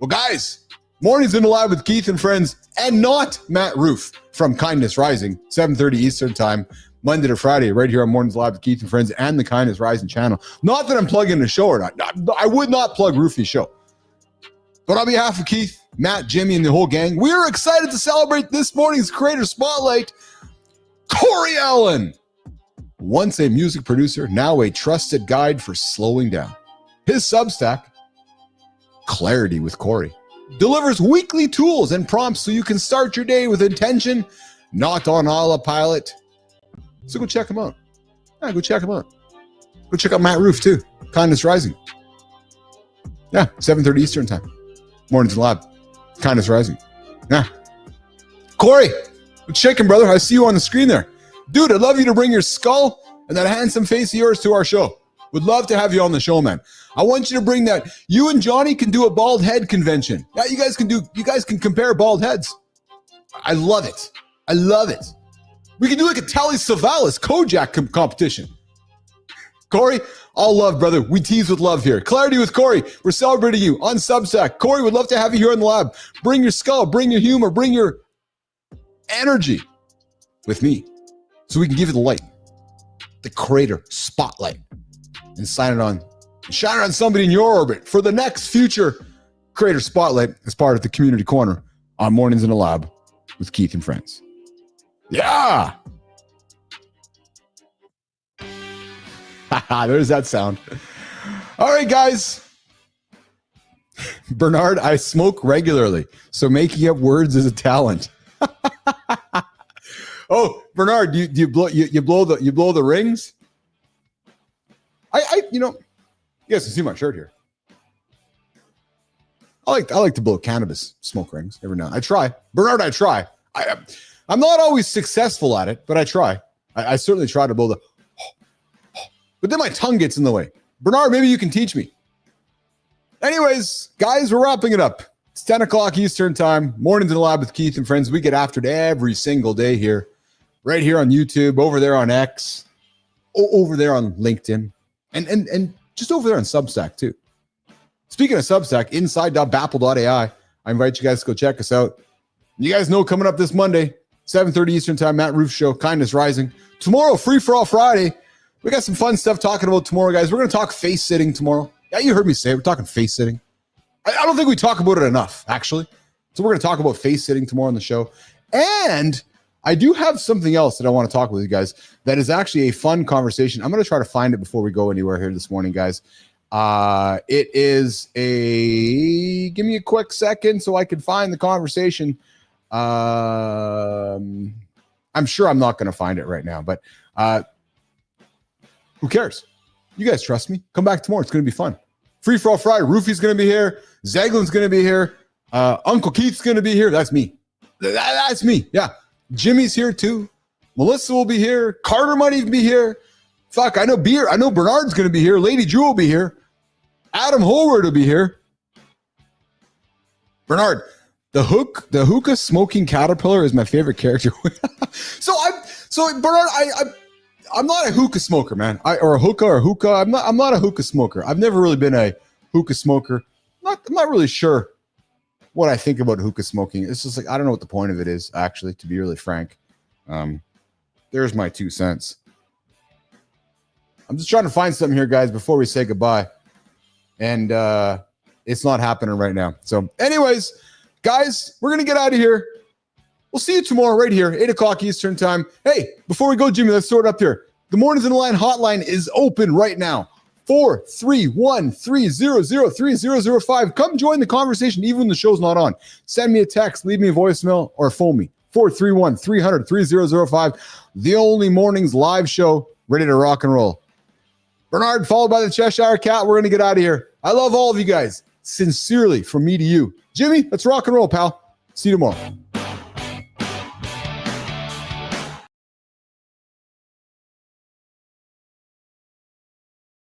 Well, guys, Mornings in the Lab with Keith and Friends, and not Matt Roof from Kindness Rising, 7:30 Eastern time, Monday to Friday, right here on Mornings Live with Keith and Friends and the Kindness Rising channel. Not that I'm plugging the show or not. I would not plug Roofy's show. But on behalf of Keith, Matt, Jimmy, and the whole gang, we're excited to celebrate this morning's Creator Spotlight, Corey Allen. Once a music producer, now a trusted guide for slowing down. His Substack, Clarity with Corey, delivers weekly tools and prompts so you can start your day with intention, not on autopilot. So go check him out. Yeah, go check him out. Go check out Matt Roof too. Kindness Rising. Yeah, 7:30 Eastern time. Mornings Lab. Kindness Rising. Yeah. Corey, what's shaking, brother? I see you on the screen there. Dude, I'd love you to bring your skull and that handsome face of yours to our show. Would love to have you on the show, man. I want you to bring that. You and Johnny can do a bald head convention. Yeah, you guys can compare bald heads. I love it. I love it. We can do like a Telly Savalas Kojak competition. Corey, all love, brother. We tease with love here. Clarity with Corey. We're celebrating you on Substack. Corey, would love to have you here in the lab. Bring your skull, bring your humor, bring your energy with me so we can give you the light, the creator spotlight, and shine it on somebody in your orbit for the next future creator spotlight as part of the community corner on Mornings in the Lab with Keith and Friends. Yeah. There's that sound. All right, guys. Bernard, I smoke regularly, so making up words is a talent. Oh, Bernard, do you blow the rings? I you guys can see my shirt here. I like to blow cannabis smoke rings every now and then. I try. Bernard, I try. I'm not always successful at it, but I try. I certainly try to blow the but then my tongue gets in the way. Bernard, maybe you can teach me. Anyways, guys, we're wrapping it up. It's 10 o'clock Eastern time. Mornings in the Lab with Keith and Friends. We get after it every single day here. Right here on YouTube, over there on X, over there on LinkedIn, and just over there on Substack too. Speaking of Substack, inside.bapple.ai. I invite you guys to go check us out. You guys know coming up this Monday, 7:30 Eastern time, Matt Roof Show, Kindness Rising. Tomorrow, Free for All Friday. We got some fun stuff talking about tomorrow, guys. We're going to talk face sitting tomorrow. Yeah, you heard me say it. We're talking face sitting. I don't think we talk about it enough, actually. So we're going to talk about face sitting tomorrow on the show. And I do have something else that I want to talk with you guys that is actually a fun conversation. I'm going to try to find it before we go anywhere here this morning, guys. It is give me a quick second so I can find the conversation. I'm sure I'm not going to find it right now, but who cares? You guys trust me. Come back tomorrow. It's going to be fun. Free for All Friday. Roofy's going to be here. Zaglin's going to be here. Uncle Keith's going to be here. That's me. That's me. Yeah. Jimmy's here too. Melissa will be here. Carter might even be here. Fuck, I know Bernard's going to be here. Lady Drew will be here. Adam Holward will be here. Bernard, the hookah smoking caterpillar is my favorite character. So Bernard, I'm not a hookah smoker, man. Or a hookah. I'm not a hookah smoker. I've never really been a hookah smoker. I'm not really sure what I think about hookah smoking. It's just like, I don't know what the point of it is, actually, to be really frank. There's my 2 cents. I'm just trying to find something here, guys, before we say goodbye. And it's not happening right now. So anyways, guys, we're going to get out of here. We'll see you tomorrow right here, 8 o'clock Eastern time. Hey, before we go, Jimmy, let's throw it up here. The Mornings in the Line hotline is open right now. 431-300-3005. Come join the conversation even when the show's not on. Send me a text, leave me a voicemail, or phone me. 431-300-3005. The only morning's live show ready to rock and roll. Bernard, followed by the Cheshire Cat. We're going to get out of here. I love all of you guys. Sincerely, from me to you. Jimmy, let's rock and roll, pal. See you tomorrow.